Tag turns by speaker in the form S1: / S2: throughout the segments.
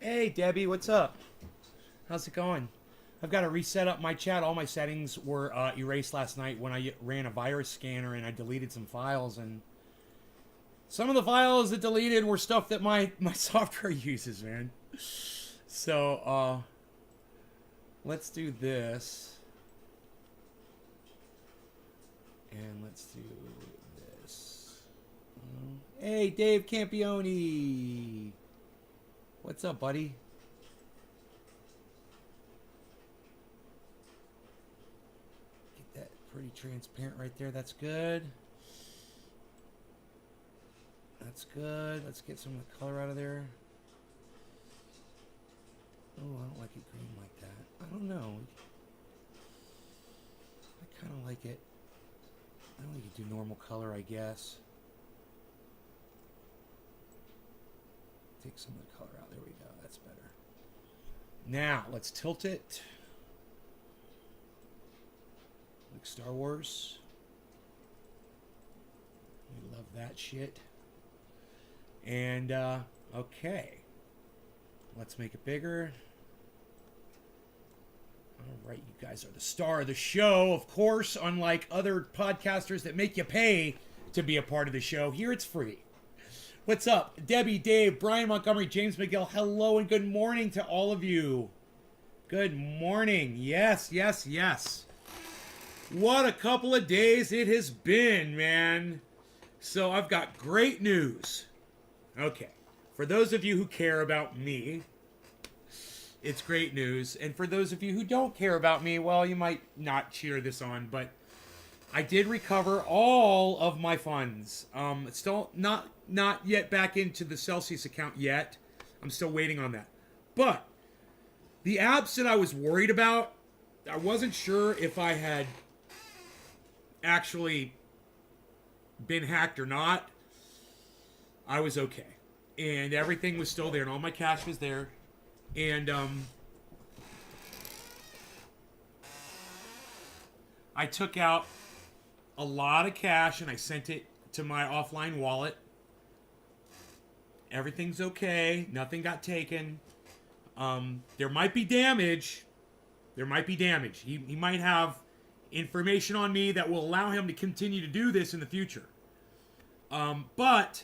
S1: Hey, Debbie, what's up? How's it going? I've got to reset up my chat. All my settings were erased last night when I ran a virus scanner and I deleted some files. And some of the files that deleted were stuff that my software uses, man. So, let's do this. And let's do this. Hey, Dave Campione. What's up, buddy? Get that pretty transparent right there. That's good. That's good. Let's get some of the color out of there. Oh, I don't like it green like that. I don't know. I kind of like it. I don't need to do normal color, I guess. Take some of the color out. There we go. That's better. Now, let's tilt it. Like Star Wars. We love that shit. And, okay. Let's make it bigger. All right, you guys are the star of the show, of course, unlike other podcasters that make you pay to be a part of the show. Here it's free. What's up? Debbie, Dave, Brian Montgomery, James McGill. Hello and good morning to all of you. Good morning. Yes, yes, yes. What a couple of days it has been, man. So I've got great news. Okay. For those of you who care about me, it's great news. And for those of you who don't care about me, well, you might not cheer this on, but I did recover all of my funds. Still not yet back into the Celsius account yet. I'm still waiting on that. But the apps that I was worried about, I wasn't sure if I had actually been hacked or not. I was okay. And everything was still there, and all my cash was there. And I took out a lot of cash and I sent it to my offline wallet. Everything's okay. Nothing got taken. There might be damage. There might be damage. He might have information on me that will allow him to continue to do this in the future. But,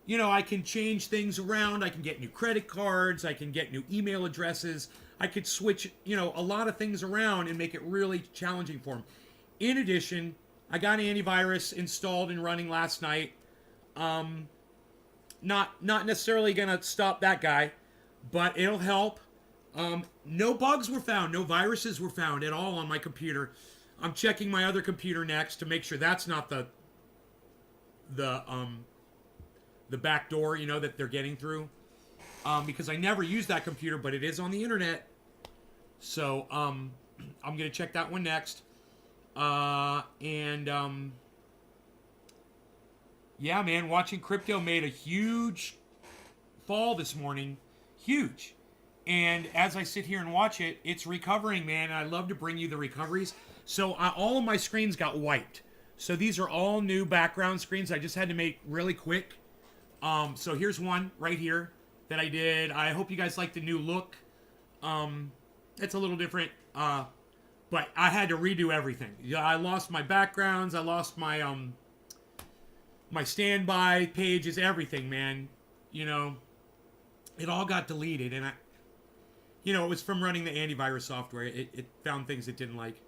S1: you know, I can change things around. I can get new credit cards. I can get new email addresses. I could switch, you know, a lot of things around and make it really challenging for him. In addition, I got an antivirus installed and running last night. Not necessarily going to stop that guy, but it'll help. No bugs were found. No viruses were found at all on my computer. I'm checking my other computer next to make sure that's not the back door, you know, that they're getting through. Because I never use that computer, but it is on the internet. So, I'm going to check that one next. Yeah, man, watching crypto made a huge fall this morning. Huge. And as I sit here and watch it, it's recovering, man. And I love to bring you the recoveries. So all of my screens got wiped. So these are all new background screens I just had to make really quick. So here's one right here that I did. I hope you guys like the new look. It's a little different. But I had to redo everything. Yeah, I lost my backgrounds. I lost my my standby pages, everything, man. You know, it all got deleted, and you know, it was from running the antivirus software. It found things it didn't like.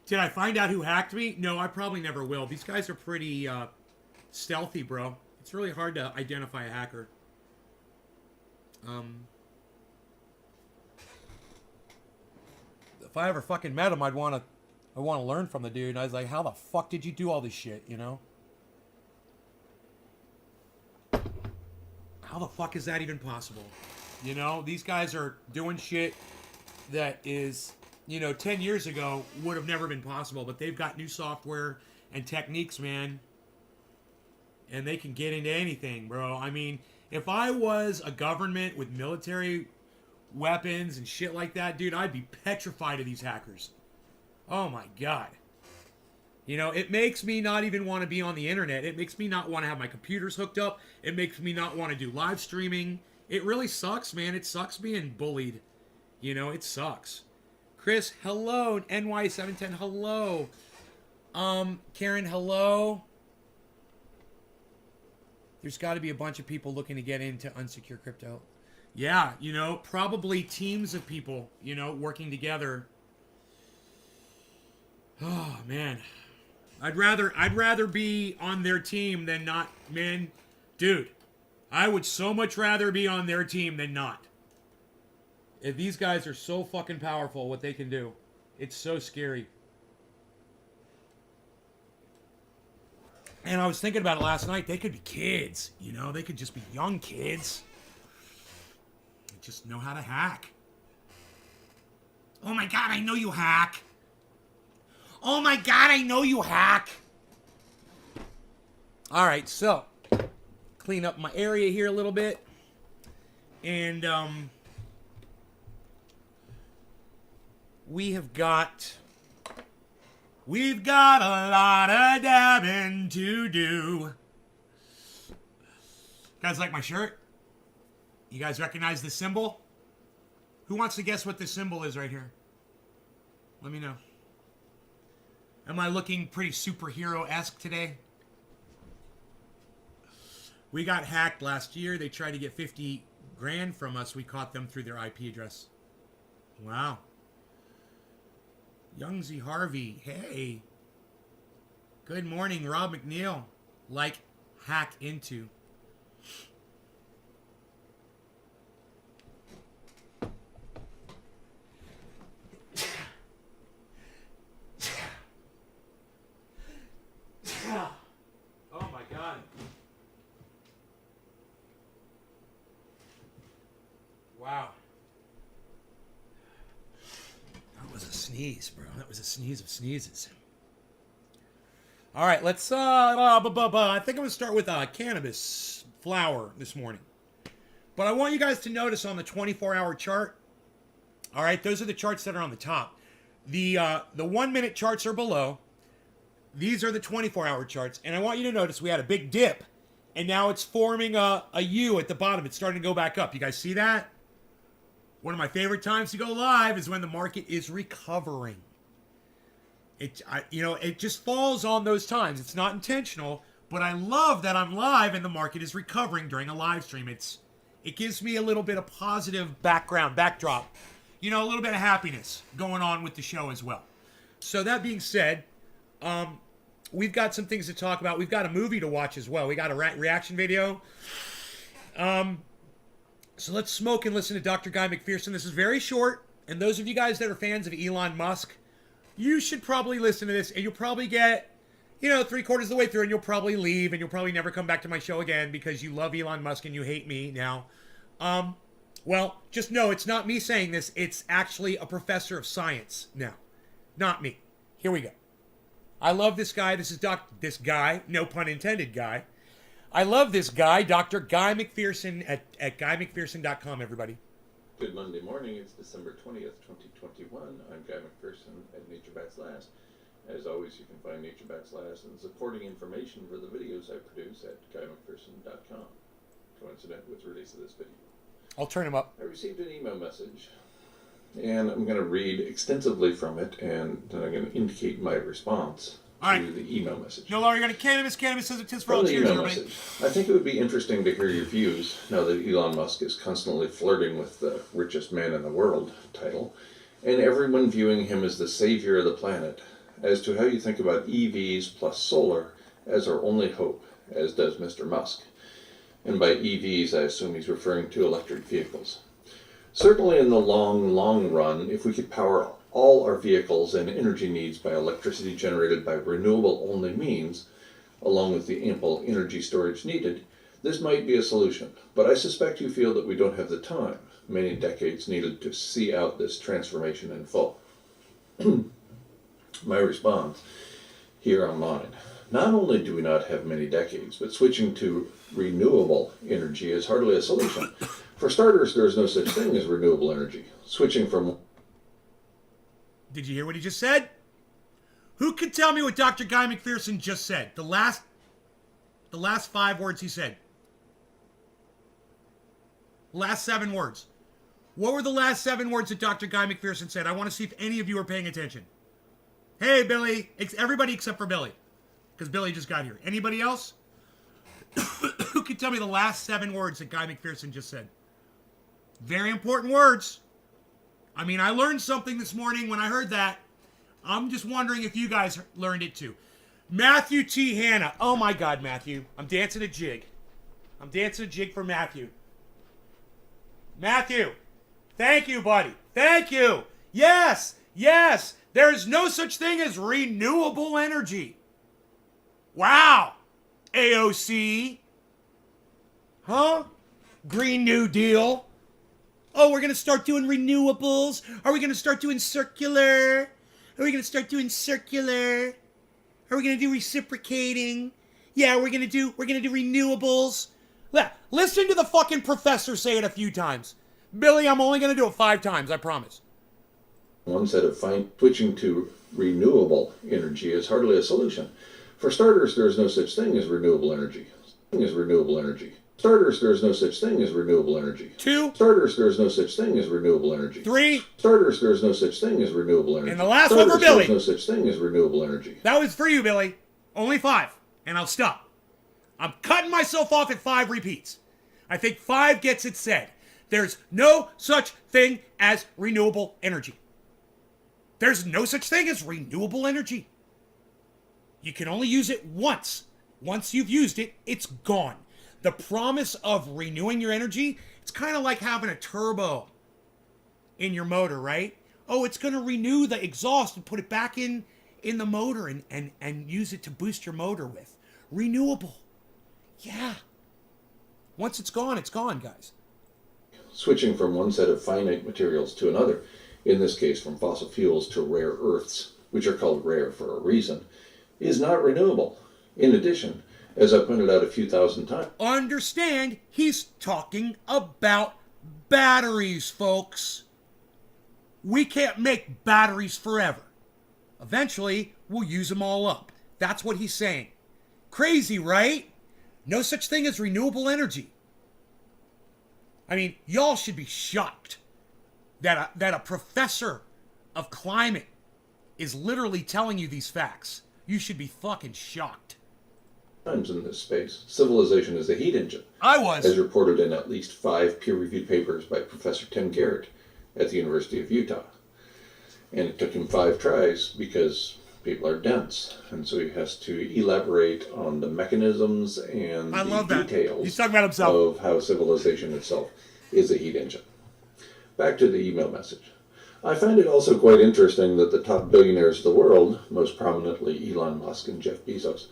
S1: Did I find out who hacked me? No, I probably never will. These guys are pretty stealthy, bro. It's really hard to identify a hacker. If I ever fucking met him, I want to learn from the dude. And I was like, how the fuck did you do all this shit, you know? How the fuck is that even possible? You know, these guys are doing shit that is, you know, 10 years ago would have never been possible, but they've got new software and techniques, man. And they can get into anything, bro. I mean, if I was a government with military weapons and shit like that, dude, I'd be petrified of these hackers. Oh my god. You know, it makes me not even want to be on the internet. It makes me not want to have my computers hooked up. It makes me not want to do live streaming. It really sucks, man. It sucks being bullied. You know, it sucks. Chris, hello. NY710, hello. Karen, hello. There's got to be a bunch of people looking to get into unsecured crypto. Yeah, you know, probably teams of people, you know, working together. Oh, man. I'd rather be on their team than not, man. Dude, I would so much rather be on their team than not. If these guys are so fucking powerful, what they can do. It's so scary. And I was thinking about it last night. They could be kids, you know? They could just be young kids. They just know how to hack. Oh my God, I know you hack. Oh my God, I know you hack. All right, so clean up my area here a little bit. And we've got a lot of dabbing to do. Guys like my shirt? You guys recognize the symbol? Who wants to guess what this symbol is right here? Let me know. Am I looking pretty superhero-esque today? We got hacked last year. They tried to get 50 grand from us. We caught them through their IP address. Wow. Young Z Harvey, hey. Good morning, Rob McNeil. Like, hack into. Oh my God. Wow. That was a sneeze, bro. That was a sneeze of sneezes. All right, let's, I think I'm going to start with cannabis flower this morning. But I want you guys to notice on the 24-hour chart, all right, those are the charts that are on the top. The 1 minute charts are below. These are the 24-hour charts. And I want you to notice we had a big dip. And now it's forming a U at the bottom. It's starting to go back up. You guys see that? One of my favorite times to go live is when the market is recovering. It just falls on those times. It's not intentional, but I love that I'm live and the market is recovering during a live stream. It gives me a little bit of positive backdrop. You know, a little bit of happiness going on with the show as well. So that being said, we've got some things to talk about. We've got a movie to watch as well. We got a reaction video. So let's smoke and listen to Dr. Guy McPherson. This is very short. And those of you guys that are fans of Elon Musk, you should probably listen to this. And you'll probably get, 3/4 of the way through. And you'll probably leave. And you'll probably never come back to my show again because you love Elon Musk and you hate me now. Well, just know it's not me saying this. It's actually a professor of science now. Not me. Here we go. I love this guy. This is this guy, no pun intended, guy. I love this guy, Dr. Guy McPherson at GuyMcPherson.com, everybody.
S2: Good Monday morning. It's December 20th, 2021. I'm Guy McPherson at Nature Bats Last. As always, you can find Nature Bats Last and supporting information for the videos I produce at GuyMcPherson.com. Coincident with the release of this video.
S1: I'll turn him up.
S2: I received an email message, and I'm going to read extensively from it, and then I'm going to indicate my response to the email message.
S1: No longer going to cannabis says it is for all cheers, everybody.
S2: I think it would be interesting to hear your views now that Elon Musk is constantly flirting with the richest man in the world title, and everyone viewing him as the savior of the planet, as to how you think about EVs plus solar as our only hope, as does Mr. Musk. And by EVs, I assume he's referring to electric vehicles. Certainly in the long run, if we could power all our vehicles and energy needs by electricity generated by renewable-only means, along with the ample energy storage needed, this might be a solution. But I suspect you feel that we don't have the time, many decades needed to see out this transformation in full. My response here online. Not only do we not have many decades, but switching to renewable energy is hardly a solution. For starters, there is no such thing as renewable energy. Switching from...
S1: Did you hear what he just said? Who could tell me what Dr. Guy McPherson just said? The last 5 words he said. Last 7 words. What were the last 7 words that Dr. Guy McPherson said? I want to see if any of you are paying attention. Hey, Billy. Everybody except for Billy. Because Billy just got here. Anybody else? Who can tell me the last 7 words that Guy McPherson just said? Very important words. I mean, I learned something this morning when I heard that. I'm just wondering if you guys learned it too. Matthew T. Hanna. Oh my God, Matthew. I'm dancing a jig. I'm dancing a jig for Matthew. Matthew. Thank you, buddy. Thank you. Yes. Yes. There is no such thing as renewable energy. Wow. AOC. Huh? Green New Deal. Oh, we're going to start doing renewables. Are we going to start doing circular? Are we going to start doing circular? Are we going to do reciprocating? Yeah, we're going to do renewables. Listen to the fucking professor say it a few times. Billy, I'm only going to do it 5 times, I promise.
S2: One set of switching to renewable energy is hardly a solution. For starters, there is no such thing as renewable energy. Starters, there is no such thing as renewable energy.
S1: 2.
S2: Starters, there is no such thing as renewable energy.
S1: 3.
S2: Starters, there is no such thing as renewable energy.
S1: And the last one for Billy.
S2: There is no such thing as renewable energy.
S1: That was for you, Billy. Only 5. And I'll stop. I'm cutting myself off at 5 repeats. I think 5 gets it said. There's no such thing as renewable energy. There's no such thing as renewable energy. You can only use it once. Once you've used it, it's gone. The promise of renewing your energy, it's kind of like having a turbo in your motor, right? Oh, it's going to renew the exhaust and put it back in the motor and use it to boost your motor with. Renewable. Yeah. Once it's gone, guys.
S2: Switching from one set of finite materials to another, in this case from fossil fuels to rare earths, which are called rare for a reason, is not renewable. In addition, as I pointed out a few thousand times.
S1: Understand, he's talking about batteries, folks. We can't make batteries forever. Eventually, we'll use them all up. That's what he's saying. Crazy, right? No such thing as renewable energy. I mean, y'all should be shocked that a professor of climate is literally telling you these facts. You should be fucking shocked.
S2: Times in this space, civilization is a heat engine.
S1: I was.
S2: As reported in at least 5 peer-reviewed papers by Professor Tim Garrett at the University of Utah. And it took him 5 tries because people are dense. And so he has to elaborate on the mechanisms and the details
S1: He's talking about himself.
S2: of how civilization itself is a heat engine. Back to the email message. I find it also quite interesting that the top billionaires of the world, most prominently Elon Musk and Jeff Bezos,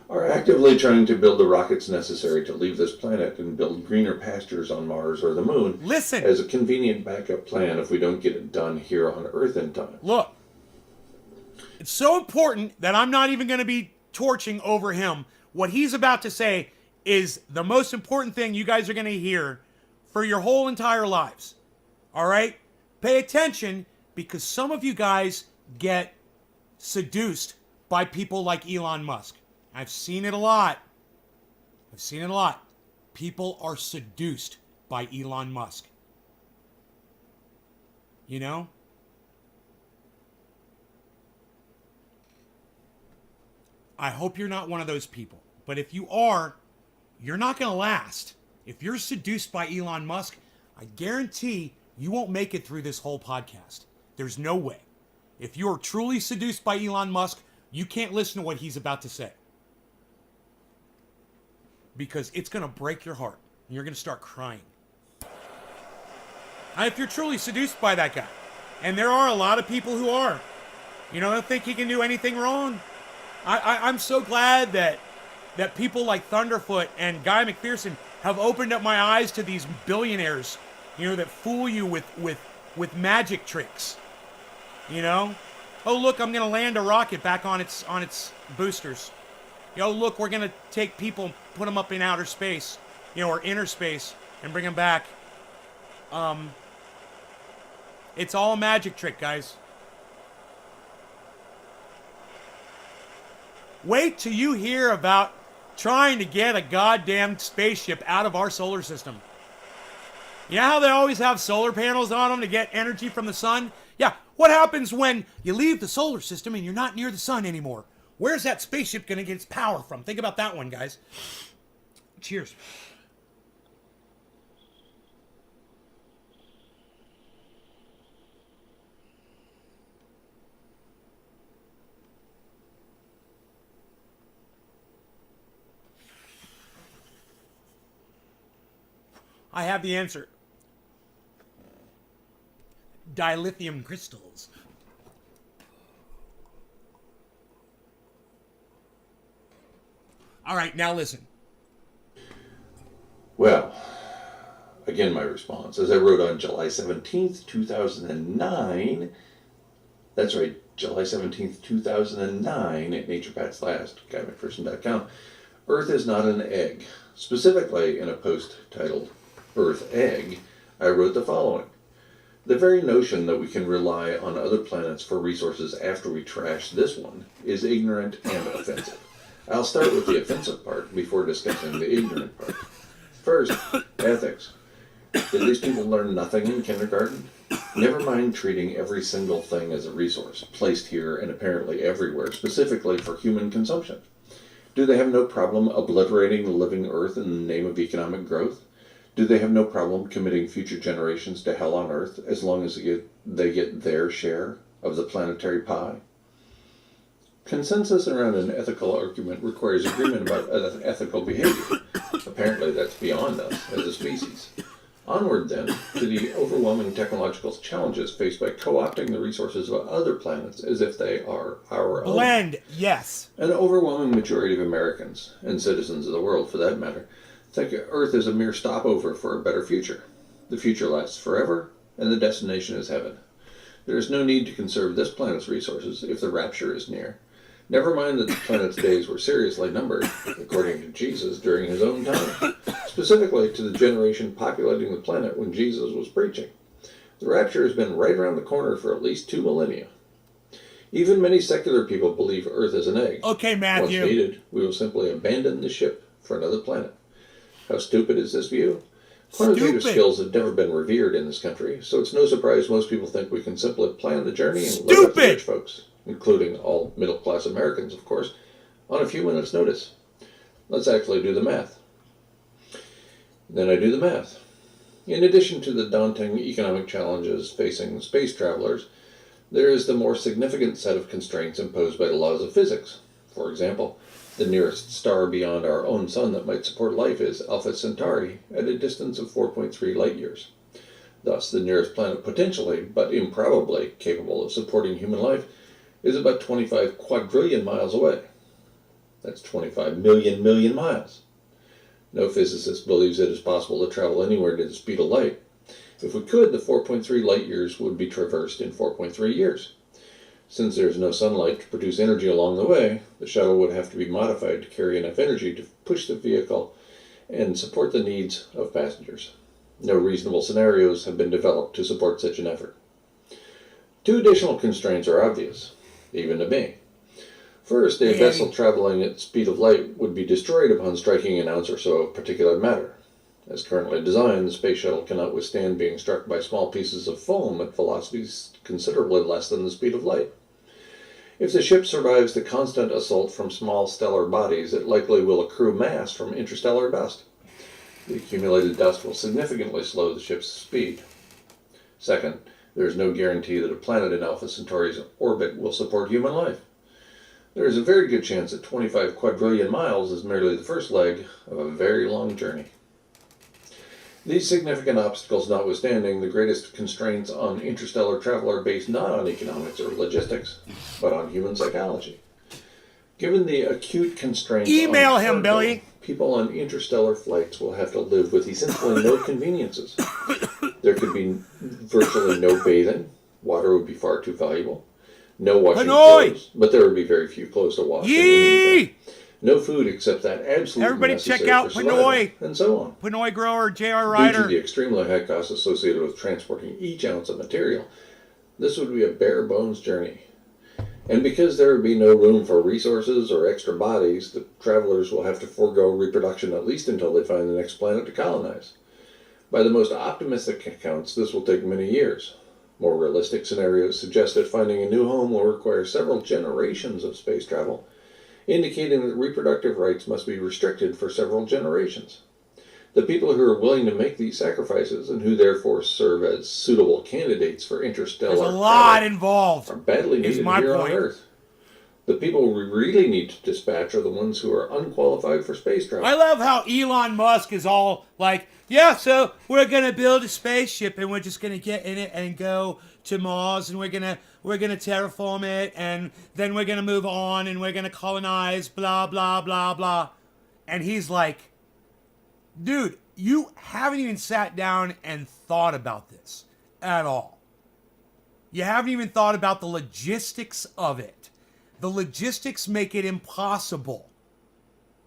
S2: are actively trying to build the rockets necessary to leave this planet and build greener pastures on Mars or the Moon.
S1: Listen.
S2: As a convenient backup plan if we don't get it done here on Earth in time.
S1: Look, it's so important that I'm not even going to be torching over him. What he's about to say is the most important thing you guys are going to hear for your whole entire lives. All right? Pay attention, because some of you guys get seduced by people like Elon Musk. I've seen it a lot. People are seduced by Elon Musk. You know? I hope you're not one of those people. But if you are, you're not going to last. If you're seduced by Elon Musk, I guarantee you won't make it through this whole podcast. There's no way. If you are truly seduced by Elon Musk, you can't listen to what he's about to say. Because it's going to break your heart. And you're going to start crying. If you're truly seduced by that guy. And there are a lot of people who are. You know, don't think he can do anything wrong. I'm so glad that people like Thunderfoot and Guy McPherson have opened up my eyes to these billionaires, you know, that fool you with magic tricks. You know? Oh, look, I'm going to land a rocket back on its boosters. Yo, look, we're going to take people, put them up in outer space, you know, or inner space, and bring them back. It's all a magic trick, guys. Wait till you hear about trying to get a goddamn spaceship out of our solar system. You know how they always have solar panels on them to get energy from the sun? Yeah, what happens when you leave the solar system and you're not near the sun anymore? Where's that spaceship going to get its power from? Think about that one, guys. Cheers. I have the answer. Dilithium crystals. All right, now listen.
S2: Well, again, my response, as I wrote on July 17th, 2009, that's right, July 17th, 2009, at NaturePat's Last, GuyMcPherson.com, Earth is not an egg. Specifically, in a post titled Earth Egg, I wrote the following. The very notion that we can rely on other planets for resources after we trash this one is ignorant and offensive. I'll start with the offensive part before discussing the ignorant part. First, ethics. Did these people learn nothing in kindergarten? Never mind treating every single thing as a resource, placed here and apparently everywhere, specifically for human consumption. Do they have no problem obliterating the living Earth in the name of economic growth? Do they have no problem committing future generations to hell on Earth as long as they get their share of the planetary pie? Consensus around an ethical argument requires agreement about ethical behavior. Apparently that's beyond us as a species. Onward, then, to the overwhelming technological challenges faced by co-opting the resources of other planets as if they are our own.
S1: Blend, yes.
S2: An overwhelming majority of Americans, and citizens of the world for that matter, think Earth is a mere stopover for a better future. The future lasts forever, and the destination is heaven. There is no need to conserve this planet's resources if the rapture is near. Never mind that the planet's days were seriously numbered, according to Jesus, during his own time, specifically to the generation populating the planet when Jesus was preaching. The rapture has been right around the corner for at least 2 millennia. Even many secular people believe Earth is an egg.
S1: Okay, Matthew.
S2: Once needed, we will simply abandon the ship for another planet. How stupid is this view? Quantitative skills have never been revered in this country, so it's no surprise most people think we can simply plan the journey and let up the rich folks, including all middle-class Americans, of course, on a few minutes' notice. Let's actually do the math. Then I do the math. In addition to the daunting economic challenges facing space travelers, there is the more significant set of constraints imposed by the laws of physics. For example, the nearest star beyond our own sun that might support life is Alpha Centauri at a distance of 4.3 light-years. Thus, the nearest planet potentially, but improbably, capable of supporting human life is about 25 quadrillion miles away. That's 25 million miles. No physicist believes it is possible to travel anywhere near the speed of light. If we could, the 4.3 light-years would be traversed in 4.3 years. Since there is no sunlight to produce energy along the way, the shuttle would have to be modified to carry enough energy to push the vehicle and support the needs of passengers. No reasonable scenarios have been developed to support such an effort. 2 additional constraints are obvious, even to me. First, a vessel traveling at the speed of light would be destroyed upon striking an ounce or so of particulate matter. As currently designed, the space shuttle cannot withstand being struck by small pieces of foam at velocities considerably less than the speed of light. If the ship survives the constant assault from small stellar bodies, it likely will accrue mass from interstellar dust. The accumulated dust will significantly slow the ship's speed. Second, there is no guarantee that a planet in Alpha Centauri's orbit will support human life. There is a very good chance that 25 quadrillion miles is merely the first leg of a very long journey. These significant obstacles notwithstanding, the greatest constraints on interstellar travel are based not on economics or logistics, but on human psychology. Given the acute constraints
S1: Email him, Billy.
S2: People on interstellar flights will have to live with essentially no conveniences. There could be virtually no bathing. Water would be far too valuable. No washing clothes, but there would be very few clothes to wash. No food except that absolutely
S1: Everybody
S2: necessary
S1: check out
S2: for survival,
S1: Pinoy.
S2: and so on.
S1: Pinoy grower, J.R.
S2: Due
S1: Ryder.
S2: to the extremely high costs associated with transporting each ounce of material, this would be a bare-bones journey. And because there would be no room for resources or extra bodies, the travelers will have to forego reproduction at least until they find the next planet to colonize. By the most optimistic accounts, this will take many years. More realistic scenarios suggest that finding a new home will require several generations of space travel, indicating that reproductive rights must be restricted for several generations. The people who are willing to make these sacrifices, and who therefore serve as suitable candidates for interstellar
S1: There's a lot
S2: travel,
S1: involved.
S2: are badly needed here on Earth. The people we really need to dispatch are the ones who are unqualified for space travel.
S1: I love how Elon Musk is all like, yeah, so we're gonna build a spaceship and we're just gonna get in it and go to Mars and we're gonna terraform it and then we're gonna move on and we're gonna colonize, blah blah blah blah. And he's like, dude, you haven't even sat down and thought about this at all. You haven't even thought about the logistics of it. The logistics make it impossible.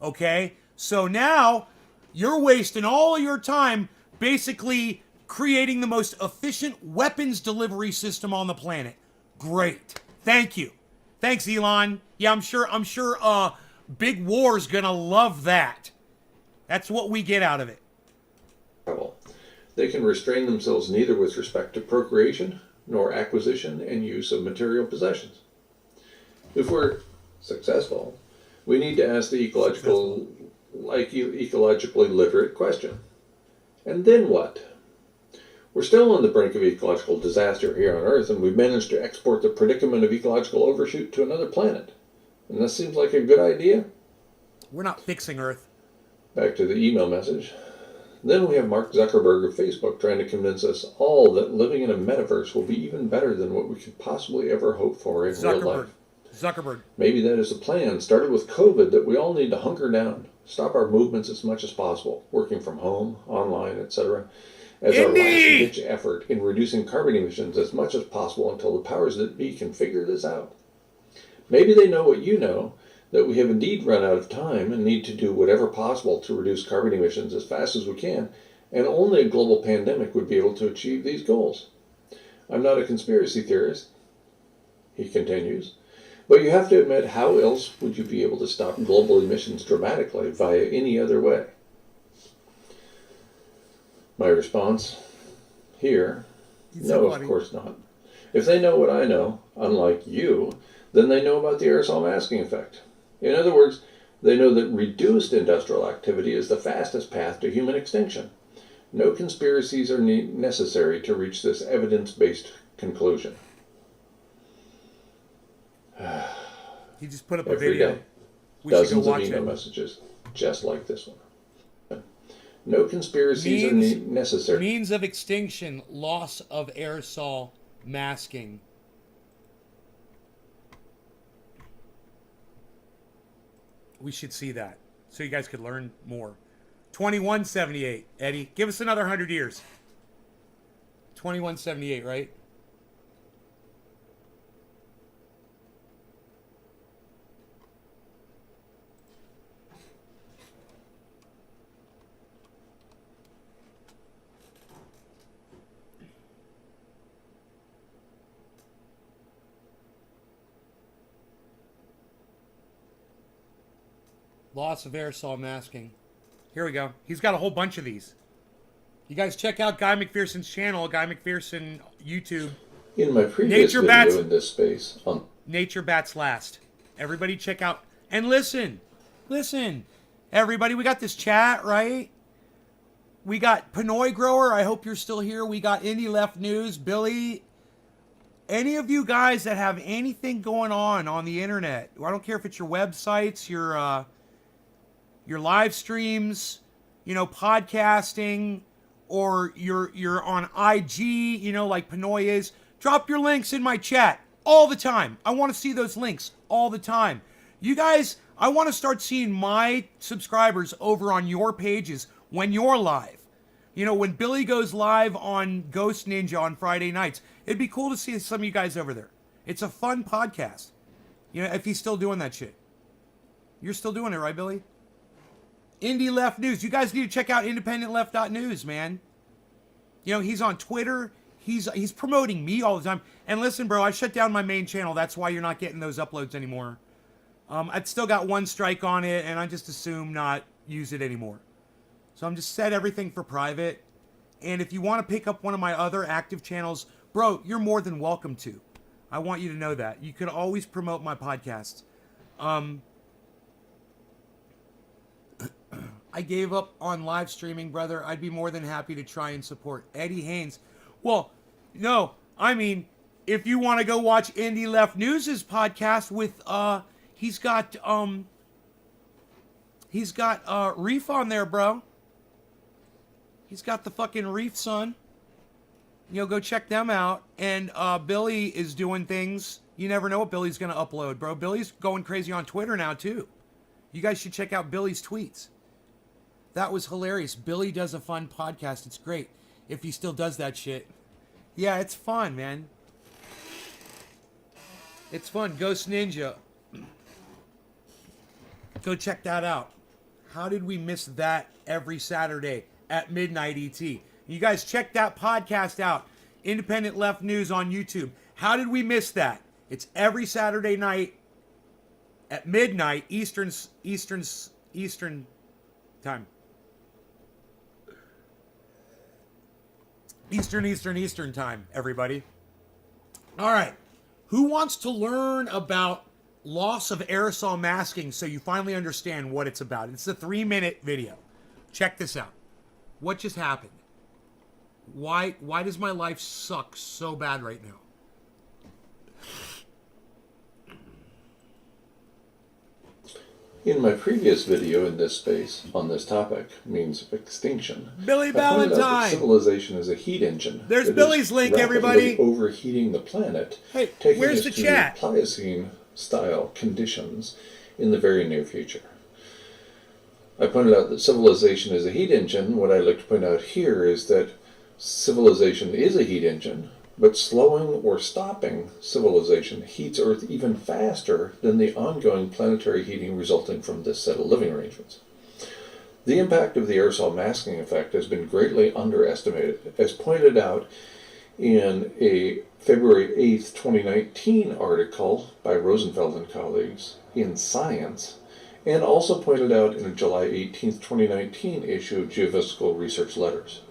S1: Okay? So now you're wasting all of your time basically creating the most efficient weapons delivery system on the planet. Great. Thank you. Thanks, Elon. Yeah, I'm sure Big War's gonna love that. That's what we get out of it.
S2: They can restrain themselves neither with respect to procreation nor acquisition and use of material possessions. If we're successful, we need to ask the ecologically literate question. And then what? We're still on the brink of ecological disaster here on Earth, and we've managed to export the predicament of ecological overshoot to another planet. And that seems like a good idea?
S1: We're not fixing Earth.
S2: Back to the email message. Then we have Mark Zuckerberg of Facebook trying to convince us all that living in a metaverse will be even better than what we could possibly ever hope for in real life.
S1: Zuckerberg.
S2: Maybe that is the plan, started with COVID, that we all need to hunker down, stop our movements as much as possible, working from home, online, etc., as our last-ditch effort in reducing carbon emissions as much as possible until the powers that be can figure this out. Maybe they know what you know, that we have indeed run out of time and need to do whatever possible to reduce carbon emissions as fast as we can, and only a global pandemic would be able to achieve these goals. I'm not a conspiracy theorist, he continues, but you have to admit, how else would you be able to stop global emissions dramatically via any other way? My response here, no, of course not. If they know what I know, unlike you, then they know about the aerosol masking effect. In other words, they know that reduced industrial activity is the fastest path to human extinction. No conspiracies are necessary to reach this evidence-based conclusion.
S1: He just put up a video.
S2: We dozens of email messages just like this one. No conspiracies are necessary.
S1: Means of extinction, loss of aerosol masking. We should see that so you guys could learn more. 2178, Eddie. Give us another 100 years. 2178, right? Loss of aerosol masking. Here we go. He's got a whole bunch of these. You guys check out Guy McPherson's channel, Guy McPherson YouTube.
S2: In my previous video in this space.
S1: Nature Bats Last. Everybody check out. And listen. Listen. Everybody, we got this chat, right? We got Pinoy Grower. I hope you're still here. We got Indie Left News. Billy. Any of you guys that have anything going on the internet. I don't care if it's your websites, your live streams, podcasting, or you're on IG, like Pinoy is. Drop your links in my chat all the time. I want to see those links all the time. You guys, I want to start seeing my subscribers over on your pages when you're live. When Billy goes live on Ghost Ninja on Friday nights, it'd be cool to see some of you guys over there. It's a fun podcast. If he's still doing that shit. You're still doing it, right, Billy? Indie Left News. You guys need to check out independentleft.news, man. He's on Twitter. He's promoting me all the time. And listen, bro, I shut down my main channel. That's why you're not getting those uploads anymore. I've still got one strike on it, and I just assume not use it anymore. So I'm just set everything for private. And if you want to pick up one of my other active channels, bro, you're more than welcome to. I want you to know that. You can always promote my podcast. I gave up on live streaming, brother. I'd be more than happy to try and support Eddie Haynes. Well, no, I mean, if you want to go watch Indie Left News' podcast with he's got Reef on there, bro. He's got the fucking Reef, son. You know, go check them out. And Billy is doing things. You never know what Billy's gonna upload, bro. Billy's going crazy on Twitter now too. You guys should check out Billy's tweets. That was hilarious. Billy does a fun podcast. It's great. If he still does that shit. Yeah, it's fun, man. It's fun. Ghost Ninja. Go check that out. How did we miss that every Saturday at midnight ET? You guys check that podcast out. Independent Left News on YouTube. How did we miss that? It's every Saturday night at midnight Eastern time. Eastern time, everybody. All right. Who wants to learn about loss of aerosol masking so you finally understand what it's about? It's a 3-minute video. Check this out. What just happened? Why does my life suck so bad right now?
S2: In my previous video in this space on this topic, means of extinction,
S1: Billy
S2: I pointed out that
S1: Valentine!
S2: civilization is a heat engine.
S1: There's
S2: that
S1: Billy's
S2: is
S1: link,
S2: rapidly
S1: everybody.
S2: overheating the planet,
S1: Hey,
S2: taking
S1: where's
S2: us
S1: the
S2: to
S1: chat?
S2: Pliocene-style conditions in the very near future. I pointed out that civilization is a heat engine. What I'd like to point out here is that civilization is a heat engine, but slowing or stopping civilization heats Earth even faster than the ongoing planetary heating resulting from this set of living arrangements. The impact of the aerosol masking effect has been greatly underestimated, as pointed out in a February 8th, 2019 article by Rosenfeld and colleagues in Science, and also pointed out in a July 18th, 2019 issue of Geophysical Research Letters.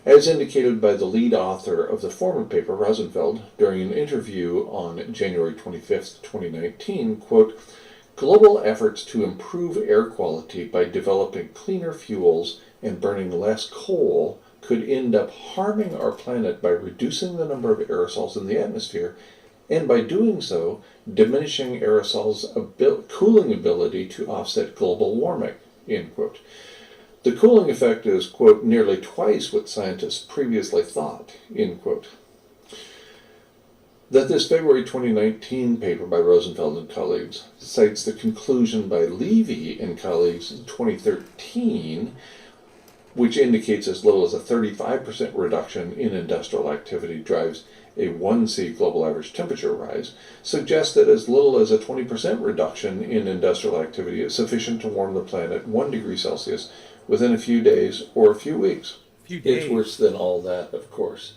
S2: As indicated by the lead author of the former paper, Rosenfeld, during an interview on January 25th, 2019, quote, "Global efforts to improve air quality by developing cleaner fuels and burning less coal could end up harming our planet by reducing the number of aerosols in the atmosphere, and by doing so, diminishing aerosols' cooling ability to offset global warming," end quote. The cooling effect is, quote, "nearly twice what scientists previously thought," end quote. That this February 2019 paper by Rosenfeld and colleagues cites the conclusion by Levy and colleagues in 2013, which indicates as little as a 35% reduction in industrial activity drives a 1°C global average temperature rise, suggests that as little as a 20% reduction in industrial activity is sufficient to warm the planet 1 degree Celsius within a few days or a few weeks. It's worse than all that, of course.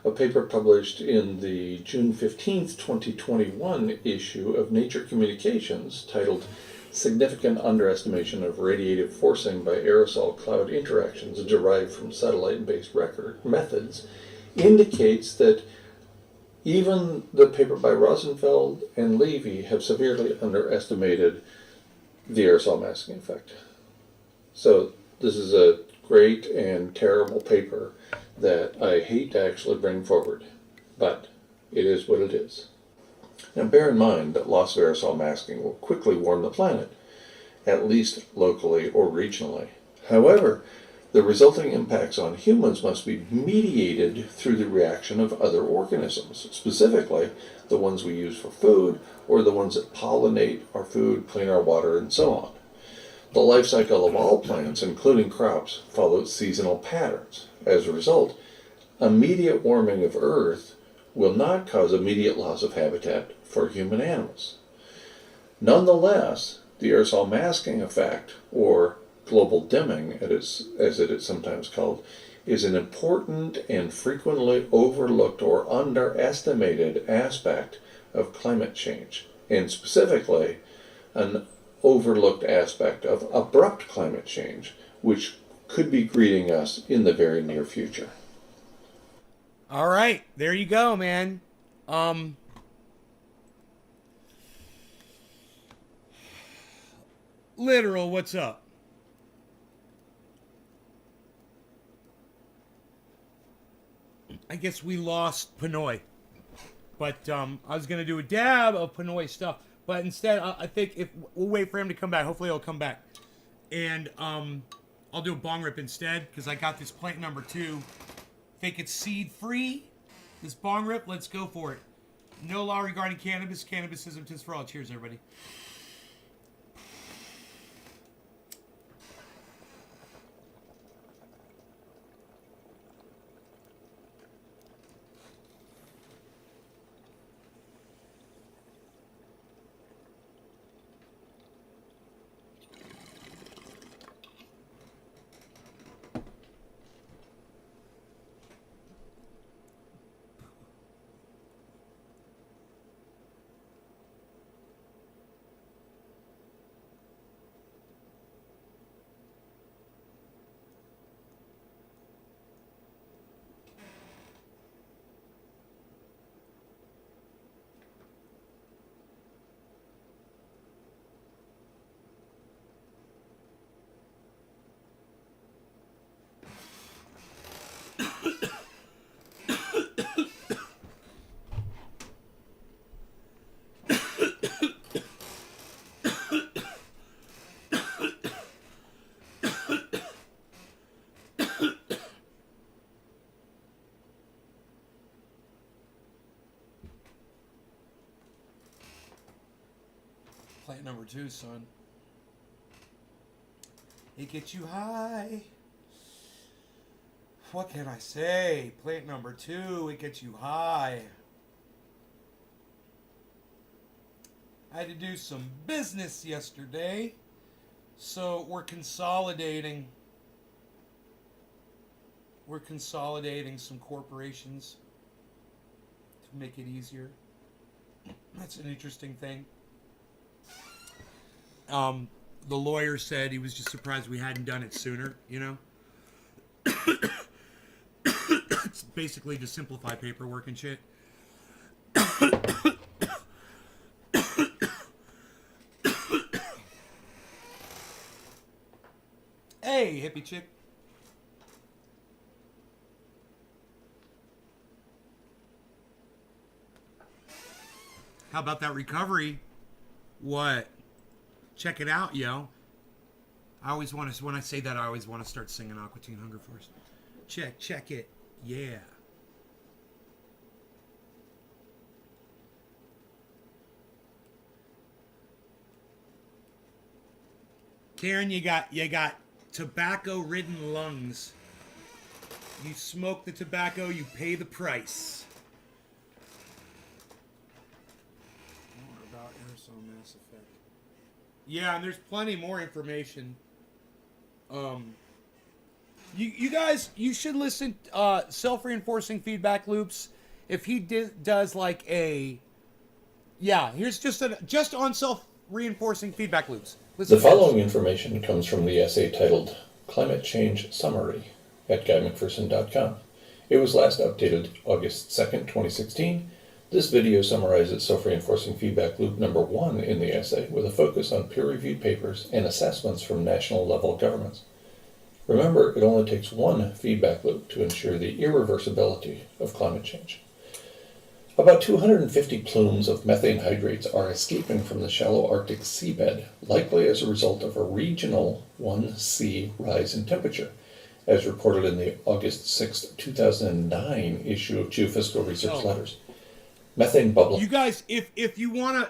S2: A paper published in the June 15th, 2021 issue of Nature Communications titled "Significant Underestimation of Radiative Forcing by Aerosol Cloud Interactions Derived from Satellite-Based Methods" indicates that even the paper by Rosenfeld and Levy have severely underestimated the aerosol masking effect. So this is a great and terrible paper that I hate to actually bring forward, but it is what it is. Now bear in mind that loss of aerosol masking will quickly warm the planet, at least locally or regionally. However, the resulting impacts on humans must be mediated through the reaction of other organisms, specifically the ones we use for food or the ones that pollinate our food, clean our water, and so on. The life cycle of all plants, including crops, follows seasonal patterns. As a result, immediate warming of Earth will not cause immediate loss of habitat for human animals. Nonetheless, the aerosol masking effect, or global dimming as it is sometimes called, is an important and frequently overlooked or underestimated aspect of climate change, and specifically an overlooked aspect of abrupt climate change, which could be greeting us in the very near future.
S1: All right, there you go, man. Literal, what's up? I guess we lost Pinoy. But I was going to do a dab of Pinoy stuff. But instead, I think if we'll wait for him to come back. Hopefully he'll come back. And I'll do a bong rip instead because I got this plant number 2. Think it's seed free. This bong rip, let's go for it. No law regarding cannabis. Cannabisism tis for all. Cheers, everybody. Plant number 2, son. It gets you high. What can I say? Plant number 2, it gets you high. I had to do some business yesterday, so we're consolidating. We're consolidating some corporations to make it easier. That's an interesting thing. The lawyer said he was just surprised we hadn't done it sooner, you know? It's basically to simplify paperwork and shit. Hey, hippie chick. How about that recovery? What? Check it out, yo. I always want to, when I say that, I always want to start singing Aqua Teen Hunger Force. Check it. Yeah. Karen, you got tobacco-ridden lungs. You smoke the tobacco, you pay the price. More about aerosol mass effect. Yeah, and there's plenty more information. You guys, you should listen. Self-reinforcing feedback loops. If he does like a, yeah, here's just on self-reinforcing feedback loops. Listen,
S2: the following information comes from the essay titled "Climate Change Summary" at GuyMcPherson.com. It was last updated August 2nd, 2016. This video summarizes self-reinforcing feedback loop number 1 in the essay with a focus on peer-reviewed papers and assessments from national-level governments. Remember, it only takes one feedback loop to ensure the irreversibility of climate change. About 250 plumes of methane hydrates are escaping from the shallow Arctic seabed, likely as a result of a regional 1°C rise in temperature, as reported in the August 6, 2009 issue of Geophysical Research Letters. Methane bubble.
S1: You guys, if you wanna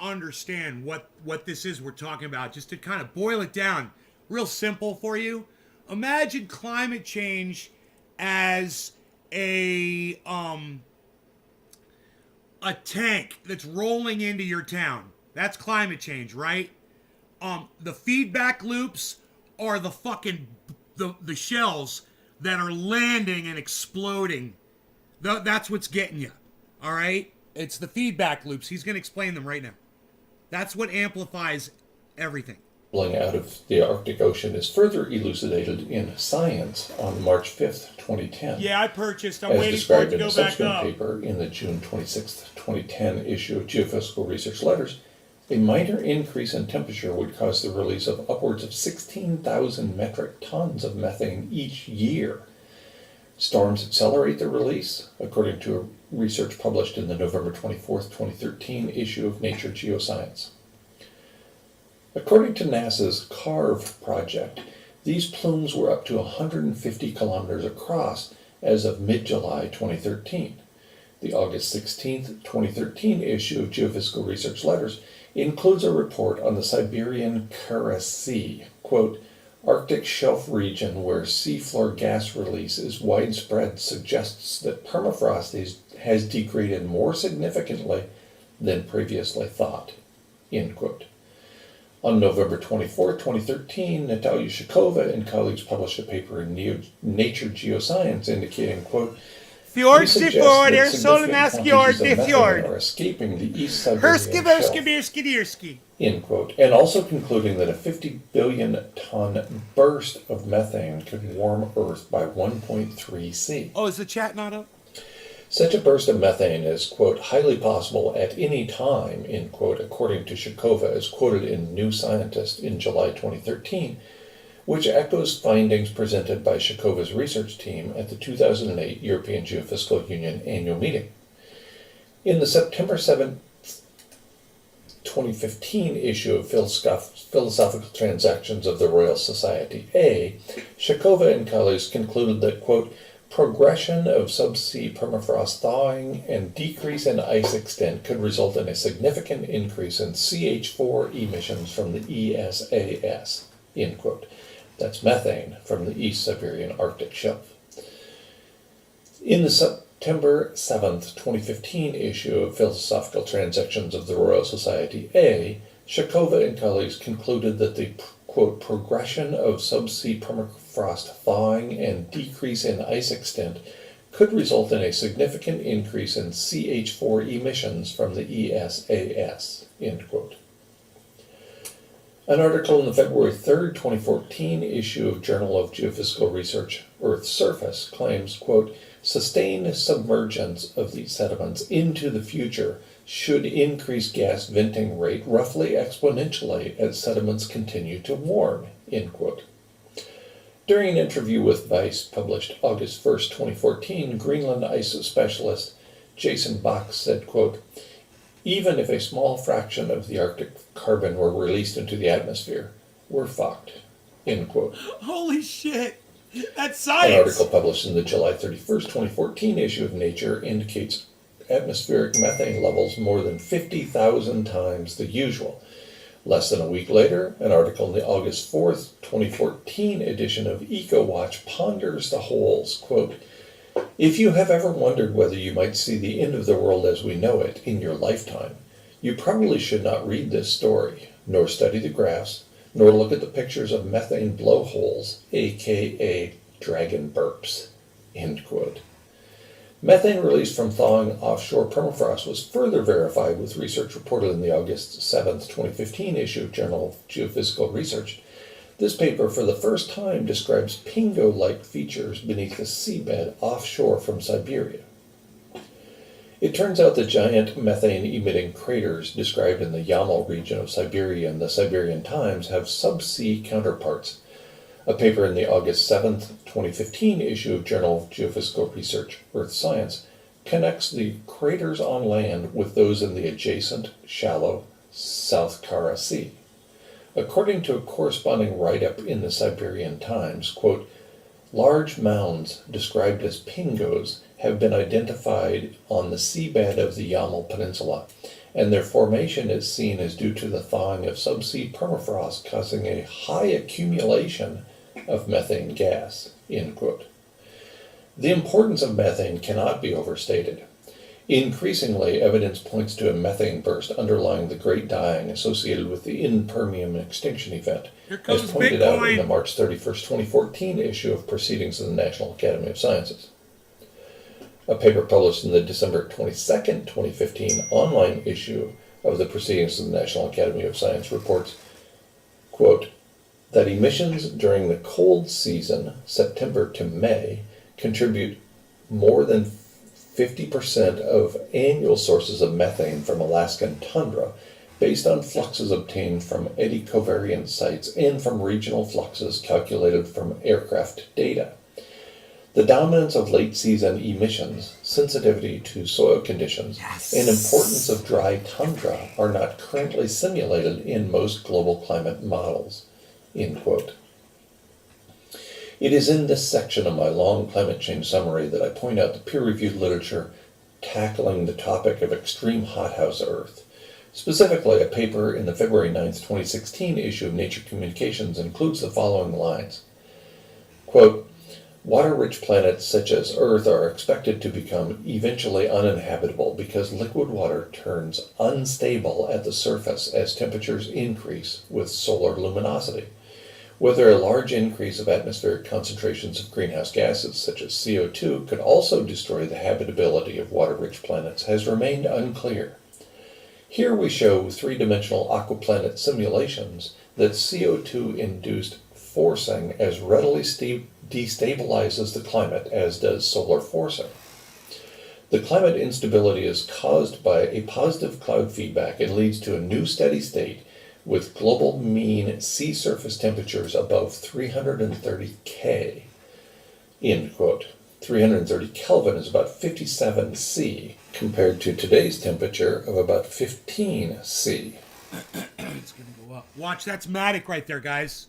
S1: understand what this is we're talking about, just to kind of boil it down real simple for you, imagine climate change as a tank that's rolling into your town. That's climate change, right? The feedback loops are the fucking the shells that are landing and exploding. That's what's getting you. All right? It's the feedback loops. He's going to explain them right now. That's what amplifies everything.
S2: bubbling out of the Arctic Ocean is further elucidated in Science on March 5th, 2010.
S1: Yeah, I purchased. I'm
S2: as
S1: waiting for it
S2: described
S1: to
S2: in a
S1: go back
S2: subsequent
S1: up.
S2: paper in the June 26th, 2010 issue of Geophysical Research Letters, a minor increase in temperature would cause the release of upwards of 16,000 metric tons of methane each year. Storms accelerate the release, according to a research published in the November 24th, 2013 issue of Nature Geoscience. According to NASA's CARVE project, these plumes were up to 150 kilometers across as of mid-July 2013. The August 16th, 2013 issue of Geophysical Research Letters includes a report on the Siberian Kara Sea, quote, Arctic shelf region where seafloor gas release is widespread suggests that permafrost has degraded more significantly than previously thought, end quote. On November 24, 2013, Natalia Shakova and colleagues published a paper in Nature Geoscience indicating, quote,
S1: Fjords
S2: we
S1: de
S2: suggest
S1: fjord,
S2: that
S1: Solnas
S2: significant
S1: fjord
S2: quantities
S1: de
S2: of methane
S1: fjord.
S2: are escaping the East Siberian shelf, end quote, and also concluding that a 50 billion ton burst of methane could warm Earth by 1.3 C.
S1: Oh, is the chat not up?
S2: Such a burst of methane is, quote, highly possible at any time, end quote, according to Shakova, as quoted in New Scientist in July 2013, which echoes findings presented by Shakova's research team at the 2008 European Geophysical Union annual meeting. In the September 7, 2015 issue of Philosophical Transactions of the Royal Society A, Shakova and colleagues concluded that, quote, progression of subsea permafrost thawing and decrease in ice extent could result in a significant increase in CH4 emissions from the ESAS, end quote. That's methane from the East Siberian Arctic Shelf. In the September 7th, 2015 issue of Philosophical Transactions of the Royal Society A, Shakova and colleagues concluded that the, quote, progression of subsea permafrost thawing and decrease in ice extent could result in a significant increase in CH4 emissions from the ESAS, end quote. An article in the February 3rd, 2014 issue of Journal of Geophysical Research, Earth's Surface, claims, quote, sustained submergence of these sediments into the future should increase gas venting rate roughly exponentially as sediments continue to warm, end quote. During an interview with Vice published August 1st, 2014, Greenland ice specialist Jason Bach said, quote, even if a small fraction of the Arctic carbon were released into the atmosphere, we're fucked, end quote.
S1: Holy shit! That's
S2: An
S1: science!
S2: article published in the July 31st, 2014 issue of Nature indicates atmospheric methane levels more than 50,000 times the usual. Less than a week later, an article in the August 4th, 2014 edition of EcoWatch ponders the holes, quote, if you have ever wondered whether you might see the end of the world as we know it in your lifetime, you probably should not read this story, nor study the graphs, nor look at the pictures of methane blowholes, aka dragon burps, end quote. Methane released from thawing offshore permafrost was further verified with research reported in the August 7th, 2015 issue of Journal of Geophysical Research. This paper, for the first time, describes pingo-like features beneath the seabed offshore from Siberia. It turns out the giant methane-emitting craters described in the Yamal region of Siberia in the Siberian Times have subsea counterparts. A paper in the August 7th, 2015 issue of Journal of Geophysical Research, Earth Science, connects the craters on land with those in the adjacent, shallow South Kara Sea. According to a corresponding write-up in the Siberian Times, quote, large mounds described as pingos have been identified on the seabed of the Yamal Peninsula, and their formation is seen as due to the thawing of subsea permafrost causing a high accumulation of methane gas, end quote. The importance of methane cannot be overstated. Increasingly, evidence points to a methane burst underlying the great dying associated with the in-Permian extinction event, as pointed out in the March 31st, 2014 issue of Proceedings of the National Academy of Sciences. A paper published in the December 22nd, 2015 online issue of the Proceedings of the National Academy of Science reports, quote, that emissions during the cold season, September to May, contribute more than 50% of annual sources of methane from Alaskan tundra, based on fluxes obtained from eddy covariance sites and from regional fluxes calculated from aircraft data. The dominance of late season emissions, sensitivity to soil conditions, and importance of dry tundra are not currently simulated in most global climate models. End quote. It is in this section of my long climate change summary that I point out the peer-reviewed literature tackling the topic of extreme hothouse Earth. Specifically, a paper in the February 9, 2016 issue of Nature Communications includes the following lines. Quote, water-rich planets such as Earth are expected to become eventually uninhabitable because liquid water turns unstable at the surface as temperatures increase with solar luminosity. Whether a large increase of atmospheric concentrations of greenhouse gases, such as CO2, could also destroy the habitability of water-rich planets has remained unclear. Here we show three-dimensional aquaplanet simulations that CO2-induced forcing as readily destabilizes the climate as does solar forcing. The climate instability is caused by a positive cloud feedback and leads to a new steady state with global mean sea surface temperatures above 330 K. End quote. 330 Kelvin is about 57 C, compared to today's temperature of about 15 C.
S1: It's going to go up. Watch, that's Matic right there, guys.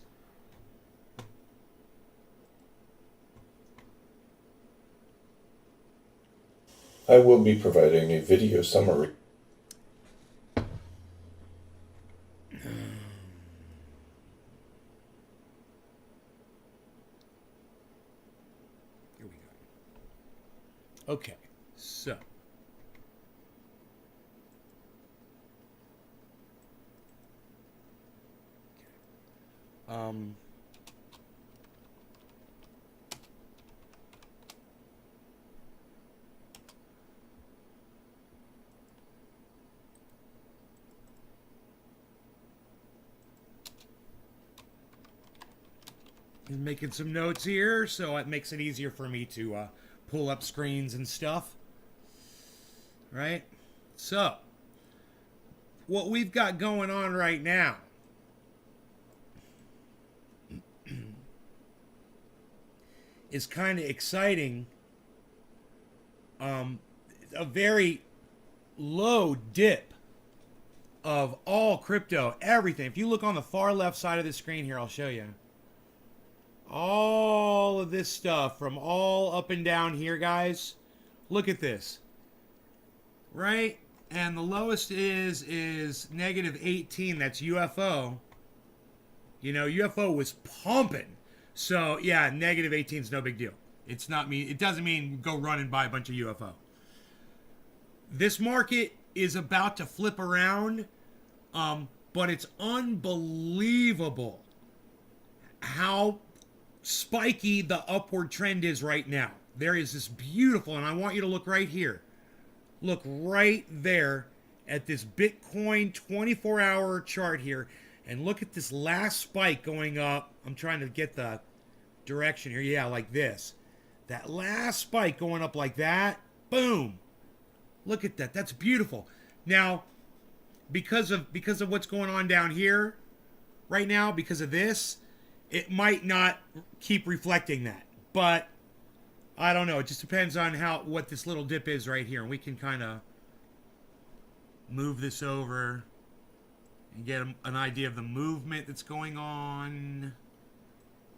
S2: I will be providing a video summary.
S1: Here we go. Okay, so. I'm making some notes here, so it makes it easier for me to pull up screens and stuff. Right? So, what we've got going on right now is kind of exciting. A very low dip of all crypto, everything. If you look on the far left side of the screen here, I'll show you. All of this stuff from all up and down here, guys. Look at this. Right? And the lowest is negative 18. That's UFO. You know, UFO was pumping. So, yeah, negative 18 is no big deal. It's not mean. It doesn't mean go run and buy a bunch of UFO. This market is about to flip around, but it's unbelievable how spiky the upward trend is right now. There is this beautiful, and I want you to look right here. Look right there at this Bitcoin 24-hour chart here, and look at this last spike going up. I'm trying to get the direction here. Yeah, like this. That last spike going up like that. Boom. Look at that. That's beautiful. Now, because of what's going on down here right now, because of this, it might not keep reflecting that. But I don't know. It just depends on what this little dip is right here. And we can kind of move this over and get an idea of the movement that's going on.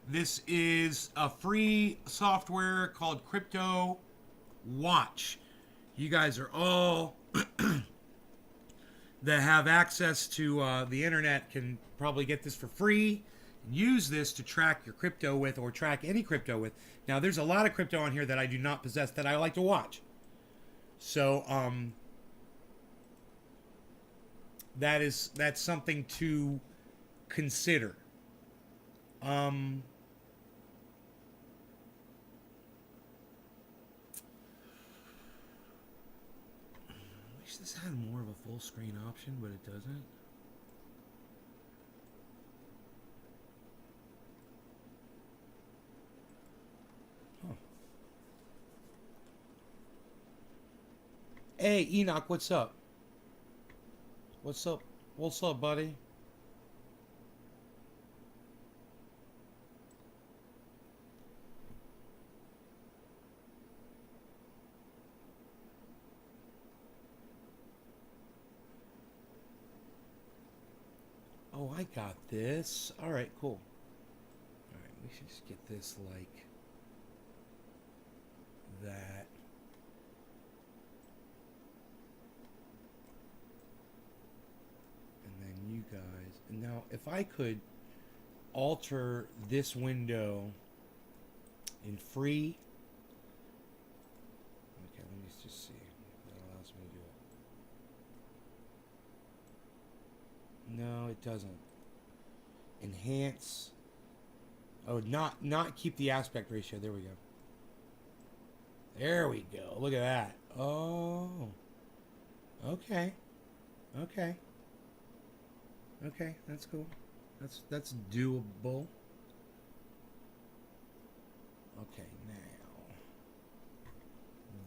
S1: This is a free software called Crypto Watch. You guys are all that have access to the internet can probably get this for free. Use this to track your crypto with, or track any crypto with. Now, there's a lot of crypto on here that I do not possess that I like to watch. So, that's something to consider. Wish this had more of a full screen option, but it doesn't. Hey, Enoch, what's up? What's up? What's up, buddy? Oh, I got this. All right, cool. All right, we should just get this like that. And then you guys. And now, if I could alter this window in free. Okay, let me just see if that allows me to do it. No, it doesn't. Enhance. Oh, not keep the aspect ratio. There we go. There we go. Look at that. Oh. Okay. Okay. Okay, that's cool. That's doable. Okay, now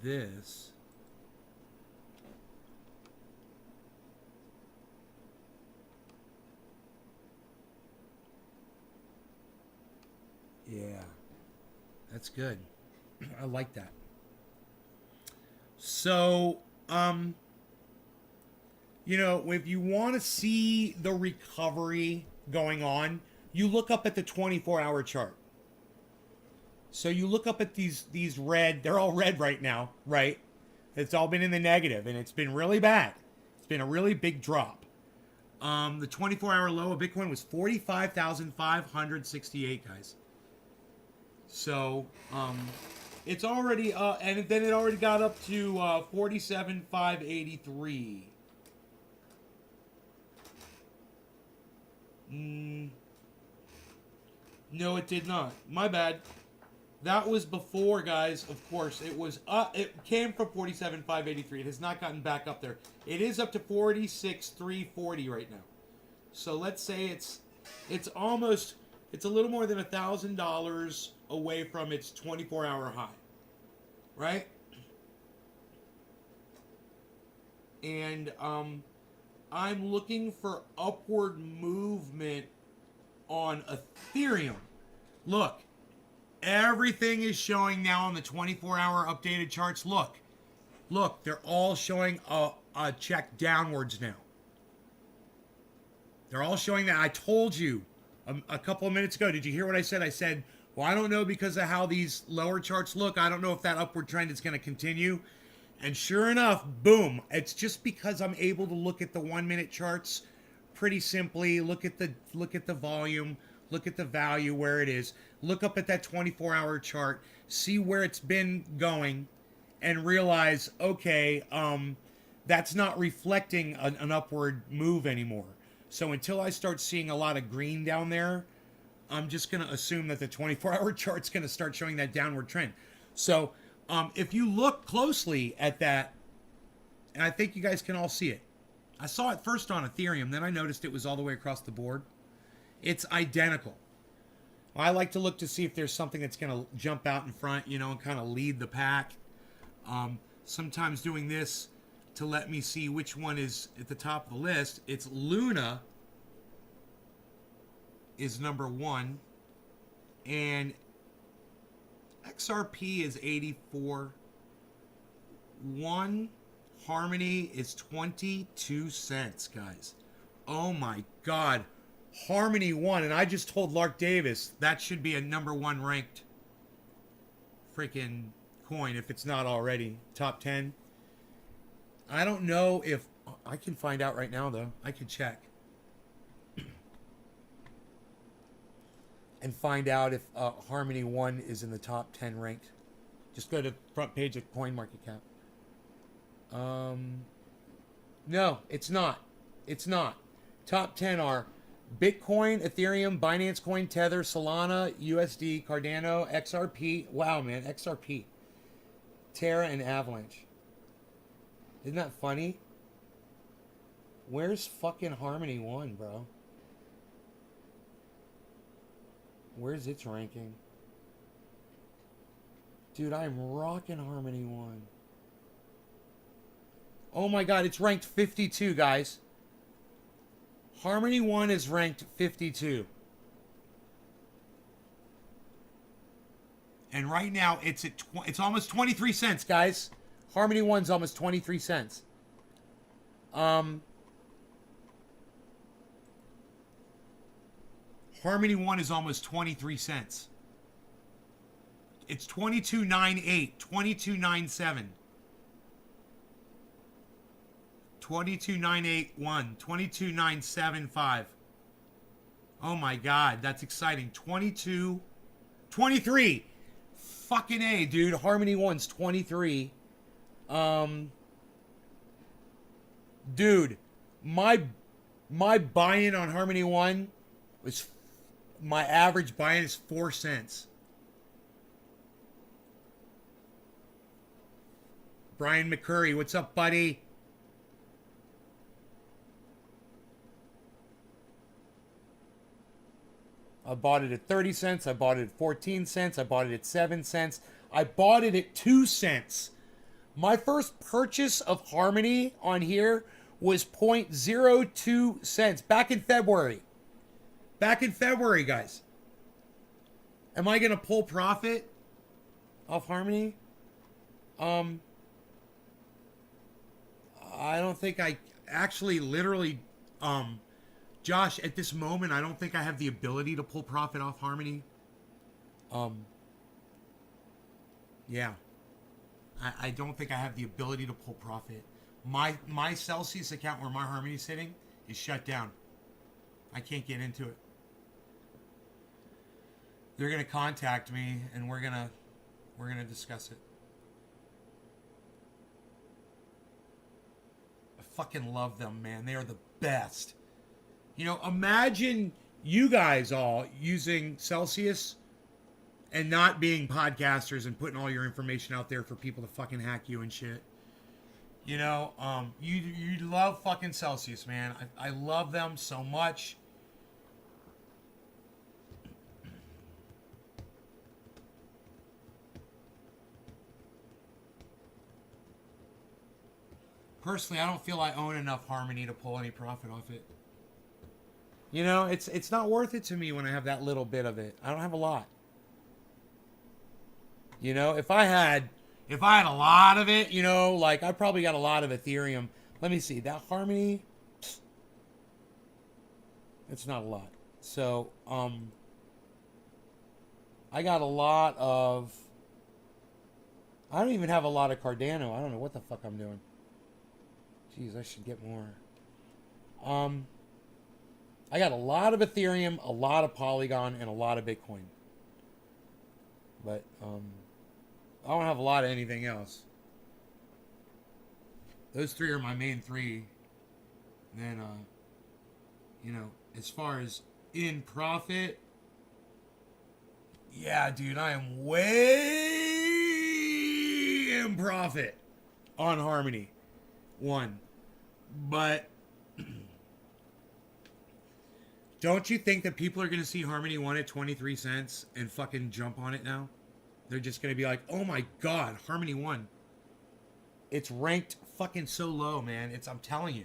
S1: this. Yeah. That's good. I like that. So, you know, if you want to see the recovery going on, you look up at the 24-hour chart. So you look up at these red, they're all red right now, right? It's all been in the negative, and it's been really bad. It's been a really big drop. The 24-hour low of Bitcoin was 45,568, guys. So, it's already, and then it already got up to 47,583. No, it did not. My bad. That was before, guys. Of course, it was. It came from 47,583. It has not gotten back up there. It is up to 46,340 right now. So let's say it's almost. It's a little more than $1,000 away from its 24-hour high, right? And I'm looking for upward movement on Ethereum. Look, everything is showing now on the 24-hour updated charts. Look, they're all showing a check downwards now. They're all showing that. I told you a couple of minutes ago. Did you hear what I said? I said, well, I don't know because of how these lower charts look. I don't know if that upward trend is going to continue. And sure enough, boom. It's just because I'm able to look at the 1-minute charts pretty simply. Look at the volume. Look at the value where it is. Look up at that 24-hour chart. See where it's been going, and realize, okay, that's not reflecting an upward move anymore. So until I start seeing a lot of green down there, I'm just going to assume that the 24-hour chart's going to start showing that downward trend. So if you look closely at that, and I think you guys can all see it. I saw it first on Ethereum, then I noticed it was all the way across the board. It's identical. I like to look to see if there's something that's going to jump out in front, you know, and kind of lead the pack. Sometimes doing this to let me see which one is at the top of the list. It's Luna is number 1, and XRP is 84. One Harmony is 22 cents, guys. Oh my God. Harmony 1, and I just told Lark Davis that should be a number 1 ranked freaking coin if it's not already. Top 10. I don't know if I can find out right now though. I can check and find out if Harmony 1 is in the top 10 ranked. Just go to the front page of CoinMarketCap. No, it's not. It's not. Top 10 are Bitcoin, Ethereum, Binance Coin, Tether, Solana, USD, Cardano, XRP. Wow, man, XRP. Terra and Avalanche. Isn't that funny? Where's fucking Harmony 1, bro? Where's its ranking? Dude, I'm rocking Harmony 1. Oh my God, it's ranked 52, guys. Harmony 1 is ranked 52. And right now, it's at it's almost 23 cents, guys. Harmony 1's almost 23 cents. Harmony 1 is almost 23 cents. It's 22.98, 22.97. 22.981, 22.975. Oh my God, that's exciting. 23. Fucking A, dude. Harmony 1's 23. Dude, my buy-in on Harmony 1 was, my average buy-in is 4 cents. Brian McCurry, what's up, buddy? I bought it at 30 cents. I bought it at 14 cents. I bought it at 7 cents. I bought it at 2 cents. My first purchase of Harmony on here was 0.02 cents back in February. Back in February, guys. Am I going to pull profit off Harmony? I don't think I actually literally, Josh, at this moment, I don't think I have the ability to pull profit off Harmony. Yeah. I don't think I have the ability to pull profit. My Celsius account where my Harmony's sitting is shut down. I can't get into it. They're gonna contact me and we're gonna discuss it. I fucking love them, man. They are the best. You know, imagine you guys all using Celsius and not being podcasters and putting all your information out there for people to fucking hack you and shit. You know, you love fucking Celsius, man. I love them so much. Personally, I don't feel I own enough Harmony to pull any profit off it. You know, it's not worth it to me when I have that little bit of it. I don't have a lot. You know, if I had a lot of it, you know, like I probably got a lot of Ethereum. Let me see, that Harmony, it's not a lot. So, I got a lot of, I don't even have a lot of Cardano. I don't know what the fuck I'm doing. Jeez, I should get more. I got a lot of Ethereum, a lot of Polygon, and a lot of Bitcoin. But, I don't have a lot of anything else. Those three are my main three. And then, you know, as far as in profit, yeah, dude, I am way in profit on Harmony 1. But don't you think that people are going to see Harmony 1 at 23 cents and fucking jump on it now? They're just going to be like, oh my God, Harmony 1. It's ranked fucking so low, man. I'm telling you.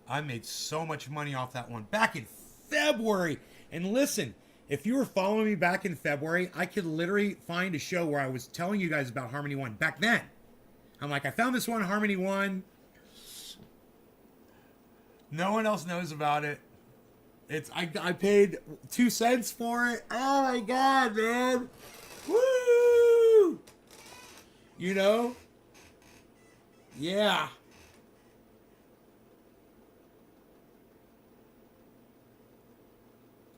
S1: I made so much money off that one back in February. And listen, if you were following me back in February, I could literally find a show where I was telling you guys about Harmony 1 back then. I'm like, I found this one, Harmony 1. No one else knows about it. I paid 2 cents for it. Oh my God, man. Woo! You know? Yeah.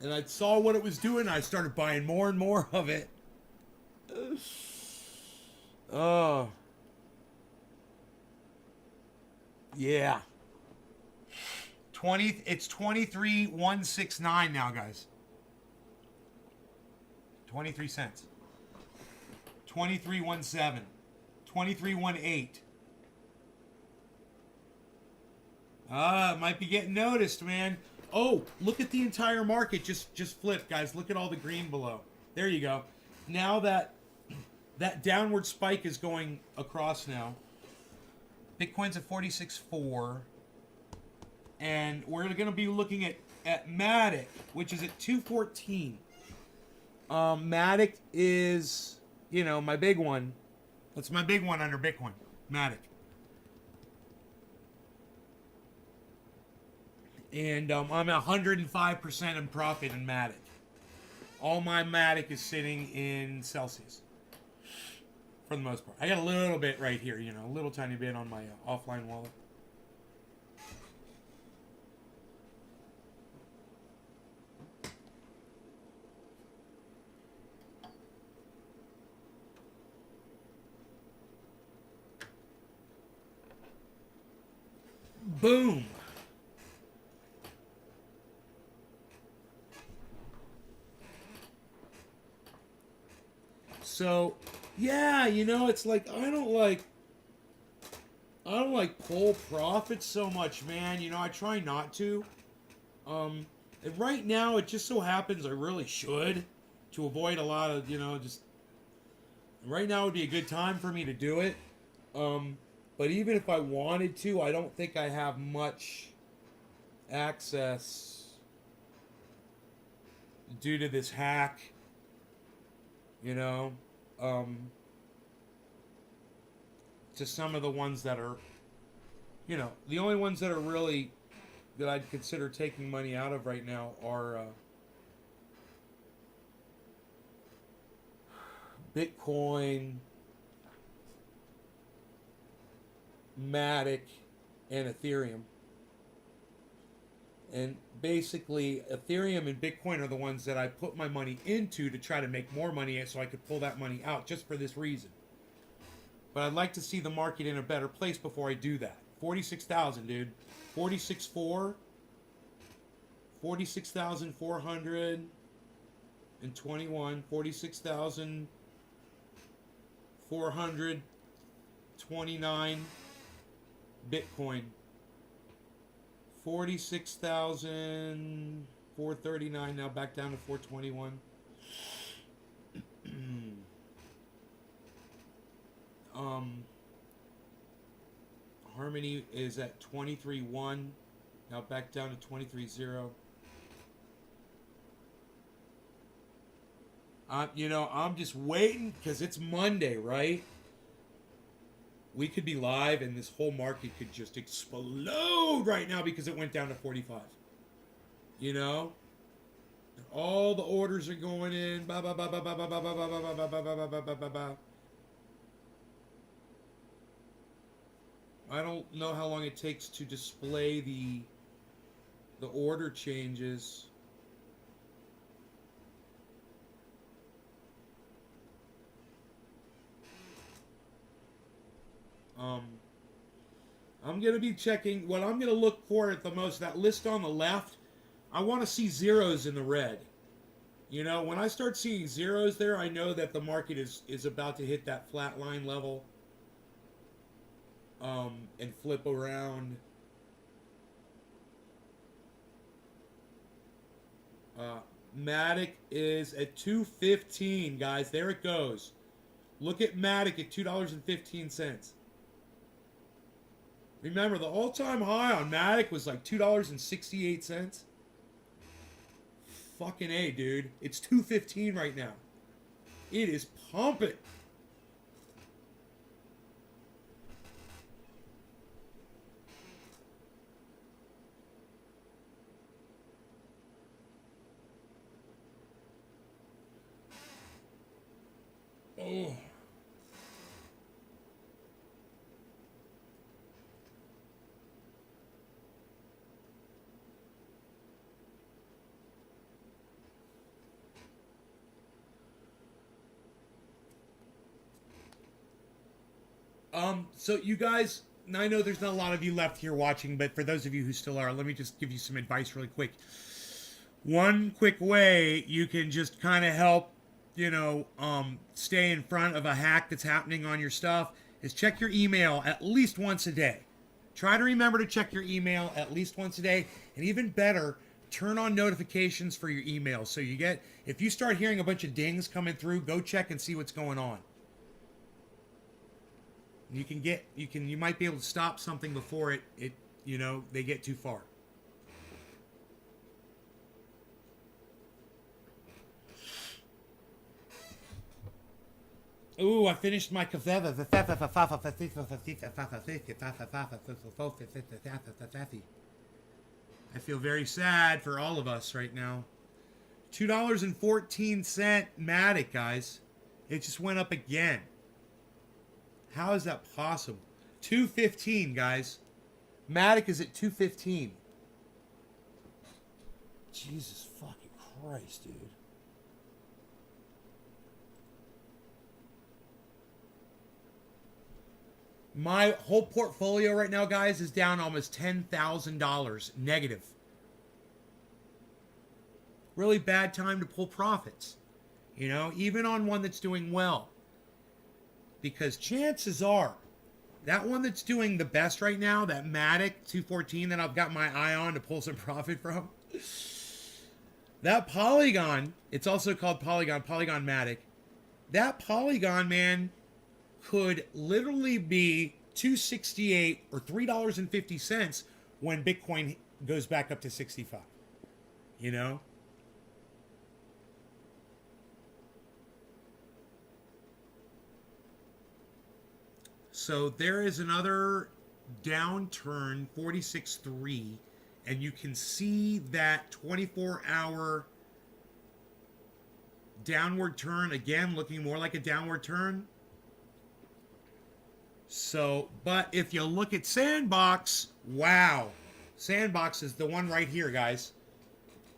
S1: And I saw what it was doing. I started buying more and more of it. Oh. Yeah. It's 23,169 now, guys. 23 cents. 23,17. 23,18. It might be getting noticed, man. Oh, look at the entire market. Just flip, guys. Look at all the green below. There you go. Now that that downward spike is going across now. Bitcoin's at 46.4. And we're going to be looking at Matic, which is at 214. Matic is, you know, my big one. That's my big one under Bitcoin. Matic. And I'm 105% in profit in Matic. All my Matic is sitting in Celsius. For the most part. I got a little bit right here, you know, a little tiny bit on my offline wallet. Boom. So, yeah, you know, it's like I don't like pull profits so much, man. You know, I try not to. And right now it just so happens I really should to avoid a lot of, you know, just right now would be a good time for me to do it. But even if I wanted to, I don't think I have much access due to this hack, you know, to some of the ones that are, you know, the only ones that are really, that I'd consider taking money out of right now are Bitcoin, Matic, and Ethereum. And basically, Ethereum and Bitcoin are the ones that I put my money into to try to make more money so I could pull that money out just for this reason. But I'd like to see the market in a better place before I do that. 46,000, dude. 46.4. 46,421. 46,429 Bitcoin. 46,439, now back down to 421. Harmony is at 23.1, now back down to 23.0. You know, I'm just waiting because it's Monday, right? We could be live and this whole market could just explode right now because it went down to 45. You know? All the orders are going in. Ba ba ba ba ba ba ba ba ba ba ba ba ba ba ba ba ba. I don't know how long it takes to display the order changes. I'm going to be checking, what I'm going to look for at the most, that list on the left, I want to see zeros in the red. You know, when I start seeing zeros there, I know that the market is about to hit that flat line level and flip around. Matic is at 215, guys. There it goes. Look at Matic at $2.15. Remember, the all-time high on Matic was like $2.68. Fucking A, dude. It's $2.15 right now. It is pumping. Oh. So you guys, I know there's not a lot of you left here watching, but for those of you who still are, let me just give you some advice really quick. One quick way you can just kind of help, you know, stay in front of a hack that's happening on your stuff is check your email at least once a day. Try to remember to check your email at least once a day, and even better, turn on notifications for your email so you get, if you start hearing a bunch of dings coming through, go check and see what's going on. You might be able to stop something before they get too far. Ooh, I finished my I feel very sad for all of us right now. $2.14 Matic, guys. It just went up again. How is that possible? 215, guys. Matic is at 215. Jesus fucking Christ, dude. My whole portfolio right now, guys, is down almost $10,000 negative. Really bad time to pull profits. You know, even on one that's doing well. Because chances are, that one that's doing the best right now, that Matic 214 that I've got my eye on to pull some profit from, that Polygon, it's also called Polygon Matic, that Polygon, man, could literally be 268 or $3.50 when Bitcoin goes back up to 65. You know? So there is another downturn, 46.3, and you can see that 24-hour downward turn, again, looking more like a downward turn. So, but if you look at Sandbox, wow. Sandbox is the one right here, guys.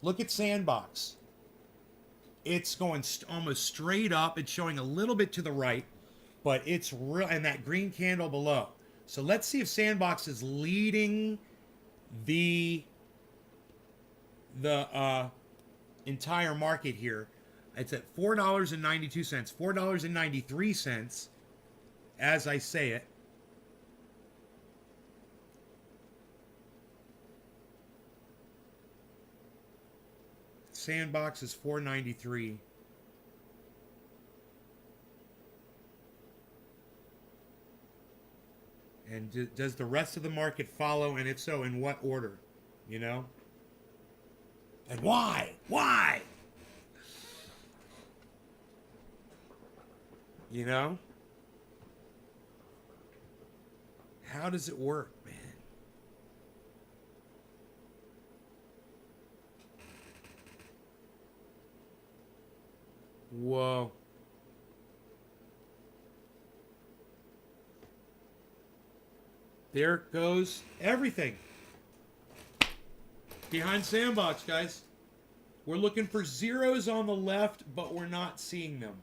S1: Look at Sandbox. It's going almost straight up. It's showing a little bit to the right, but it's real, and that green candle below. So let's see if Sandbox is leading the entire market here. It's at $4.92, $4.93 as I say it. Sandbox is $4.93. And does the rest of the market follow? And if so, in what order? You know? And why? Why? You know? How does it work, man? Whoa. There goes everything. Behind Sandbox, guys. We're looking for zeros on the left, but we're not seeing them.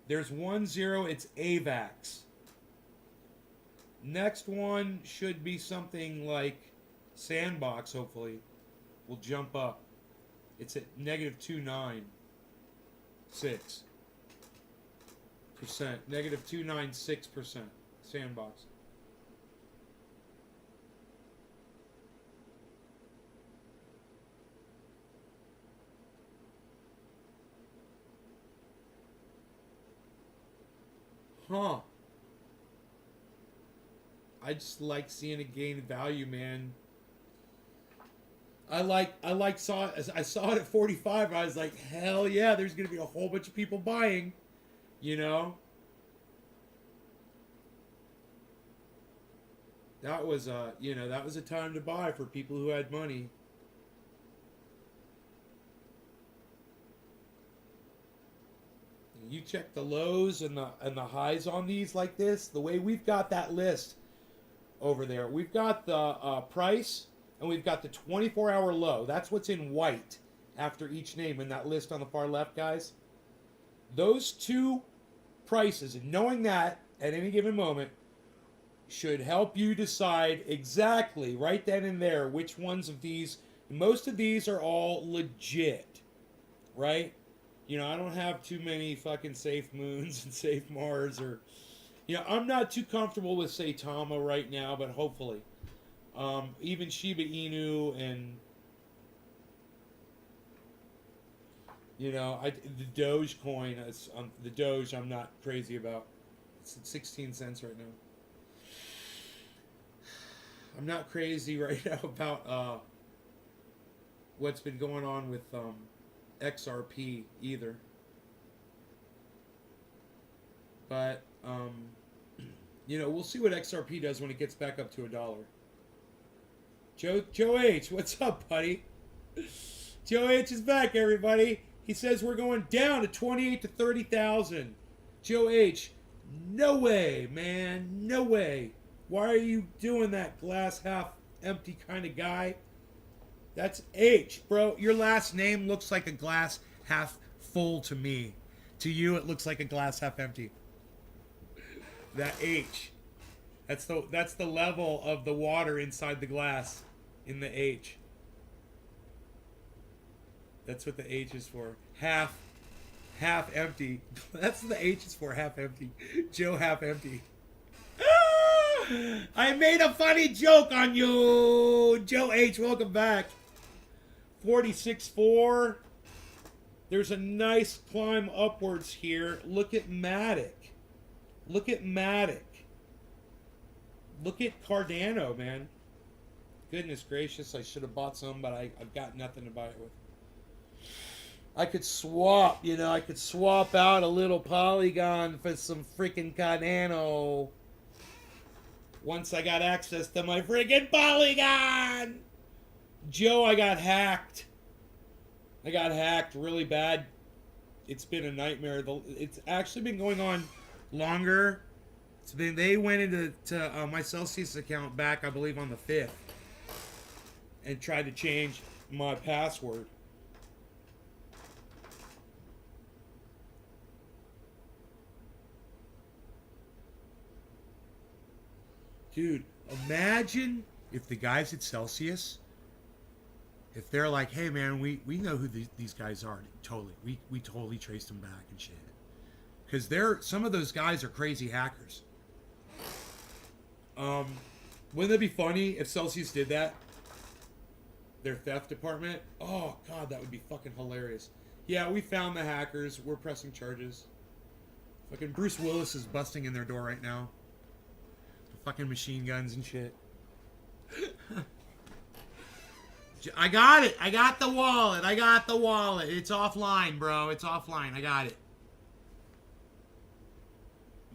S1: There's 1 0. It's AVAX. Next one should be something like Sandbox, hopefully. Will jump up. It's at negative 296%. Negative 296%. Sandbox. Huh. I just like seeing it gain value, man. I saw it at 45. I was like, hell yeah, there's gonna be a whole bunch of people buying, you know. That was that was a time to buy for people who had money. You check the lows and the highs on these like this. The way we've got that list over there, we've got the price and we've got the 24-hour low. That's what's in white after each name in that list on the far left, guys. Those two prices, and knowing that at any given moment, should help you decide exactly right then and there which ones of these. Most of these are all legit, right? You know, I don't have too many fucking safe moons and safe Mars or, I'm not too comfortable with Saitama right now, but hopefully. Even Shiba Inu and, the Dogecoin, the Doge I'm not crazy about. It's at 16 cents right now. I'm not crazy right now about what's been going on with XRP either. But, we'll see what XRP does when it gets back up to $1. Joe H, what's up, buddy? Joe H is back, everybody. He says we're going down to 28 to 30,000. Joe H, no way, man, no way. Why are you doing that glass half empty kind of guy? That's H, bro. Your last name looks like a glass half full to me. To you, it looks like a glass half empty. That H. That's the level of the water inside the glass in the H. That's what the H is for. Half empty. That's what the H is for, half empty. Joe half empty. I made a funny joke on you. Joe H, welcome back. 46.4. There's a nice climb upwards here. Look at Matic. Look at Matic. Look at Cardano, man. Goodness gracious, I should have bought some, but I've got nothing to buy it with. I could swap, I could swap out a little Polygon for some freaking Cardano. Once I got access to my freaking Polygon! Joe, I got hacked. I got hacked really bad. It's been a nightmare. It's actually been going on longer. They went into my Celsius account back, I believe, on the 5th. And tried to change my password. Dude, imagine if the guys at Celsius, if they're like, hey man, we know who these guys are. Totally. We totally traced them back and shit. Because some of those guys are crazy hackers. Wouldn't that be funny if Celsius did that? Their theft department? Oh god, that would be fucking hilarious. Yeah, we found the hackers. We're pressing charges. Fucking Bruce Willis is busting in their door right now. Fucking machine guns and shit. I got it. I got the wallet. It's offline, bro. It's offline. I got it.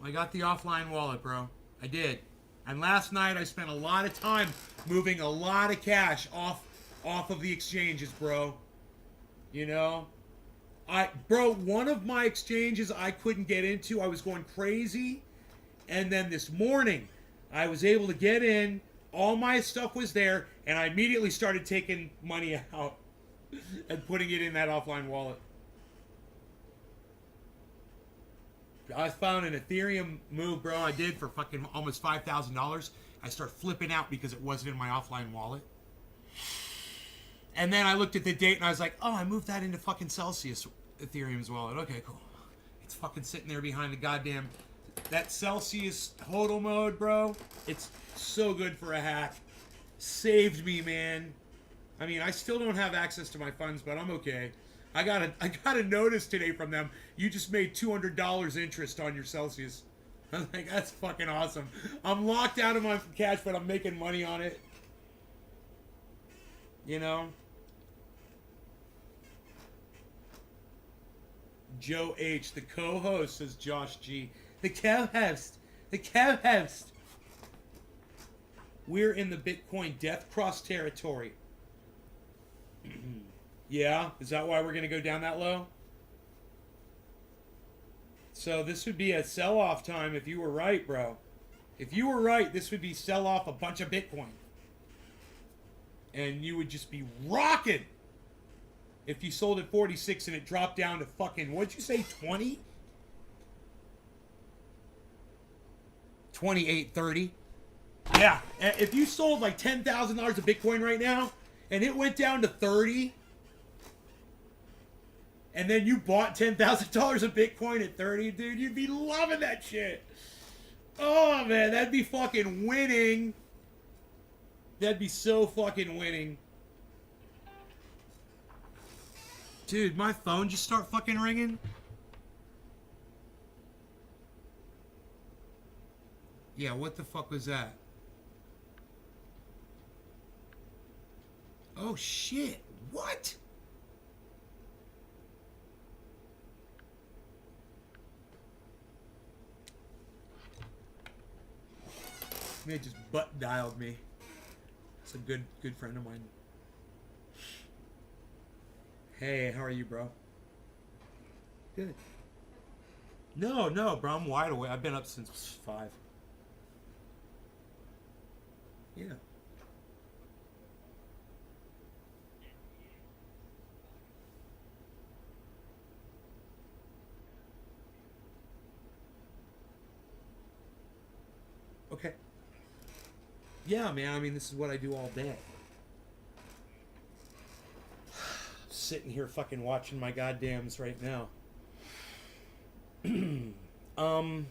S1: I got the offline wallet, bro. I did. And last night I spent a lot of time moving a lot of cash off of the exchanges, bro. One of my exchanges I couldn't get into. I was going crazy. And then this morning I was able to get in, all my stuff was there, and I immediately started taking money out and putting it in that offline wallet. I found an Ethereum move, bro, I did for fucking almost $5,000. I started flipping out because it wasn't in my offline wallet. And then I looked at the date and I was like, oh, I moved that into fucking Celsius Ethereum's wallet. Okay, cool. It's fucking sitting there behind the goddamn... That Celsius hodl mode, bro, it's so good for a hack. Saved me, man. I mean, I still don't have access to my funds, but I'm okay. I got a notice today from them. You just made $200 interest on your Celsius. I was like, that's fucking awesome. I'm locked out of my cash, but I'm making money on it. Joe H, the co-host, says Josh G. The co-host. We're in the Bitcoin death cross territory. Yeah? Is that why we're going to go down that low? So this would be a sell-off time if you were right, bro. If you were right, this would be sell off a bunch of Bitcoin. And you would just be rocking if you sold at 46 and it dropped down to fucking, what'd you say, 20? 28.30. Yeah, if you sold like $10,000 of Bitcoin right now and it went down to 30 and then you bought $10,000 of Bitcoin at 30, dude, you'd be loving that shit. Oh man, that'd be fucking winning. That'd be so fucking winning. Dude, my phone just start fucking ringing. Yeah, what the fuck was that? Oh shit! What? They just butt dialed me. It's a good friend of mine. Hey, how are you, bro? Good. No, bro. I'm wide awake. I've been up since 5. Yeah. Okay. Yeah, man. I mean, this is what I do all day. Sitting here fucking watching my goddams right now. um.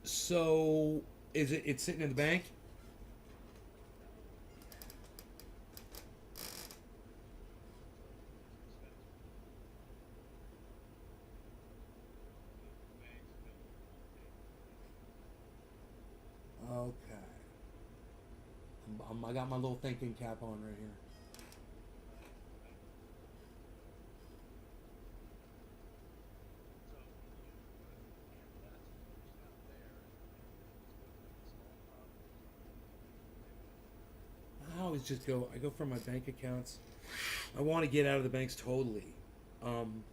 S1: So, is it? It's sitting in the bank. Okay. I got my little thinking cap on right here. I always just go. I go from my bank accounts. I want to get out of the banks totally. Um,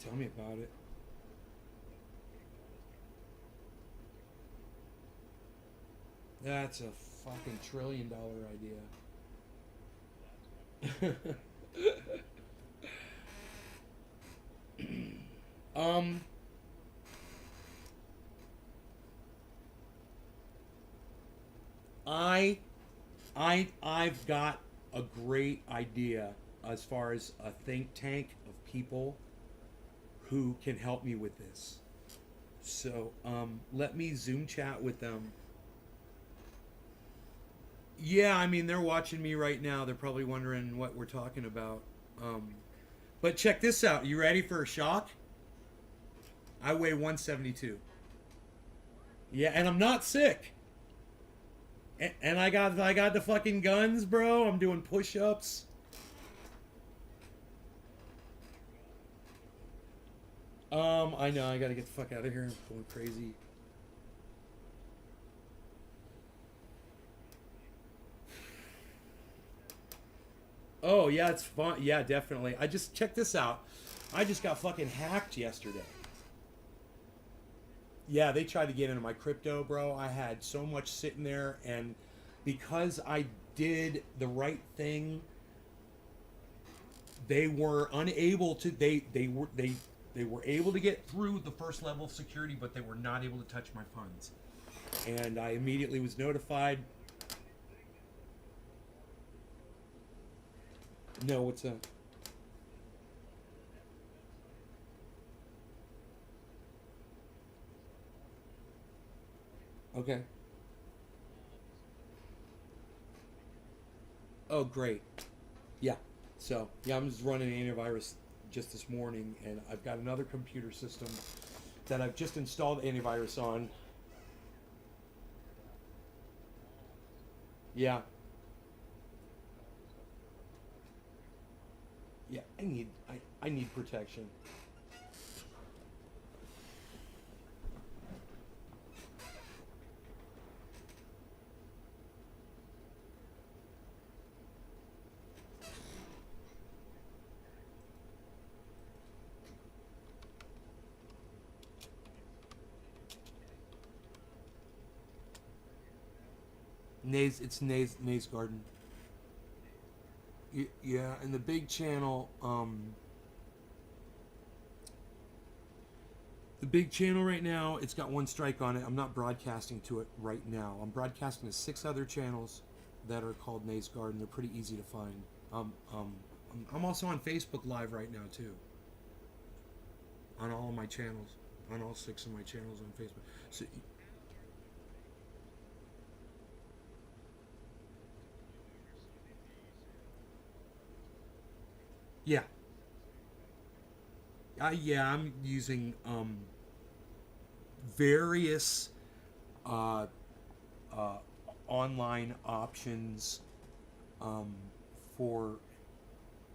S1: Tell me about it. That's a fucking $1 trillion idea. um, I, I've got a great idea as far as a think tank of people who can help me with this. So, let me Zoom chat with them. Yeah, I mean, they're watching me right now. They're probably wondering what we're talking about. Um, but check this out. You ready for a shock? I weigh 172. Yeah, and I'm not sick. And I got the fucking guns, bro. I'm doing push-ups. I know. I gotta get the fuck out of here. I'm going crazy. Oh yeah, it's fun. Yeah, definitely. I just check this out. I just got fucking hacked yesterday. Yeah, they tried to get into my crypto, bro. I had so much sitting there, and because I did the right thing, they were unable to. They were able to get through the first level of security, but they were not able to touch my funds. And I immediately was notified. No, what's that? Okay. Oh, great. Yeah. So, yeah, I'm just running antivirus just this morning, and I've got another computer system that I've just installed antivirus on. Yeah. Yeah, I need protection. Nays Garden. Yeah, and the big channel, the big channel right now, it's got one strike on it. I'm not broadcasting to it right now. I'm broadcasting to 6 other channels that are called Nays Garden. They're pretty easy to find. I'm also on Facebook Live right now too. On all of my channels, on all 6 of my channels on Facebook. So, yeah, Yeah, I'm using various uh, uh, online options for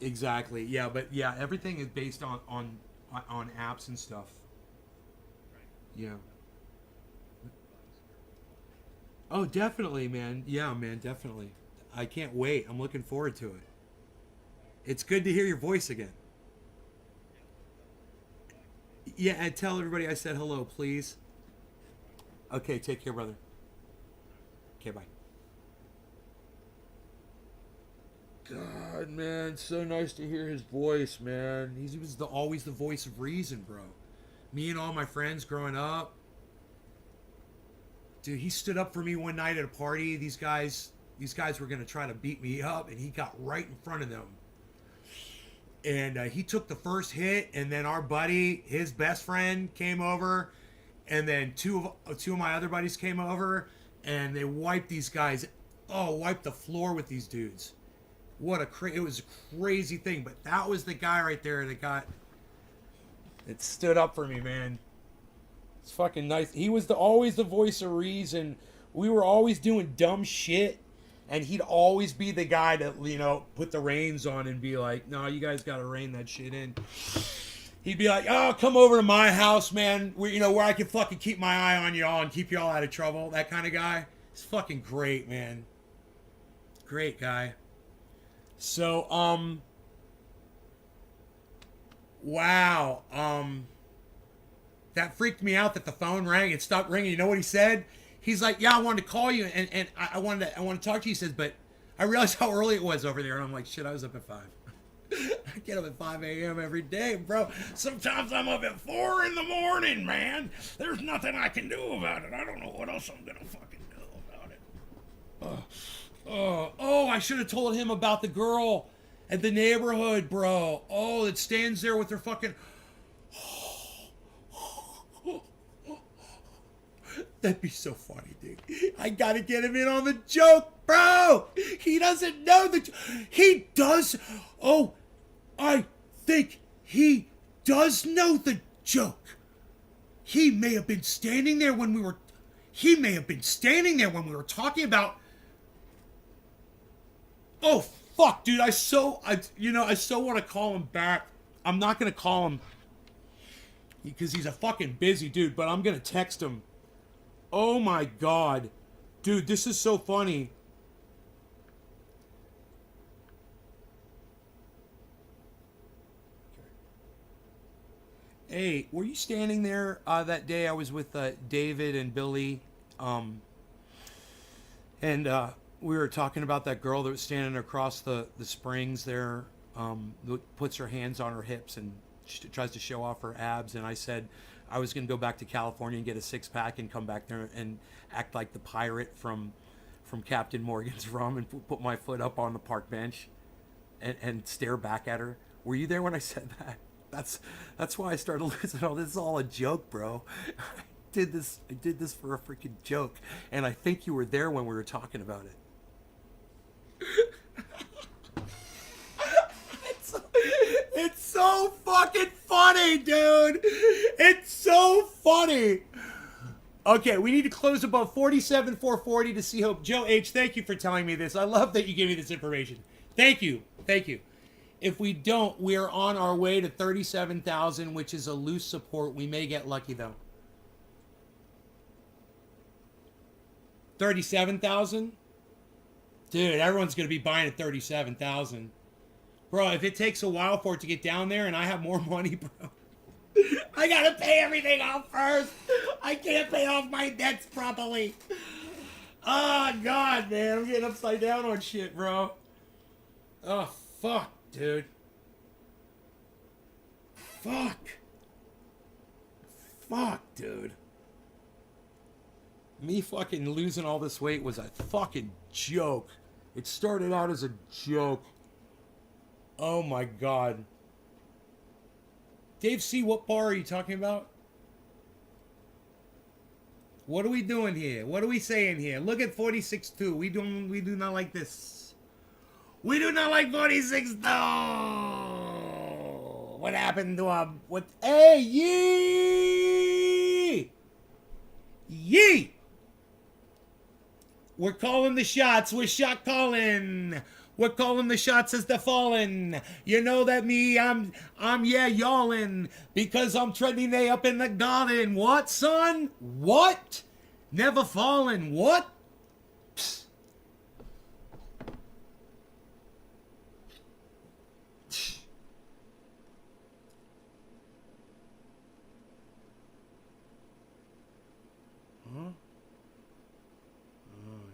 S1: exactly. Yeah, but yeah, everything is based on apps and stuff. Yeah. Oh, definitely, man. Yeah, man, definitely. I can't wait. I'm looking forward to it. It's good to hear your voice again. Yeah, and tell everybody I said hello, please. Okay, take care, brother. Okay, bye. God, man, so nice to hear his voice, man. He was always the voice of reason, bro. Me and all my friends growing up, dude, he stood up for me one night at a party. These guys were gonna try to beat me up, and he got right in front of them. And he took the first hit, and then our buddy, his best friend, came over, and then two of my other buddies came over, and they wiped these guys. Oh, wiped the floor with these dudes. It was a crazy thing, but that was the guy right there that stood up for me, man. It's fucking nice. He was always the voice of reason. We were always doing dumb shit, and he'd always be the guy to, put the reins on and be like, "No, you guys got to rein that shit in." He'd be like, "Oh, come over to my house, man. Where I can fucking keep my eye on y'all and keep y'all out of trouble." That kind of guy. He's fucking great, man. Great guy. So, wow. That freaked me out that the phone rang and stopped ringing. You know what he said? He's like, "Yeah, I wanted to call you and I wanted to talk to you." He says, "But I realized how early it was over there." And I'm like, "Shit, I was up at 5." I get up at 5 a.m. every day, bro. Sometimes I'm up at 4 in the morning, man. There's nothing I can do about it. I don't know what else I'm gonna fucking do about it. Oh, I should have told him about the girl at the neighborhood, bro. Oh, that stands there with her fucking... That'd be so funny, dude. I gotta get him in on the joke, bro. He doesn't know he does. Oh, I think he does know the joke. He may have been standing there when we were... He may have been standing there when we were talking about... Oh, fuck, dude. I so want to call him back. I'm not going to call him because he's a fucking busy dude, but I'm going to text him. Oh, my God. Dude, this is so funny. Hey, were you standing there that day I was with David and Billy? And we were talking about that girl that was standing across the springs there, that puts her hands on her hips and tries to show off her abs. And I said I was going to go back to California and get a six-pack and come back there and act like the pirate from Captain Morgan's Rum and put my foot up on the park bench and stare back at her. Were you there when I said that? That's why I started losing all this. Is all a joke, bro. I did this for a freaking joke, and I think you were there when we were talking about it. It's so fucking funny, dude. It's so funny. Okay, we need to close above 47,440 to see Hope. Joe H., thank you for telling me this. I love that you gave me this information. Thank you. If we don't, we are on our way to 37,000, which is a loose support. We may get lucky, though. 37,000? Dude, everyone's going to be buying at 37,000. Bro, if it takes a while for it to get down there and I have more money, bro, I got to pay everything off first. I can't pay off my debts properly. Oh, God, man. I'm getting upside down on shit, bro. Oh, fuck, dude. Fuck, dude. Me fucking losing all this weight was a fucking joke. It started out as a joke. Oh my God. Dave C., what bar are you talking about? What are we doing here? What are we saying here? Look at 46.2. We do not like this. We do not like 46.2. What happened to what? Hey, Yee! Yee! We're calling the shots. We're shot calling. We're calling the shots as they're falling. You know that me, I'm yeah, yawling. Because I'm treading they up in the garden. What, son? What? Never fallen. What? Psst. Huh? Oh,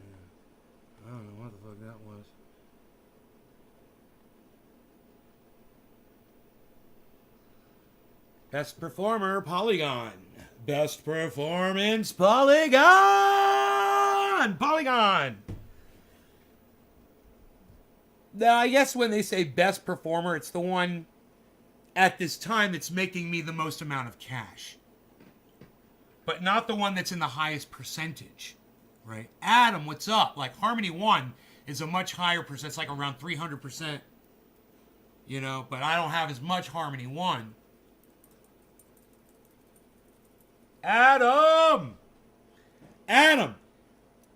S1: yeah. I don't know what the fuck that was. Best performer, Polygon. Best performance, Polygon! Polygon! Now, I guess when they say best performer, it's the one at this time that's making me the most amount of cash. But not the one that's in the highest percentage, right? Adam, what's up? Like, Harmony 1 is a much higher percent. It's like around 300%, you know, but I don't have as much Harmony 1. Adam! Adam!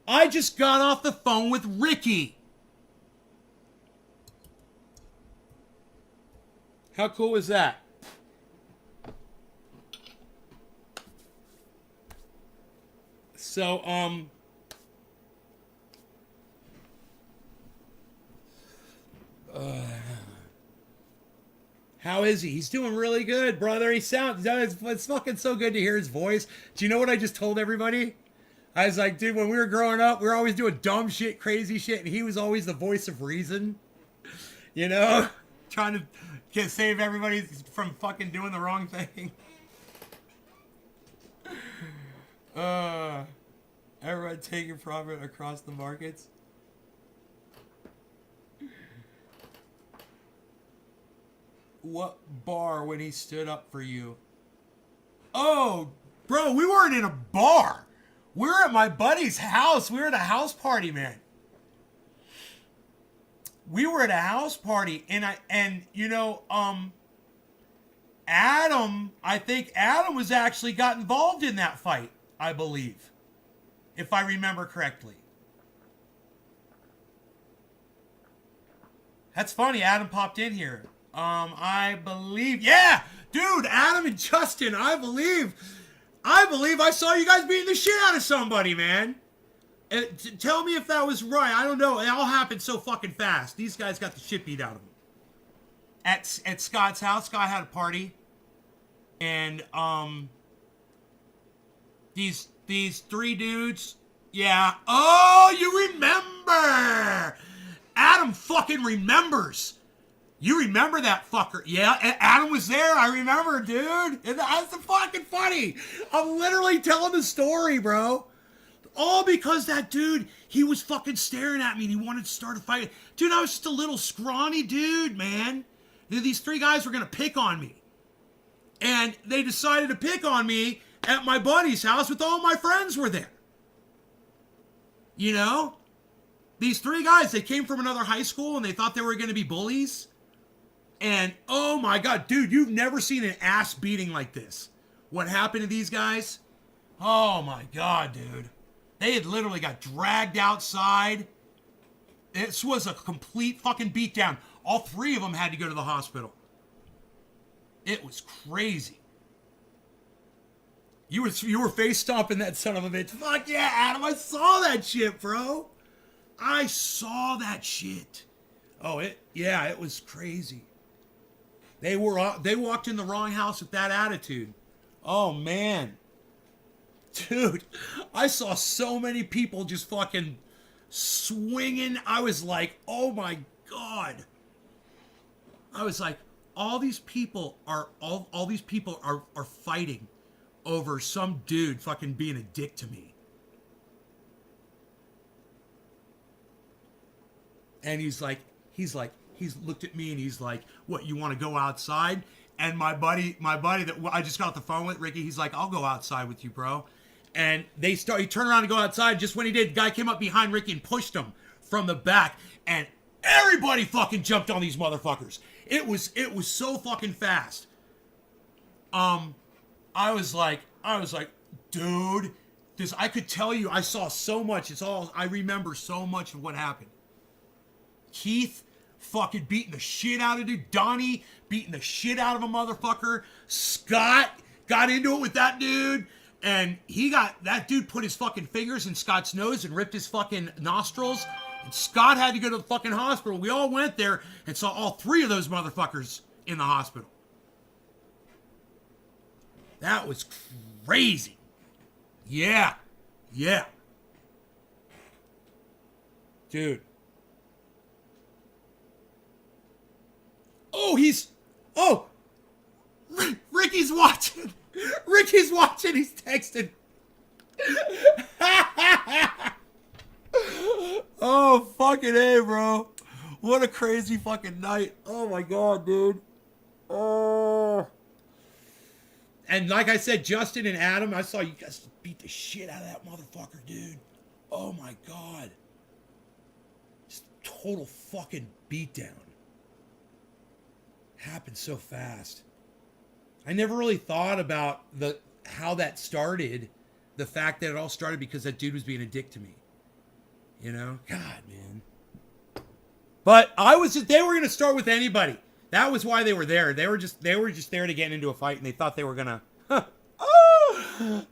S1: I just got off the phone with Ricky. How cool is that? So, how is he? He's doing really good, brother. He sounds, it's fucking so good to hear his voice. Do you know what I just told everybody? I was like, dude, when we were growing up, we were always doing dumb shit, crazy shit, and he was always the voice of reason. You know? Trying to save everybody from fucking doing the wrong thing. Everyone taking profit across the markets. What bar when he stood up for you? Oh, bro, we weren't in a bar. We were at my buddy's house. We were at a house party, man. We were at a house party, and you know, Adam, I think Adam was actually got involved in that fight, I believe, if I remember correctly. That's funny. Adam popped in here. I believe, yeah, dude, Adam and Justin, I believe I saw you guys beating the shit out of somebody, man. Tell me if that was right. I don't know. It all happened so fucking fast. These guys got the shit beat out of them. At Scott's house, Scott had a party, and these three dudes, yeah. Oh, you remember? Adam fucking remembers. You remember that fucker? Yeah, Adam was there. I remember, dude. That's fucking funny. I'm literally telling the story, bro. All because that dude, he was fucking staring at me and he wanted to start a fight. Dude, I was just a little scrawny dude, man. These three guys were going to pick on me. And they decided to pick on me at my buddy's house with all my friends were there. You know? These three guys, they came from another high school and they thought they were going to be bullies. And, oh my God, dude, you've never seen an ass beating like this. What happened to these guys? Oh my God, dude. They had literally got dragged outside. This was a complete fucking beatdown. All three of them had to go to the hospital. It was crazy. You were face stomping that son of a bitch. Fuck yeah, Adam, I saw that shit, bro. I saw that shit. Oh, it was crazy. They walked in the wrong house with that attitude. Oh man. Dude, I saw so many people just fucking swinging. I was like, oh my God. I was like, all these people are fighting over some dude fucking being a dick to me. And he's looked at me and he's like, what, you want to go outside? And my buddy that I just got off the phone with, Ricky, he's like, I'll go outside with you, bro. And he turned around to go outside. Just when he did, the guy came up behind Ricky and pushed him from the back. And Everybody fucking jumped on these motherfuckers. It was so fucking fast. I was like, dude, this, I could tell you, I saw so much. I remember so much of what happened. Keith fucking beating the shit out of dude. Donnie beating the shit out of a motherfucker. Scott got into it with that dude. And that dude put his fucking fingers in Scott's nose and ripped his fucking nostrils. And Scott had to go to the fucking hospital. We all went there and saw all three of those motherfuckers in the hospital. That was crazy. Yeah. Dude. Ricky's watching. He's texting. Oh, fucking A, bro. What a crazy fucking night. Oh, my God, dude. Oh. And like I said, Justin and Adam, I saw you guys beat the shit out of that motherfucker, dude. Oh, my God. Just total fucking beatdown. Happened so fast. I never really thought about how that started. The fact that it all started because that dude was being a dick to me. You know? God, man. But they were going to start with anybody. That was why they were there. They were just there to get into a fight, and they thought they were going to...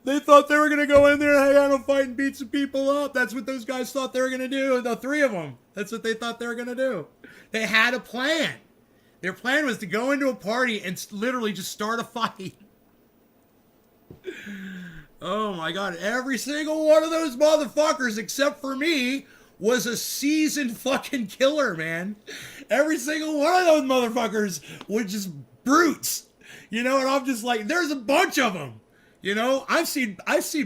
S1: They thought they were going to go in there and hang out and fight and beat some people up. That's what those guys thought they were going to do. The three of them. That's what they thought they were going to do. They had a plan. Their plan was to go into a party and literally just start a fight. Oh my God. Every single one of those motherfuckers, except for me, was a seasoned fucking killer, man. Every single one of those motherfuckers was just brutes. You know, and I'm just like, there's a bunch of them. You know, I've seen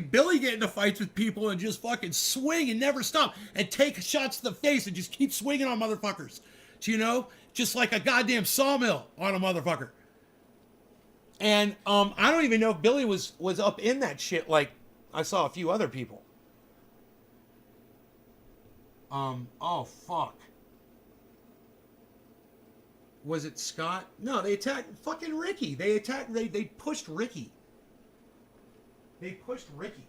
S1: Billy get into fights with people and just fucking swing and never stop and take shots to the face and just keep swinging on motherfuckers. You know, just like a goddamn sawmill on a motherfucker. And I don't even know if Billy was up in that shit like I saw a few other people. Oh fuck. Was it Scott? No, they attacked fucking Ricky. They pushed Ricky. They pushed Ricky.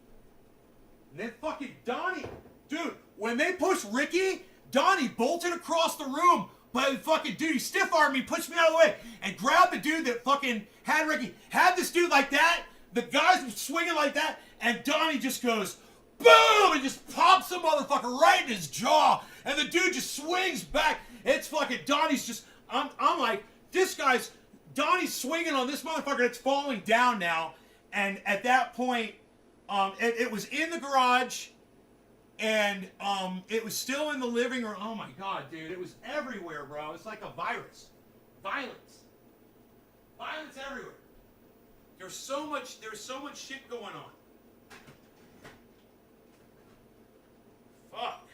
S1: And then fucking Donnie. Dude, when they pushed Ricky, Donnie bolted across the room. But fucking dude, he stiff-armed me, pushed me out of the way, and grabbed the dude that fucking had Ricky. Had this dude like that, the guys were swinging like that, and Donnie just goes, boom, and just pops the motherfucker right in his jaw. And the dude just swings back. It's fucking, Donnie's just, I'm like, Donnie's swinging on this motherfucker that's falling down now. And at that point, it was in the garage. And it was still in the living room. Oh my God, dude. It was everywhere, bro. It's like a virus. Violence. Violence everywhere. There's so much shit going on. Fuck.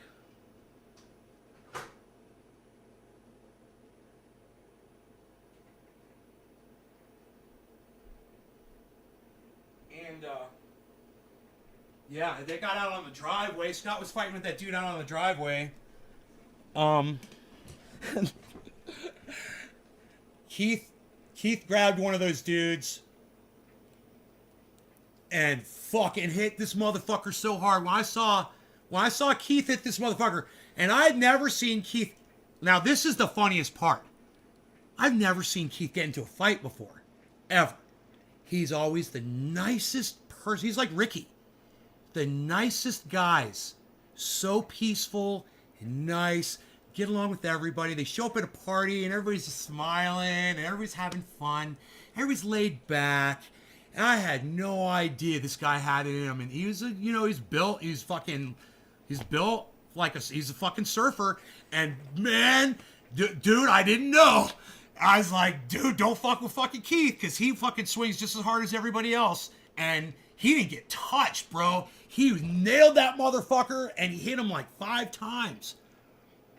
S1: And yeah, they got out on the driveway. Scott was fighting with that dude out on the driveway. Keith grabbed one of those dudes and fucking hit this motherfucker so hard. When I saw Keith hit this motherfucker, and I had never seen Keith. Now this is the funniest part. I've never seen Keith get into a fight before, ever. He's always the nicest person. He's like Ricky. The nicest guys. So peaceful and nice. Get along with everybody. They show up at a party and everybody's just smiling and everybody's having fun. Everybody's laid back. And I had no idea this guy had it in him. And he was, he's built like he's a fucking surfer. And man, dude, I didn't know. I was like, dude, don't fuck with fucking Keith, because he fucking swings just as hard as everybody else. And he didn't get touched, bro. He nailed that motherfucker, and he hit him like 5 times.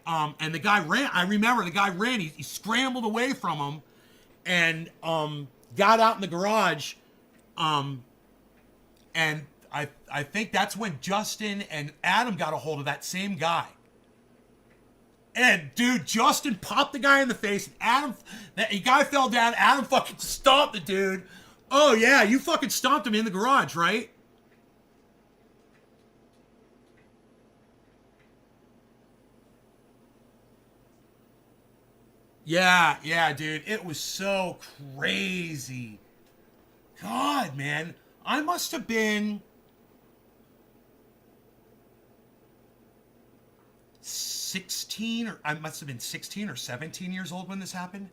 S1: And the guy ran. I remember the guy ran. He scrambled away from him and got out in the garage. And I think that's when Justin and Adam got a hold of that same guy. And dude, Justin popped the guy in the face. And Adam, that guy fell down. Adam fucking stomped the dude. Oh yeah, you fucking stomped him in the garage, right? Yeah, yeah, dude. It was so crazy. God, man. I must have been 16, or I must have been 16 or 17 years old when this happened.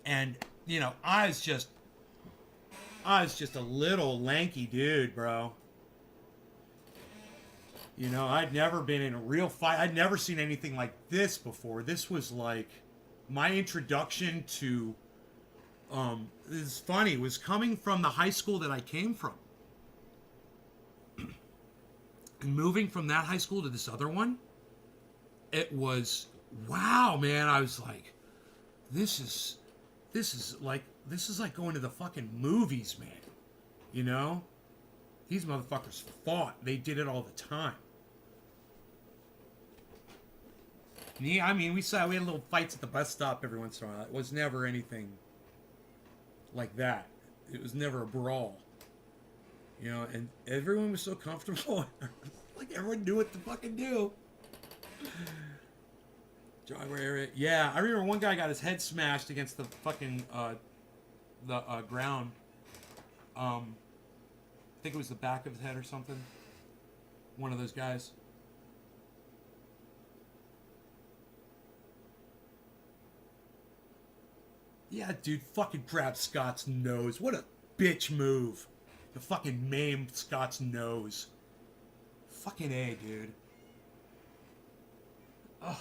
S1: And, you know, I was just a little lanky dude, bro. You know, I'd never been in a real fight. I'd never seen anything like this before. This was like my introduction to it's funny, it was coming from the high school that I came from. And moving from that high school to this other one, it was wow, man. I was like, this is like going to the fucking movies, man. You know? These motherfuckers fought. They did it all the time. Yeah, I mean, we had little fights at the bus stop every once in a while. It was never anything like that. It was never a brawl. You know, and everyone was so comfortable. Like everyone knew what to fucking do. Driveway area. Yeah, I remember one guy got his head smashed against the fucking ground. I think it was the back of his head or something. One of those guys. Yeah, dude, fucking grab Scott's nose. What a bitch move. The fucking maim Scott's nose. Fucking A, dude. Ugh.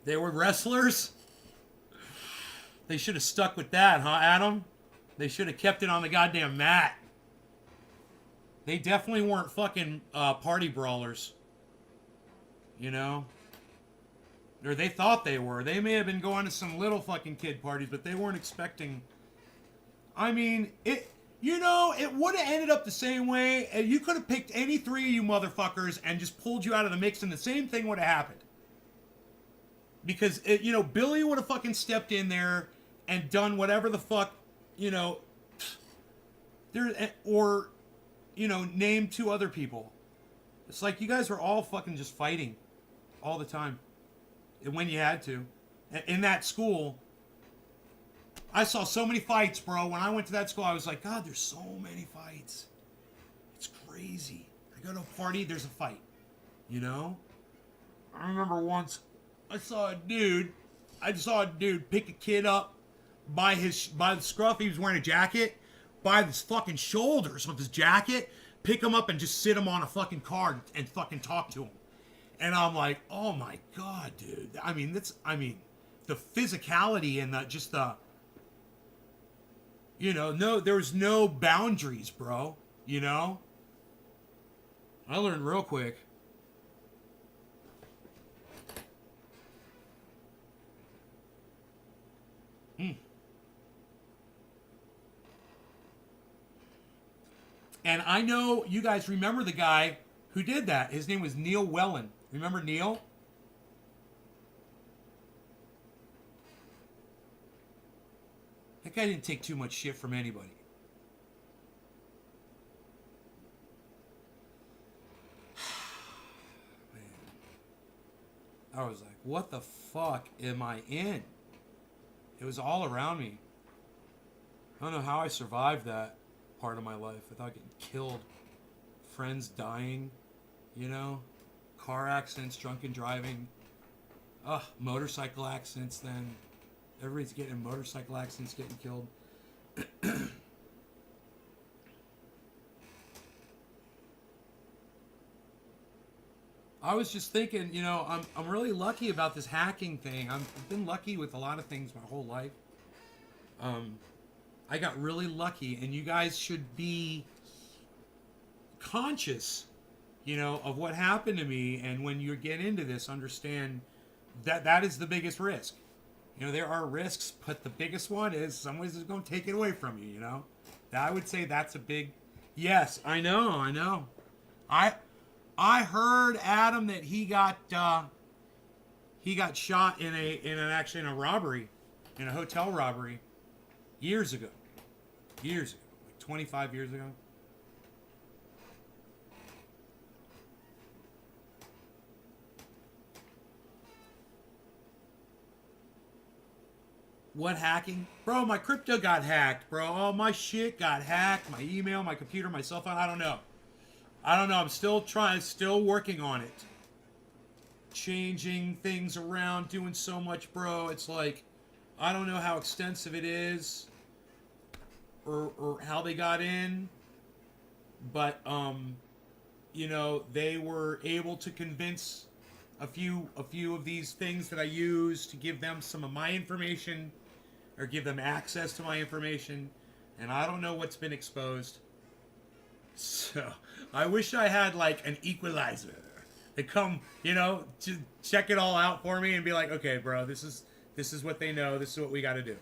S1: They were wrestlers? They should have stuck with that, huh, Adam? They should have kept it on the goddamn mat. They definitely weren't fucking party brawlers. You know? Or they thought they were. They may have been going to some little fucking kid parties, but they weren't expecting... I mean, it would have ended up the same way. You could have picked any three of you motherfuckers and just pulled you out of the mix, and the same thing would have happened. Because, Billy would have fucking stepped in there and done whatever the fuck, name two other people. It's like you guys were all fucking just fighting all the time. And when you had to. In that school, I saw so many fights, bro. When I went to that school, I was like, God, there's so many fights. It's crazy. I go to a party, there's a fight. You know? I remember once I saw a dude pick a kid up by the scruff. He was wearing a jacket, by his fucking shoulders of his jacket, pick him up and just sit him on a fucking car and fucking talk to him. And I'm like, oh my God, dude. I mean, the physicality and there was no boundaries, bro. You know? I learned real quick. And I know you guys remember the guy who did that. His name was Neil Wellen. Remember Neil? That guy didn't take too much shit from anybody. Man. I was like, what the fuck am I in? It was all around me. I don't know how I survived that part of my life without getting killed. Friends dying, car accidents, drunken driving, motorcycle accidents. Then everybody's getting in motorcycle accidents, getting killed. I was just thinking, I'm really lucky about this hacking thing. I've been lucky with a lot of things my whole life. I got really lucky, and you guys should be conscious, of what happened to me. And when you get into this, understand that that is the biggest risk. You know, there are risks, but the biggest one is someone's just going to take it away from you, you know? I would say that's a big... Yes, I know. I heard, Adam, that he got shot in a robbery, in a hotel robbery, years ago, like 25 years ago. What hacking? Bro, my crypto got hacked, bro. All my shit got hacked. My email, my computer, my cell phone. I don't know. I'm still working on it. Changing things around, doing so much, bro. It's like, I don't know how extensive it is or how they got in. But, you know, they were able to convince a few of these things that I use to give them some of my information or give them access to my information, and I don't know what's been exposed. So I wish I had like an equalizer to come, you know, to check it all out for me and be like, okay, bro, this is what they know, this is what we got to do.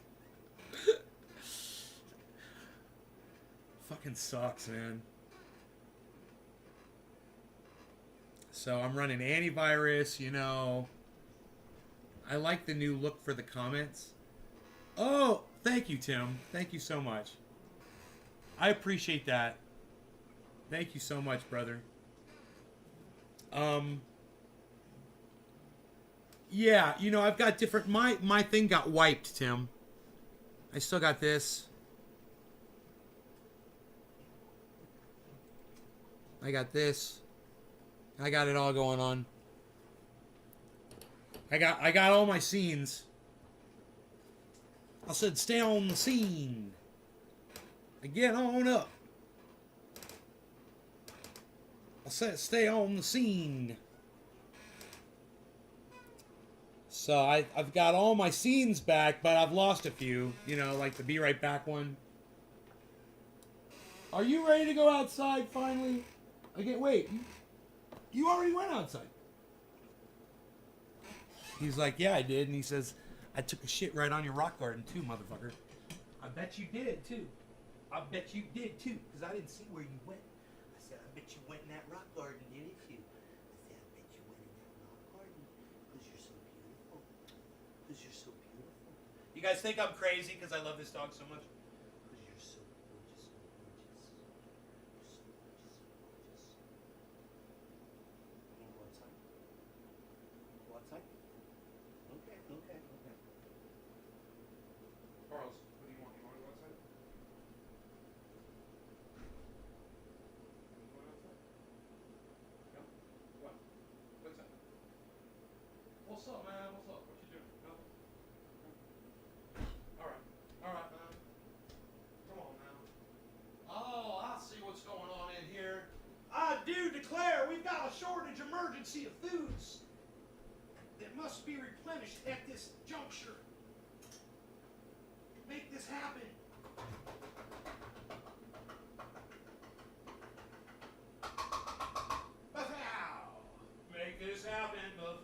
S1: Fucking sucks, man. So I'm running antivirus, you know. I like the new look for the comments. Oh, thank you, Tim. Thank you so much. I appreciate that. Thank you so much, brother. Yeah, you know, I've got different... My thing got wiped, Tim. I still got this. I got this. I got it all going on. I got all my scenes. I said, stay on the scene. Get on up. I said, stay on the scene. So I've got all my scenes back, but I've lost a few. You know, like the Be Right Back one. Are you ready to go outside finally? Okay, wait. You already went outside. He's like, yeah, I did. And he says, I took a shit right on your rock garden too, motherfucker. I bet you did too. I bet you did too, because I didn't see where you went. I said, I bet you went in that rock garden, didn't you? I said, I bet you went in that rock garden because you're so beautiful. Because you're so beautiful. You guys think I'm crazy because I love this dog so much? Because you're so gorgeous, so gorgeous. You're so gorgeous, so gorgeous. You want to go outside? Go outside? Okay. Carlos, what do you want? You want to go outside? You going outside? No? What? What's up? What's up, man? What's up? What you doing? Nothing? Alright, man. Come on now. Oh, I see what's going on in here. I do declare we've got a shortage emergency of foods that must be replenished at this juncture. Make this happen. Buffalo. Make this happen, Buffalo.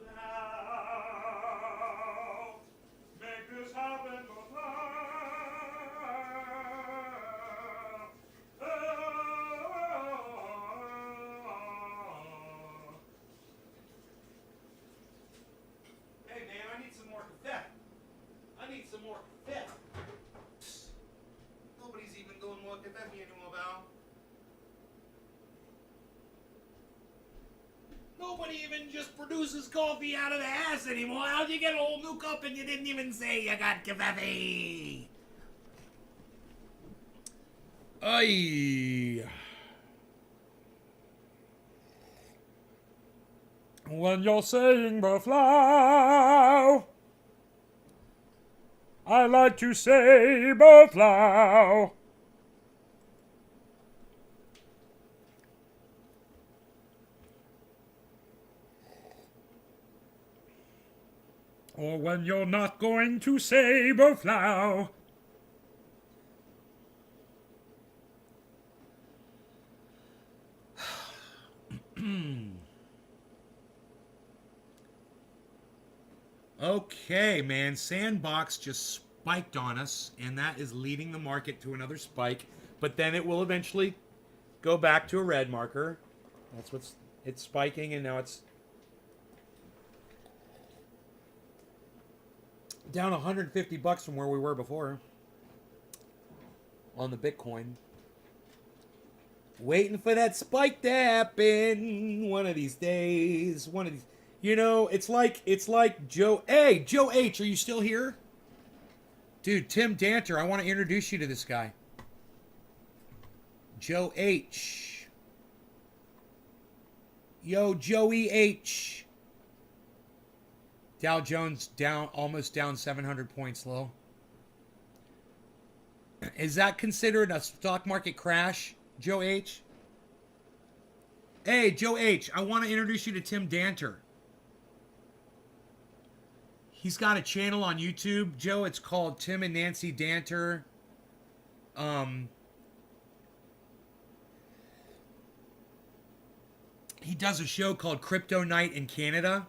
S1: Make this happen, Buffalo. Hey man, I need some more confetti. Nobody's even doing more confetti anymore, Val. Nobody even just produces coffee out of the ass anymore. How'd you get a whole new cup and you didn't even say you got confetti? Aye. When you're saying buffalo, I like to say buffalo. Or when you're not going to say buffalo. Okay, man. Sandbox just spiked on us, and that is leading the market to another spike. But then it will eventually go back to a red marker. That's what's it's spiking, and now it's down 150 bucks from where we were before on the Bitcoin. Waiting for that spike to happen one of these days. One of these. You know, it's like Joe. Hey, Joe H, are you still here? Dude, Tim Danter, I want to introduce you to this guy. Joe H. Yo, Joey H. Dow Jones down, almost down 700 points low. Is that considered a stock market crash, Joe H? Hey, Joe H, I want to introduce you to Tim Danter. He's got a channel on YouTube, Joe. It's called Tim and Nancy Danter. He does a show called Crypto Night in Canada.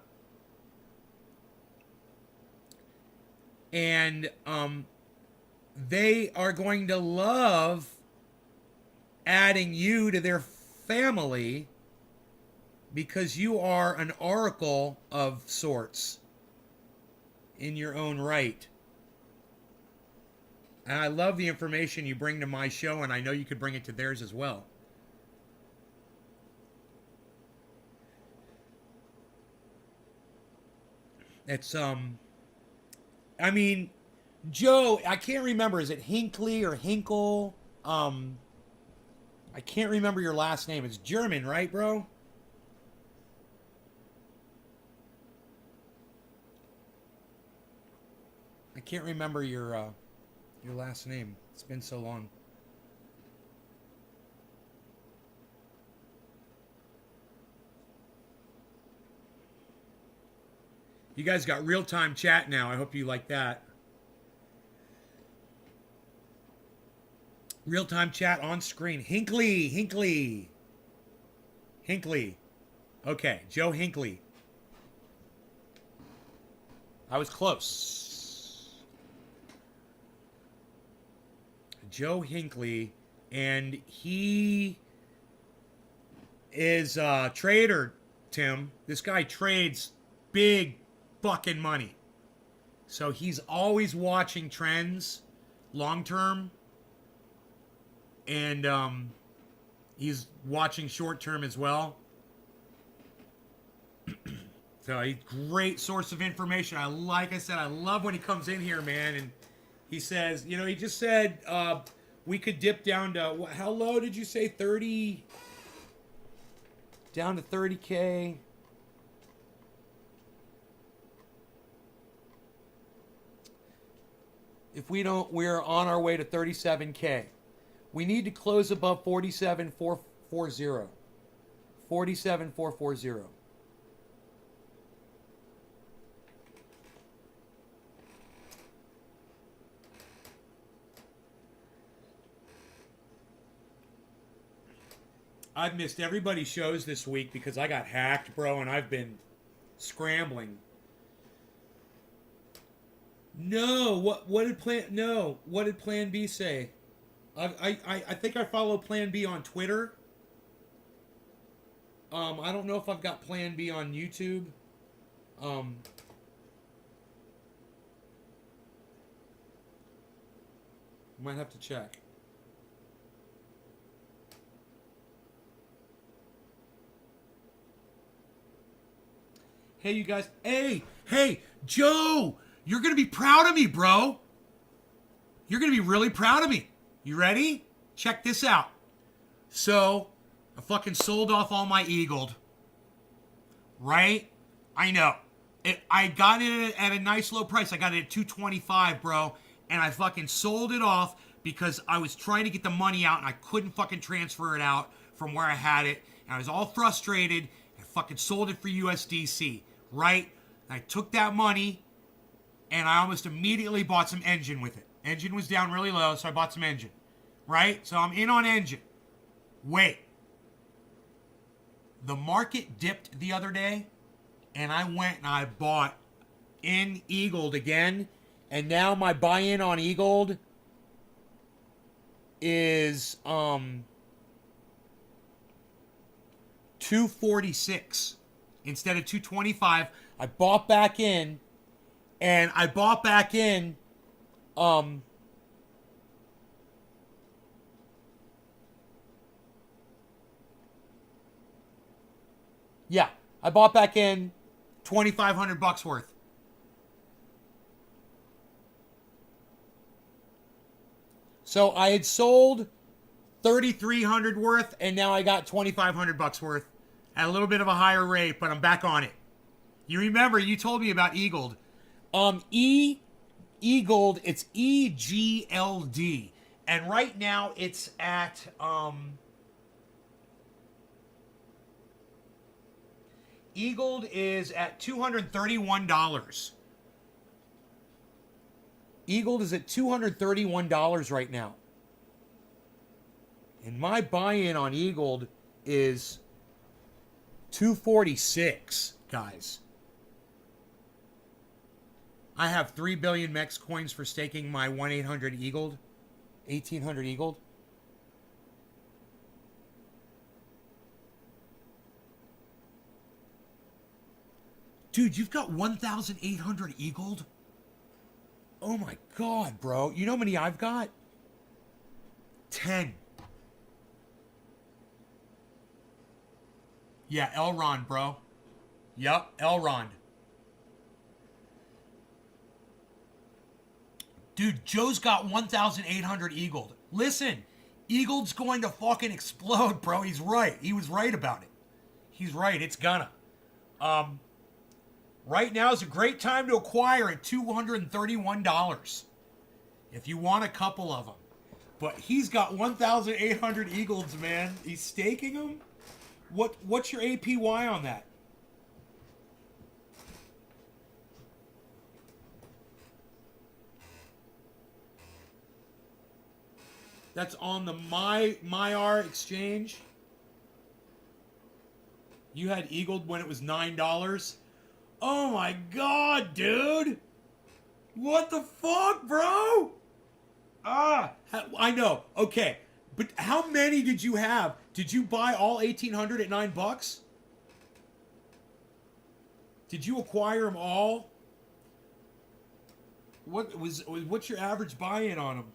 S1: And they are going to love adding you to their family because you are an oracle of sorts in your own right. And I love the information you bring to my show, and I know you could bring it to theirs as well. It's I mean, Joe, I can't remember, is it Hinckley or Hinkle? I can't remember your last name. It's German, right, bro? I can't remember your last name. It's been so long. You guys got real-time chat now. I hope you like that. Real-time chat on screen. Hinckley. Okay, Joe Hinckley. I was close. Joe Hinckley, and he is a trader, Tim. This guy trades big fucking money. So he's always watching trends long term. And he's watching short term as well. So he's a great source of information. I love when he comes in here, man. And he says, you know, he just said we could dip down to, how low did you say? 30? Down to 30K. If we don't, we're on our way to 37K. We need to close above 47,440. 47,440. I've missed everybody's shows this week because I got hacked, bro, and I've been scrambling. No, what did Plan B say? I think I follow Plan B on Twitter. I don't know if I've got Plan B on YouTube. Might have to check. Hey, you guys. Hey, Joe, you're going to be proud of me, bro. You're going to be really proud of me. You ready? Check this out. So, I fucking sold off all my Eagled. Right? I know. I got it at a nice low price. I got it at $225, bro. And I fucking sold it off because I was trying to get the money out and I couldn't fucking transfer it out from where I had it. And I was all frustrated. I fucking sold it for USDC. Right? And I took that money and I almost immediately bought some engine with it. Engine was down really low, so I bought some engine. Right? So I'm in on engine. Wait. The market dipped the other day, and I went and I bought in Eagled again, and now my buy-in on Eagled is 246 instead of 225. I bought back in, and I bought back in yeah, I bought back in $2,500 worth. So I had sold 3,300 worth, and now I got $2,500 worth at a little bit of a higher rate, but I'm back on it. You remember you told me about Eagled. Eagled, it's EGLD. And right now it's at Eagled is at $231. Eagled is at $231 right now. And my buy-in on Eagled is 246, guys. I have 3 billion Mex coins for staking my 1-800 Eagled. 1,800 Eagled. Dude, you've got 1,800 Eagled? Oh my god, bro. You know how many I've got? 10. Yeah, Elrond, bro. Yup, Elrond. Dude, Joe's got 1,800 Eagled. Listen, Eagled's going to fucking explode, bro. He's right. He was right about it. He's right. It's gonna. Right now is a great time to acquire at $231 if you want a couple of them. But he's got 1,800 Eagles, man. He's staking them. What's your APY on that? That's on the MyR exchange. You had Eagled when it was $9. Oh my god, dude! What the fuck, bro? I know. Okay, but how many did you have? Did you buy all 1,800 at $9? Did you acquire them all? What's your average buy-in on them?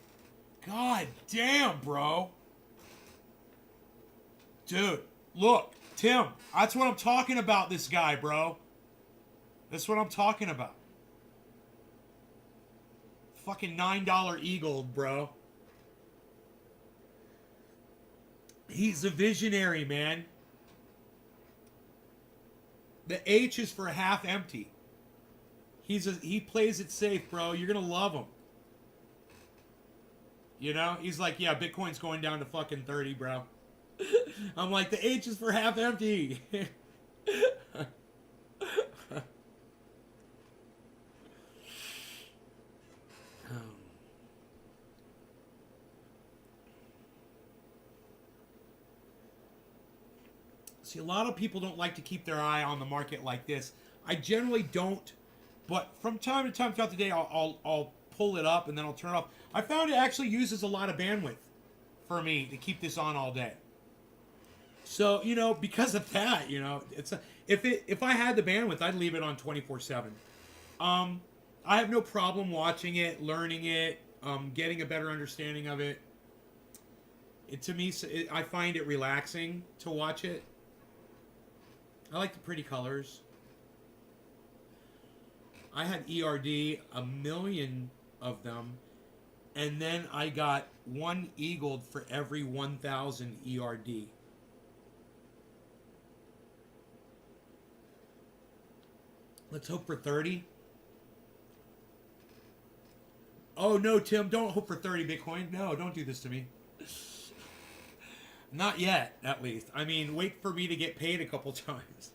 S1: God damn, bro. Dude, look, Tim, that's what I'm talking about, this guy, bro. That's what I'm talking about. Fucking $9 Eagle, bro. He's a visionary, man. The H is for half empty. He plays it safe, bro. You're gonna love him. You know? He's like, yeah, Bitcoin's going down to fucking 30, bro. I'm like, the H is for half empty. See, a lot of people don't like to keep their eye on the market like this. I generally don't, but from time to time throughout the day, I'll pull it up and then I'll turn it off. I found it actually uses a lot of bandwidth for me to keep this on all day. So, you know, because of that, you know, if I had the bandwidth, I'd leave it on 24/7. I have no problem watching it, learning it, getting a better understanding of it. I find it relaxing to watch it. I like the pretty colors. I had ERD, a million of them, and then I got one Eagled for every 1,000 ERD. Let's hope for 30. Oh no, Tim, don't hope for 30 Bitcoin. No, don't do this to me. Not yet, at least. I mean, wait for me to get paid a couple times.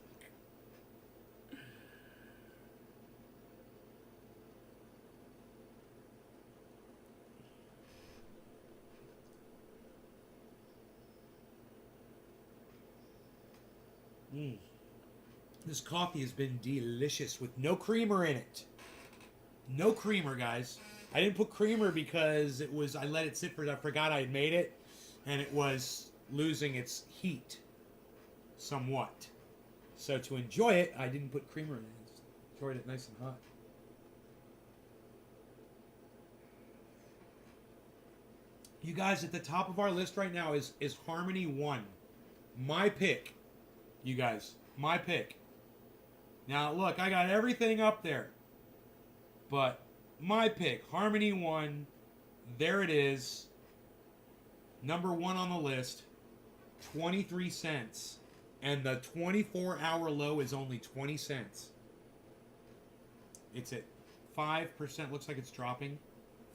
S1: This coffee has been delicious with no creamer in it. No creamer, guys. I didn't put creamer because it was, I let it sit for, I forgot I had made it, and it was losing its heat somewhat. So to enjoy it, I didn't put creamer in it. Just enjoyed it nice and hot. You guys, at the top of our list right now is Harmony 1. My pick. You guys, my pick. Now, look, I got everything up there. But my pick, Harmony 1, there it is. Number 1 on the list, 23 cents. And the 24-hour low is only 20 cents. It's at 5%. Looks like it's dropping.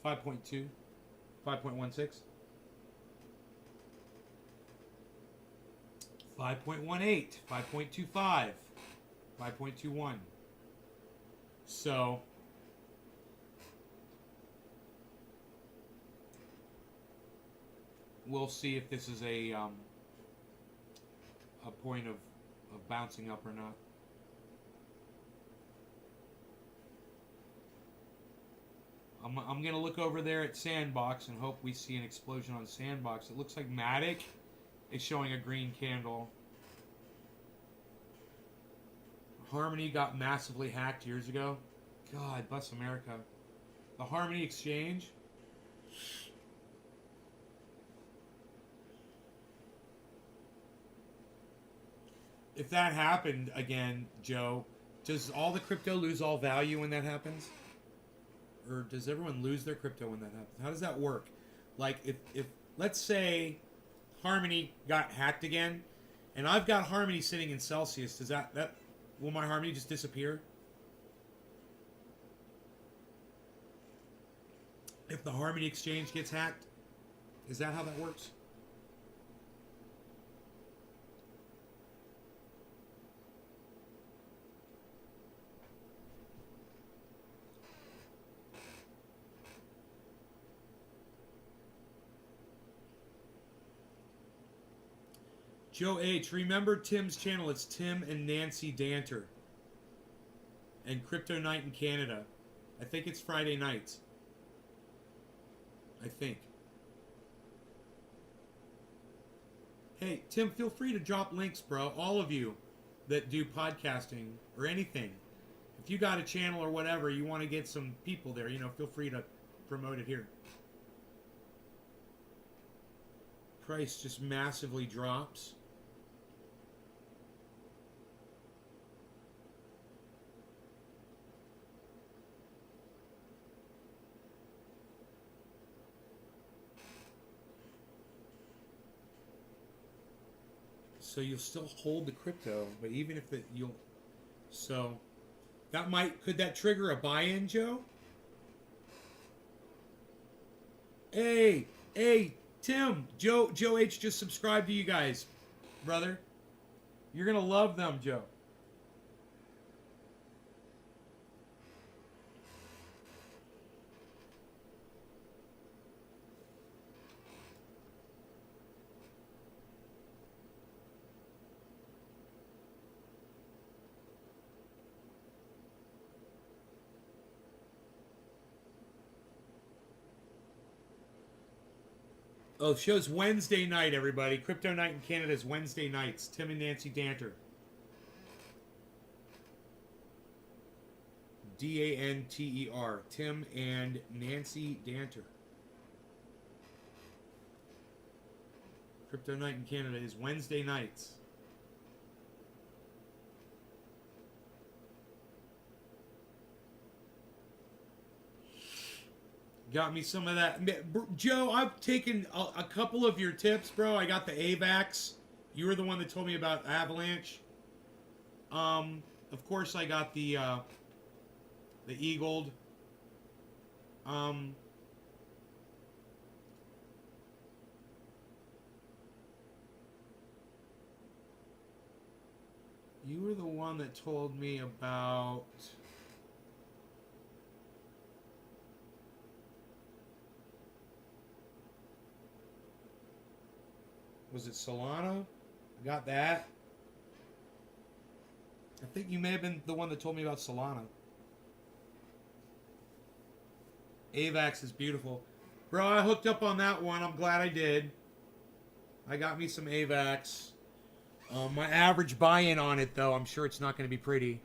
S1: 5.2. 5.16. 5.18. 5.25. 5.21. So we'll see if this is a point of bouncing up or not. I'm going to look over there at Sandbox and hope we see an explosion on Sandbox. It looks like Matic is showing a green candle. Harmony got massively hacked years ago. God, bless America. The Harmony Exchange. If that happened again, Joe, does all the crypto lose all value when that happens? Or does everyone lose their crypto when that happens? How does that work? Like, if let's say Harmony got hacked again, and I've got Harmony sitting in Celsius, does that will my Harmony just disappear? If the Harmony Exchange gets hacked, is that how that works? Joe H, remember Tim's channel. It's Tim and Nancy Danter. And Crypto Night in Canada. I think it's Friday nights. I think. Hey, Tim, feel free to drop links, bro. All of you that do podcasting or anything. If you got a channel or whatever, you want to get some people there, feel free to promote it here. Price just massively drops. So you'll still hold the crypto, but even if so could that trigger a buy-in, Joe? Hey, Tim, Joe H just subscribed to you guys, brother. You're gonna love them, Joe. Oh, the show's Wednesday night, everybody. Crypto Night in Canada is Wednesday nights. Tim and Nancy Danter. Danter. Tim and Nancy Danter. Crypto Night in Canada is Wednesday nights. Got me some of that. Joe, I've taken a couple of your tips, bro. I got the AVAX. You were the one that told me about Avalanche. Of course, I got the Eagled. You were the one that told me about... Was it Solana? I got that. I think you may have been the one that told me about Solana. AVAX is beautiful. Bro, I hooked up on that one. I'm glad I did. I got me some AVAX. My average buy-in on it, though, I'm sure it's not going to be pretty.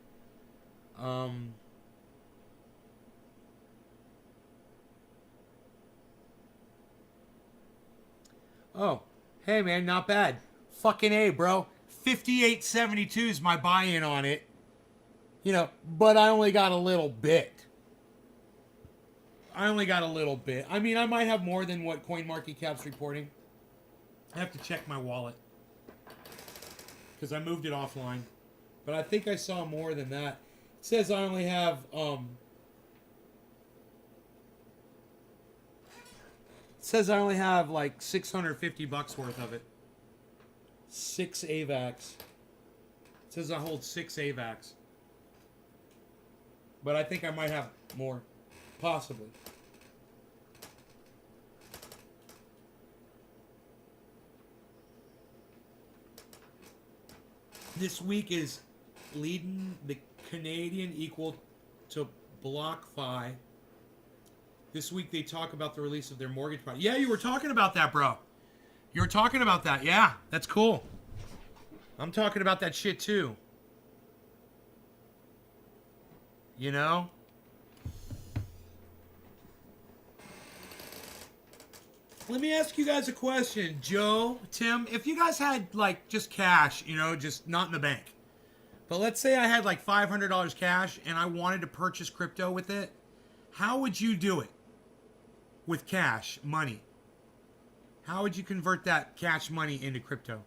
S1: Oh, hey, man, not bad. Fucking A, bro. 58.72 is my buy-in on it. You know, but I only got a little bit. I mean, I might have more than what CoinMarketCap's reporting. I have to check my wallet. Because I moved it offline. But I think I saw more than that. It says I only have, It says I only have like $650 worth of it. 6 AVAX. It says I hold 6 AVAX. But I think I might have more. Possibly. This week is leading the Canadian equal to BlockFi. This week they talk about the release of their mortgage product. Yeah, you were talking about that, bro. You were talking about that. Yeah, that's cool. I'm talking about that shit too. You know? Let me ask you guys a question. Joe, Tim, if you guys had like just cash, you know, just not in the bank. But let's say I had like $500 cash and I wanted to purchase crypto with it. How would you do it? With cash, money. How would you convert that cash money into crypto?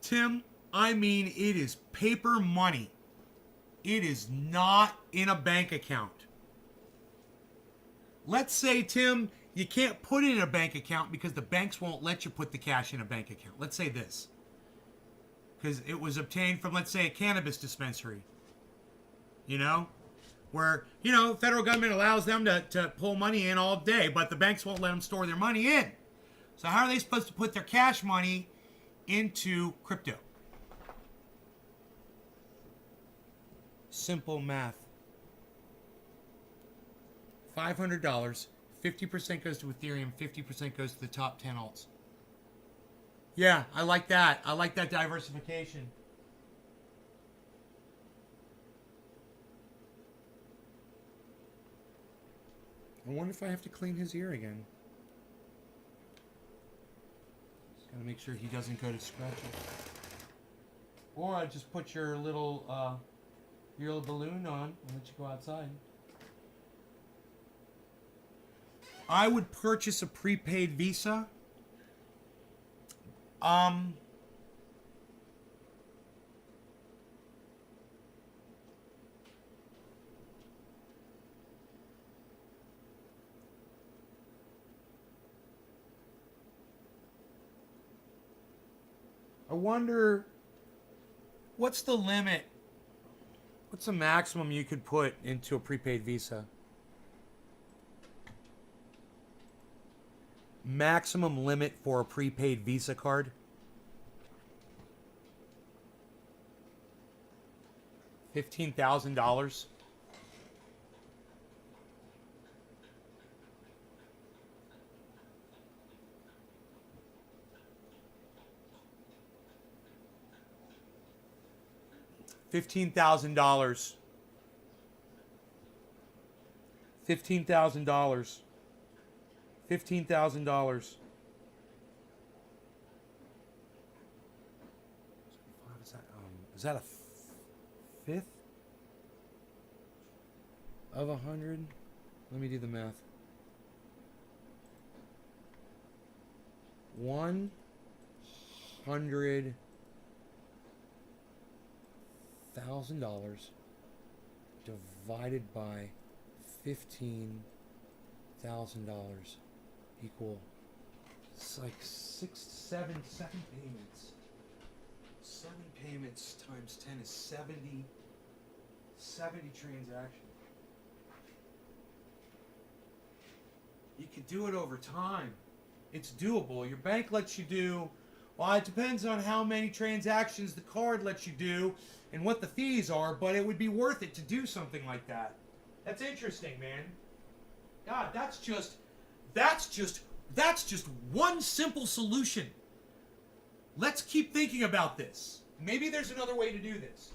S1: Tim, I mean, it is paper money. It is not in a bank account. Let's say, Tim, you can't put it in a bank account because the banks won't let you put the cash in a bank account. Let's say this. Because it was obtained from, let's say, a cannabis dispensary. You know? Where, you know, federal government allows them to pull money in all day, but the banks won't let them store their money in. So how are they supposed to put their cash money into crypto? Simple math. $500, 50% goes to Ethereum, 50% goes to the top 10 alts. Yeah, I like that. I like that diversification. I wonder if I have to clean his ear again. Just gotta make sure he doesn't go to scratch it. Or I just put your little balloon on and let you go outside. I would purchase a prepaid Visa. I wonder, what's the limit? What's the maximum you could put into a prepaid Visa? Maximum limit for a prepaid Visa card? $15,000. $15,000. $15,000. $15,000. Is that a fifth of 100? Let me do the math. $100,000 divided by 15 $1,000 equal. It's like 7 payments. 7 payments times 10 is 70 transactions. You could do it over time. It's doable. Your bank lets you do, well, it depends on how many transactions the card lets you do and what the fees are, but it would be worth it to do something like that. That's interesting, man. God, that's just one simple solution. Let's keep thinking about this. Maybe there's another way to do this.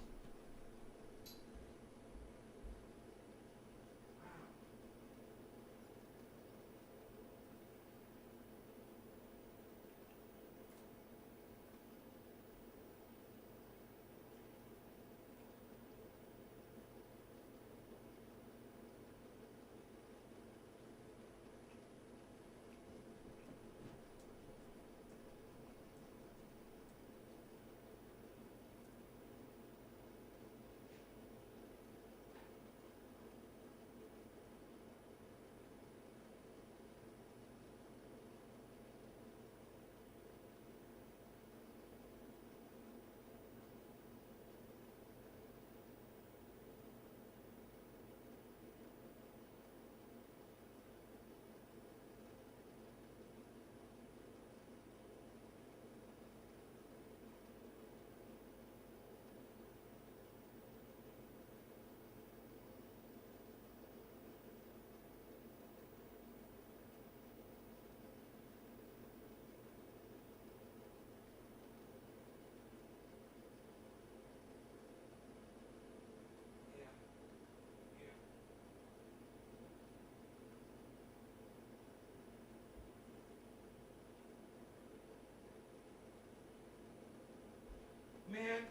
S1: Man.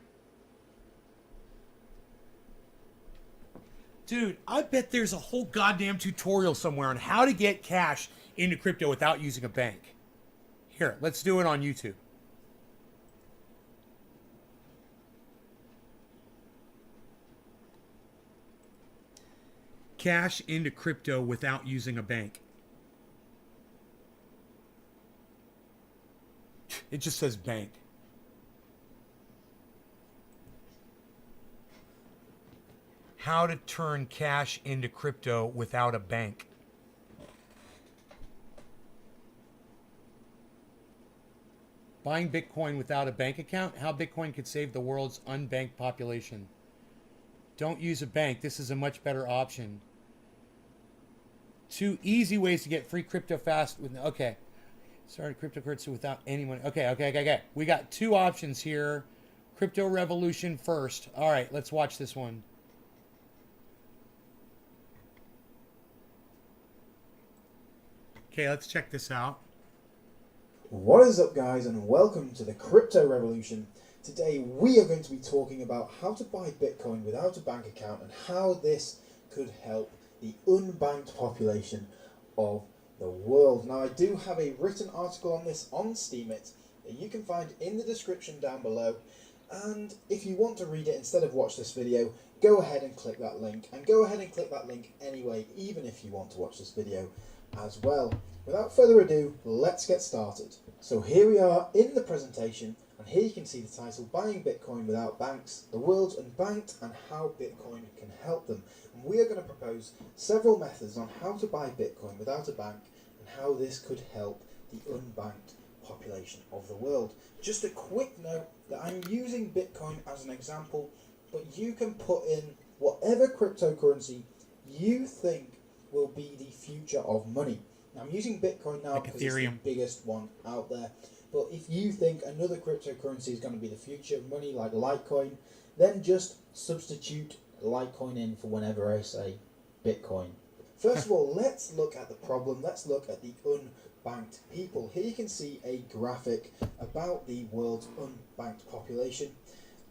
S1: Dude, I bet there's a whole goddamn tutorial somewhere on how to get cash into crypto without using a bank. Here, let's do it on YouTube. Cash into crypto without using a bank. It just says bank. How to turn cash into crypto without a bank. Buying Bitcoin without a bank account. How Bitcoin could save the world's unbanked population. Don't use a bank. This is a much better option. 2 easy ways to get free crypto fast. Okay. Started cryptocurrency without anyone. Okay. We got 2 options here. Crypto revolution first. All right, let's watch this one. Okay, let's check this out.
S3: What is up, guys, and welcome to the Crypto Revolution. Today we are going to be talking about how to buy Bitcoin without a bank account and how this could help the unbanked population of the world. Now, I do have a written article on this on Steemit that you can find in the description down below, and if you want to read it instead of watch this video, go ahead and click that link, and go ahead and click that link anyway, even if you want to watch this video as well. Without further ado, let's get started. So here we are in the presentation, and here you can see the title, Buying Bitcoin Without Banks, the World's Unbanked and How Bitcoin Can Help Them. And we are going to propose several methods on how to buy Bitcoin without a bank and how this could help the unbanked population of the world. Just a quick note that I'm using Bitcoin as an example, but you can put in whatever cryptocurrency you think will be the future of money. Now, I'm using Bitcoin now
S1: like
S3: because
S1: Ethereum.
S3: it's the biggest one out there. But if you think another cryptocurrency is going to be the future of money, like Litecoin, then just substitute Litecoin in for whenever I say Bitcoin. First of all, let's look at the problem. Let's look at the unbanked people. Here you can see a graphic about the world's unbanked population.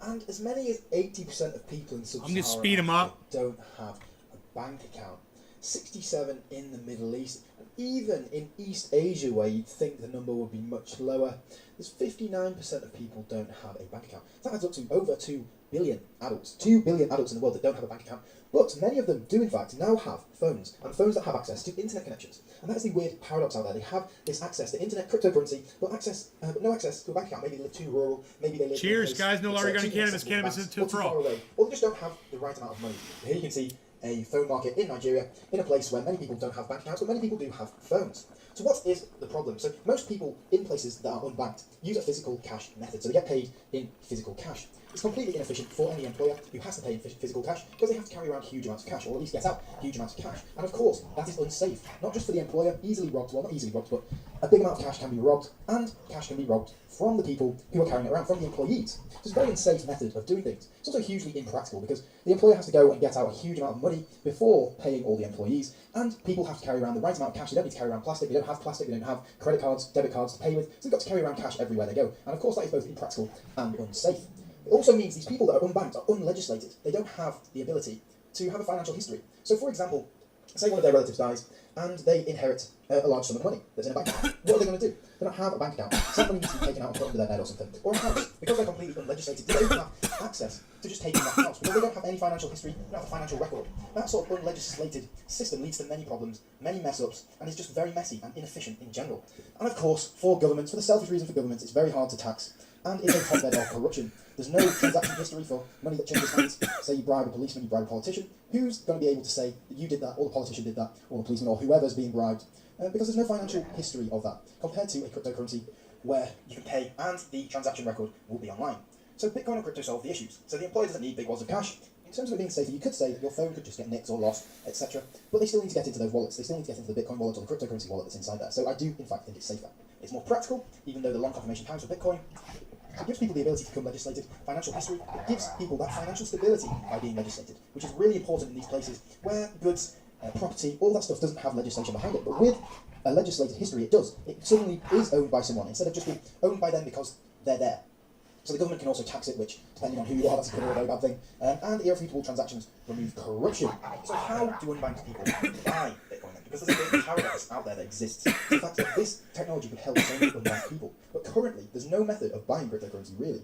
S3: And as many as 80% of people in Sub-Saharan Africa don't have a bank account. 67 in the Middle East, and even in East Asia, where you'd think the number would be much lower, there's 59% of people don't have a bank account. That adds up to over 2 billion adults. 2 billion adults in the world that don't have a bank account. But many of them do, in fact, now have phones, and phones that have access to internet connections. And that is the weird paradox out there. They have this access to internet cryptocurrency, but no access to a bank account. Maybe they live too rural, maybe they live
S1: Cheers, guys. No longer going to cannabis. Cannabis is too for all.
S3: Or they just don't have the right amount of money. Here you can see a phone market in Nigeria, in a place where many people don't have bank accounts, but many people do have phones. So what is the problem? So most people in places that are unbanked use a physical cash method. So they get paid in physical cash. It's completely inefficient for any employer who has to pay in physical cash because they have to carry around huge amounts of cash, or at least get out huge amounts of cash. And of course, that is unsafe. Not just for the employer, easily robbed, well not easily robbed, but a big amount of cash can be robbed, and cash can be robbed from the people who are carrying it around, from the employees. So it's a very unsafe method of doing things. It's also hugely impractical because the employer has to go and get out a huge amount of money before paying all the employees, and people have to carry around the right amount of cash. They don't need to carry around plastic, they don't have plastic, they don't have credit cards, debit cards to pay with, so they've got to carry around cash everywhere they go. And of course that is both impractical and unsafe. It also means these people that are unbanked are unlegislated. They don't have the ability to have a financial history. So for example, say one of their relatives dies and they inherit a large sum of money that's in a bank account. What are they going to do? They don't have a bank account. Some money needs to be taken out and put under their bed or something. Or a house. Because they're completely unlegislated, they don't have access to just taking that house. Because they don't have any financial history, they don't have a financial record. That sort of unlegislated system leads to many problems, many mess-ups, and is just very messy and inefficient in general. And of course, for governments, for the selfish reason for governments, it's very hard to tax, and is a hotbed of corruption. There's no transaction history for money that changes hands. Say you bribe a policeman, you bribe a politician. Who's going to be able to say that you did that, or the politician did that, or the policeman, or whoever's being bribed? Because there's no financial history of that, compared to a cryptocurrency where you can pay and the transaction record will be online. So Bitcoin and crypto solve the issues. So the employer doesn't need big wads of cash. In terms of it being safer, you could say that your phone could just get nicked or lost, etc. But they still need to get into those wallets. They still need to get into the Bitcoin wallet or the cryptocurrency wallet that's inside there. So I do, in fact, think it's safer. It's more practical, even though the long confirmation times for Bitcoin. It gives people the ability to become legislated. Financial history, it gives people that financial stability by being legislated, which is really important in these places where goods, property, all that stuff doesn't have legislation behind it. But with a legislated history, it does. It suddenly is owned by someone, instead of just being owned by them because they're there. So the government can also tax it, which, depending on who you are, that's a good or a very bad thing. And irrefutable transactions remove corruption. So how do unbanked people buy Bitcoin then? Because there's a big paradox out there that exists. The fact that this technology could help so many unbanked people. But currently, there's no method of buying cryptocurrency, really,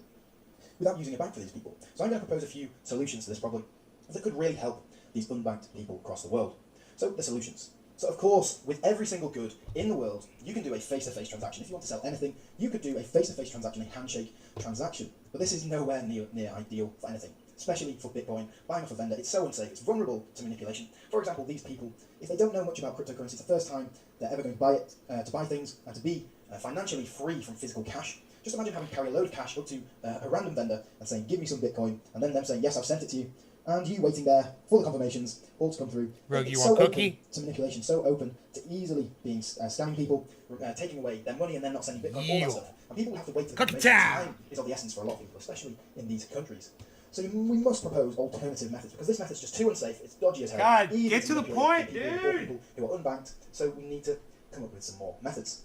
S3: without using a bank for these people. So I'm going to propose a few solutions to this problem that could really help these unbanked people across the world. So the solutions. So of course, with every single good in the world, you can do a face-to-face transaction. If you want to sell anything, you could do a face-to-face transaction, a handshake transaction. But this is nowhere near ideal for anything, especially for Bitcoin. Buying off a vendor, it's so unsafe, it's vulnerable to manipulation. For example, these people, if they don't know much about cryptocurrency, it's the first time they're ever going to buy it, to buy things, and to be financially free from physical cash. Just imagine having to carry a load of cash up to a random vendor and saying, give me some Bitcoin, and then them saying, yes, I've sent it to you. And you waiting there for the confirmations, all to come through.
S1: Rogue, you
S3: so
S1: want cookie?
S3: To manipulation, so open to easily being scamming people, taking away their money and then not sending Bitcoin, all that stuff. And people have to wait for the
S1: Cookie
S3: confirmation.
S1: time!
S3: Time is of the essence for a lot of people, especially in these countries. So we must propose alternative methods, because this method's just too unsafe, it's dodgy as hell.
S1: God,
S3: easy
S1: get to the
S3: manipulate
S1: point,
S3: people who are unbanked, so we need to come up with some more methods.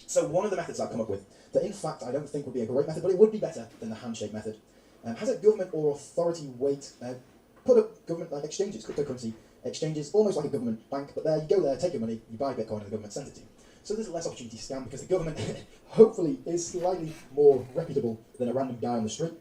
S3: So one of the methods I've come up with, that in fact I don't think would be a great method, but it would be better than the handshake method, has a government or authority put up government like exchanges, cryptocurrency exchanges, almost like a government bank, but there you go there, take your money, you buy Bitcoin and the government sends it to you. So there's less opportunity to scam because the government hopefully is slightly more reputable than a random guy on the street.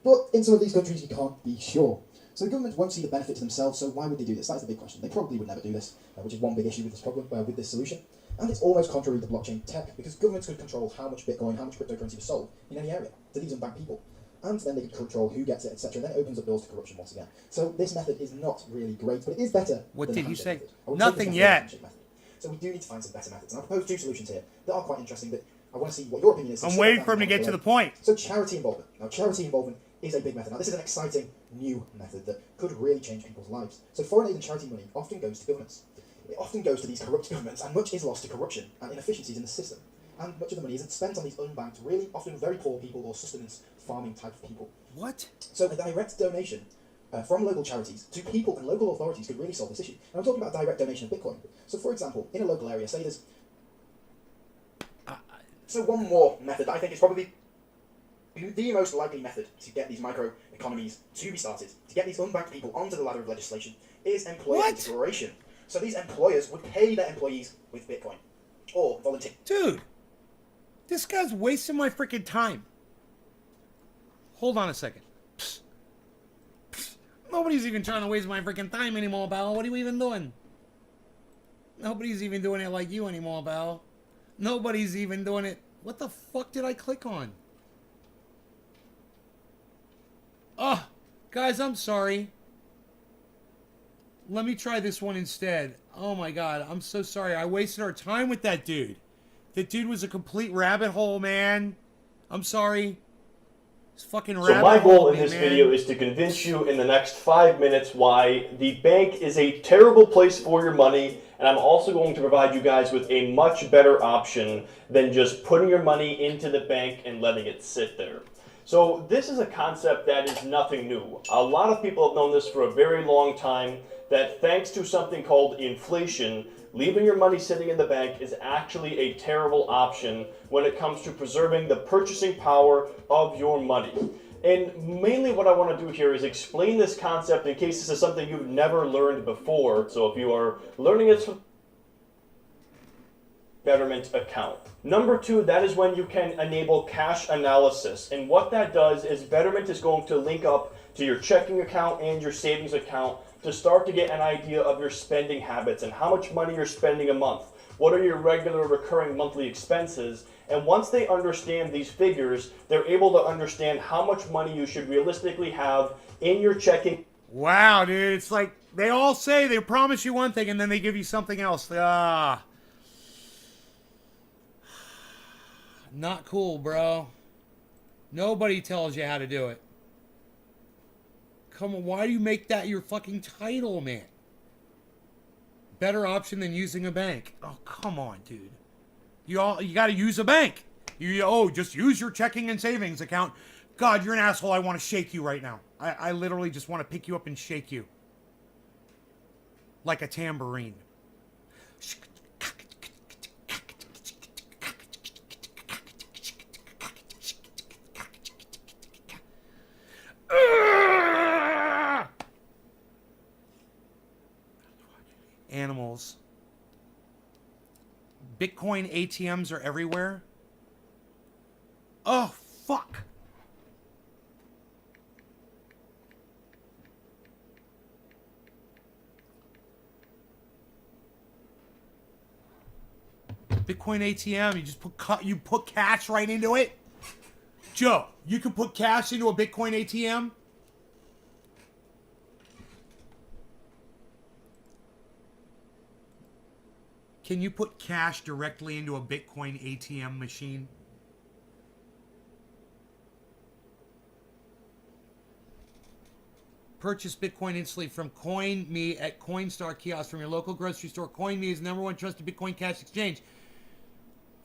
S3: But in some of these countries you can't be sure. So the government won't see the benefit to themselves, so why would they do this? That's the big question. They probably would never do this, which is one big issue with this problem, with this solution. And it's almost contrary to blockchain tech, because governments could control how much Bitcoin, how much cryptocurrency is sold in any area to these unbanked people. And then they can control who gets it, etc. Then it opens up doors to corruption once again. So this method is not really great, but it is better.
S1: What
S3: than
S1: did
S3: the
S1: you say?
S3: handshake method.
S1: Nothing yet.
S3: So we do need to find some better methods. And I propose two solutions here that are quite interesting, but I want to see what your opinion is. So
S1: I'm waiting for him to get to the point.
S3: So charity involvement. Now charity involvement is a big method. Now this is an exciting new method that could really change people's lives. So foreign aid and charity money often goes to governments. It often goes to these corrupt governments, and much is lost to corruption and inefficiencies in the system. And much of the money isn't spent on these unbanked, really often very poor people or sustenance farming type of people.
S1: What?
S3: So a direct donation from local charities to people and local authorities could really solve this issue. And I'm talking about direct donation of Bitcoin. So for example, in a local area, say there's... So one more method I think is probably the most likely method to get these micro economies to be started, to get these unbanked people onto the ladder of legislation, is employer integration. So these employers would pay their employees with Bitcoin or volunteer.
S1: Dude, this guy's wasting my freaking time. Hold on a second. Psst. Psst. Nobody's even trying to waste my freaking time anymore, pal. What are you even doing? Nobody's even doing it like you anymore, pal. Nobody's even doing it. What the fuck did I click on? Oh, guys, I'm sorry. Let me try this one instead. Oh my god, I'm so sorry. I wasted our time with that dude. That dude was a complete rabbit hole, man. I'm sorry. It's fucking rabbit
S4: So my
S1: hole
S4: goal in
S1: me,
S4: this
S1: man.
S4: video is to convince you in the next 5 minutes why the bank is a terrible place for your money, and I'm also going to provide you guys with a much better option than just putting your money into the bank and letting it sit there. So this is a concept that is nothing new. A lot of people have known this for a very long time, that thanks to something called inflation, leaving your money sitting in the bank is actually a terrible option when it comes to preserving the purchasing power of your money. And mainly what I want to do here is explain this concept in case this is something you've never learned before. So if you are learning it from Betterment account. Number 2, that is when you can enable cash analysis. And what that does is Betterment is going to link up to your checking account and your savings account to start to get an idea of your spending habits and how much money you're spending a month. What are your regular recurring monthly expenses? And once they understand these figures, they're able to understand how much money you should realistically have in your checking.
S1: Wow, dude. It's like they all say they promise you one thing and then they give you something else. Ah. Not cool, bro. Nobody tells you how to do it. Come on, why do you make that your fucking title, man? Better option than using a bank. Oh, come on, dude. You got to use a bank. Just use your checking and savings account. God, you're an asshole. I want to shake you right now. I literally just want to pick you up and shake you. Like a tambourine. Animals. Bitcoin ATMs are everywhere. Oh, fuck. Bitcoin ATM, you just put cash right into it. Joe, you can put cash into a Bitcoin ATM. Can you put cash directly into a Bitcoin ATM machine? Purchase Bitcoin instantly from CoinMe at Coinstar kiosk from your local grocery store. CoinMe is the #1 trusted Bitcoin cash exchange.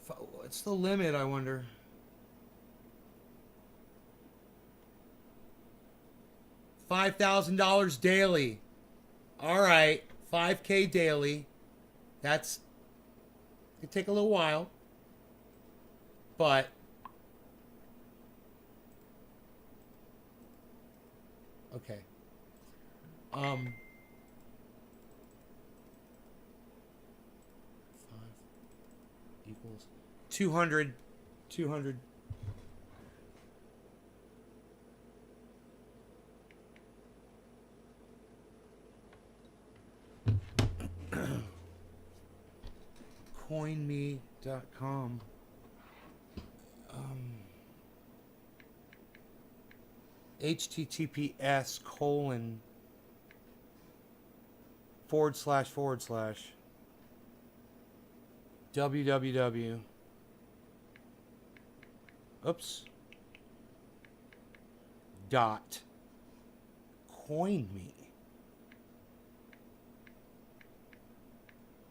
S1: What's the limit, I wonder? $5,000 daily. All right, 5K daily. That's it. Take a little while, but okay. 5 equals 200. 200. Coinme.com. https:// www. Oops. Dot. CoinMe.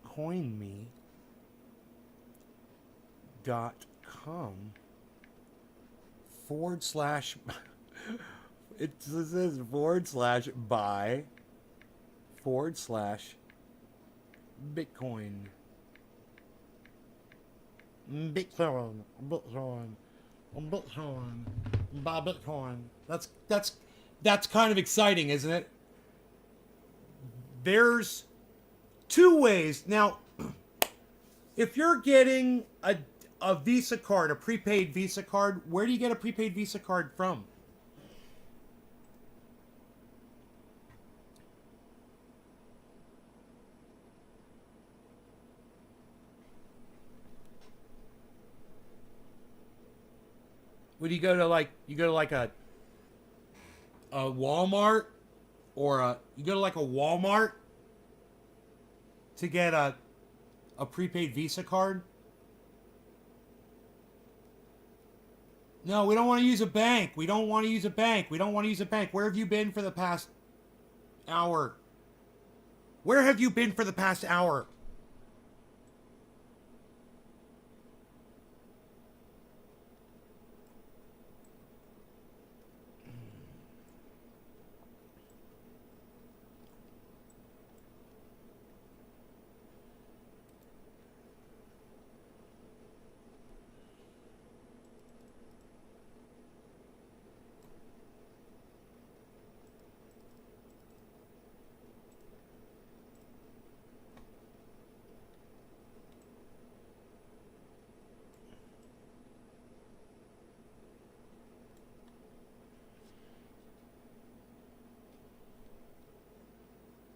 S1: CoinMe. .com / it says / buy / Bitcoin. Bitcoin. Buy Bitcoin. That's kind of exciting, isn't it? There's Two ways. Now, if you're getting a Visa card, a prepaid Visa card, where do you get a prepaid Visa card from? Would you go to like a Walmart or you go to like a Walmart to get a prepaid Visa card? No, we don't want to use a bank. We don't want to use a bank. We don't want to use a bank. Where have you been for the past hour? Where have you been for the past hour?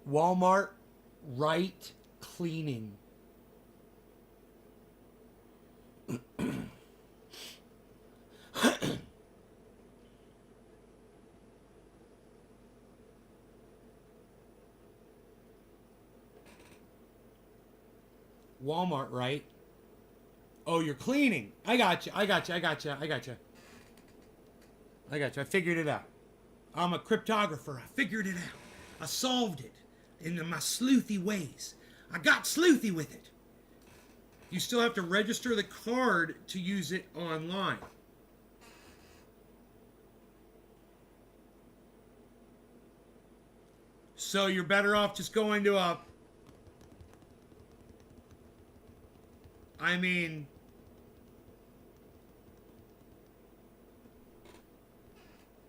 S1: Walmart right cleaning. Walmart, right? Oh, you're cleaning. I got you. I figured it out. I'm a cryptographer. I figured it out. I solved it in my sleuthy ways. I got sleuthy with it. You still have to register the card to use it online. So you're better off just going to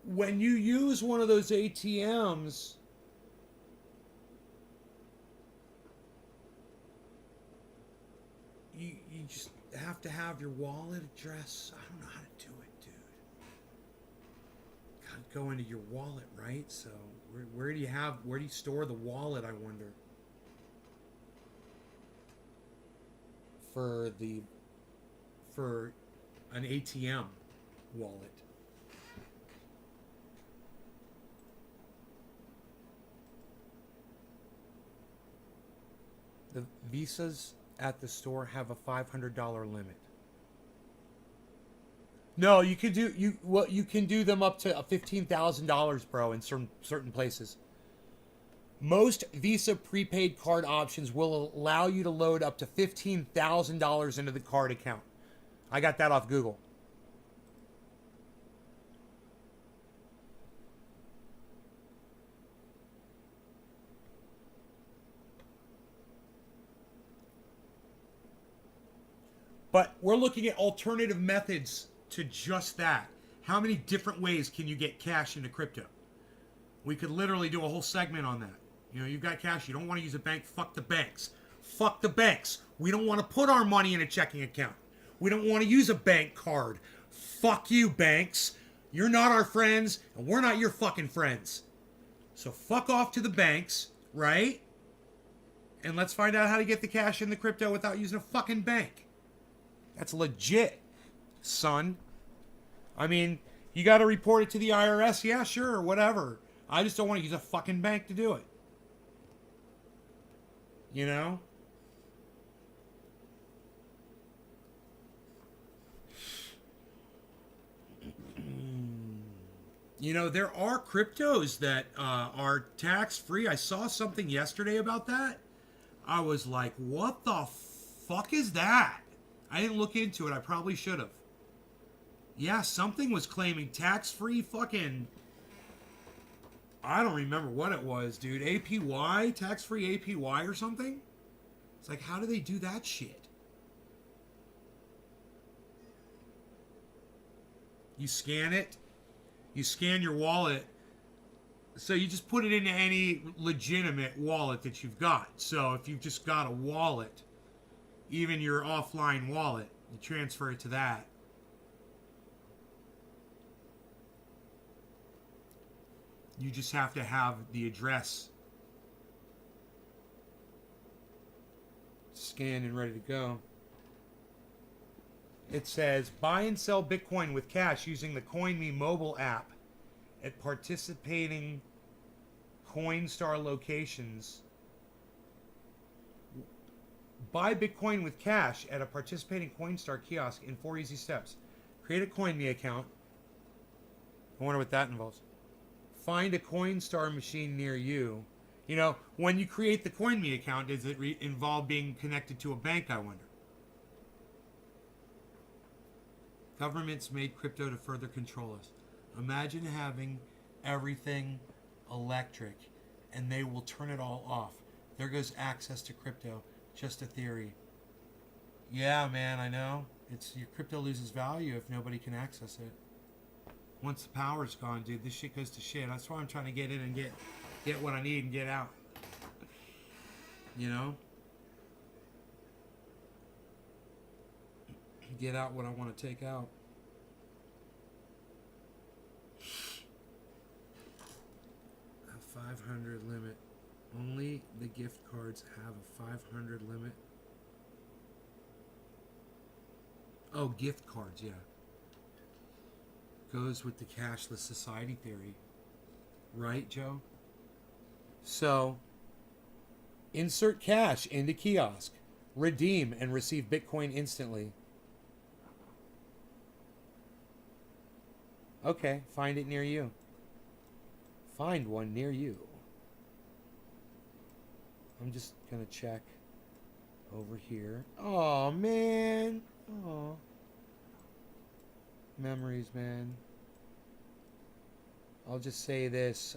S1: when you use one of those ATMs, you just have to have your wallet address. I don't know how to do it, dude. Gotta go into your wallet, right? So where do you store the wallet, I wonder? For an ATM wallet. The Visas at the store have a $500 limit. No, you can do them up to $15,000, bro, in certain places. Most Visa prepaid card options will allow you to load up to $15,000 into the card account. I got that off Google. But we're looking at alternative methods to just that. How many different ways can you get cash into crypto? We could literally do a whole segment on that. You know, you've got cash, you don't want to use a bank, fuck the banks. Fuck the banks. We don't want to put our money in a checking account. We don't want to use a bank card. Fuck you, banks. You're not our friends, and we're not your fucking friends. So fuck off to the banks, right? And let's find out how to get the cash in the crypto without using a fucking bank. That's legit, son. I mean, you got to report it to the IRS. Yeah, sure, whatever. I just don't want to use a fucking bank to do it. You know? You know, there are cryptos that are tax-free. I saw something yesterday about that. I was like, what the fuck is that? I didn't look into it. I probably should have. Yeah, something was claiming tax-free fucking... I don't remember what it was, dude. APY? Tax-free APY or something? It's like, how do they do that shit? You scan it. You scan your wallet. So you just put it into any legitimate wallet that you've got. So if you've just got a wallet, even your offline wallet, you transfer it to that. You just have to have the address scanned and ready to go. It says, buy and sell Bitcoin with cash using the CoinMe mobile app at participating Coinstar locations. Buy Bitcoin with cash at a participating Coinstar kiosk in 4 easy steps. Create a CoinMe account. I wonder what that involves. Find a Coinstar machine near you. You know, when you create the CoinMe account, does it involve being connected to a bank, I wonder? Governments made crypto to further control us. Imagine having everything electric and they will turn it all off. There goes access to crypto. Just a theory. Yeah, man, I know. It's your crypto loses value if nobody can access it. Once the power's gone, dude, this shit goes to shit. That's why I'm trying to get in and get what I need and get out. You know? Get out what I want to take out. A 500 limit. Only the gift cards have a 500 limit. Oh, gift cards, yeah. Goes with the cashless society theory. Right, Joe? So, insert cash into kiosk. Redeem and receive Bitcoin instantly. Okay, find it near you. Find one near you. I'm just gonna check over here. Oh man. Oh. Memories, man. I'll just say this.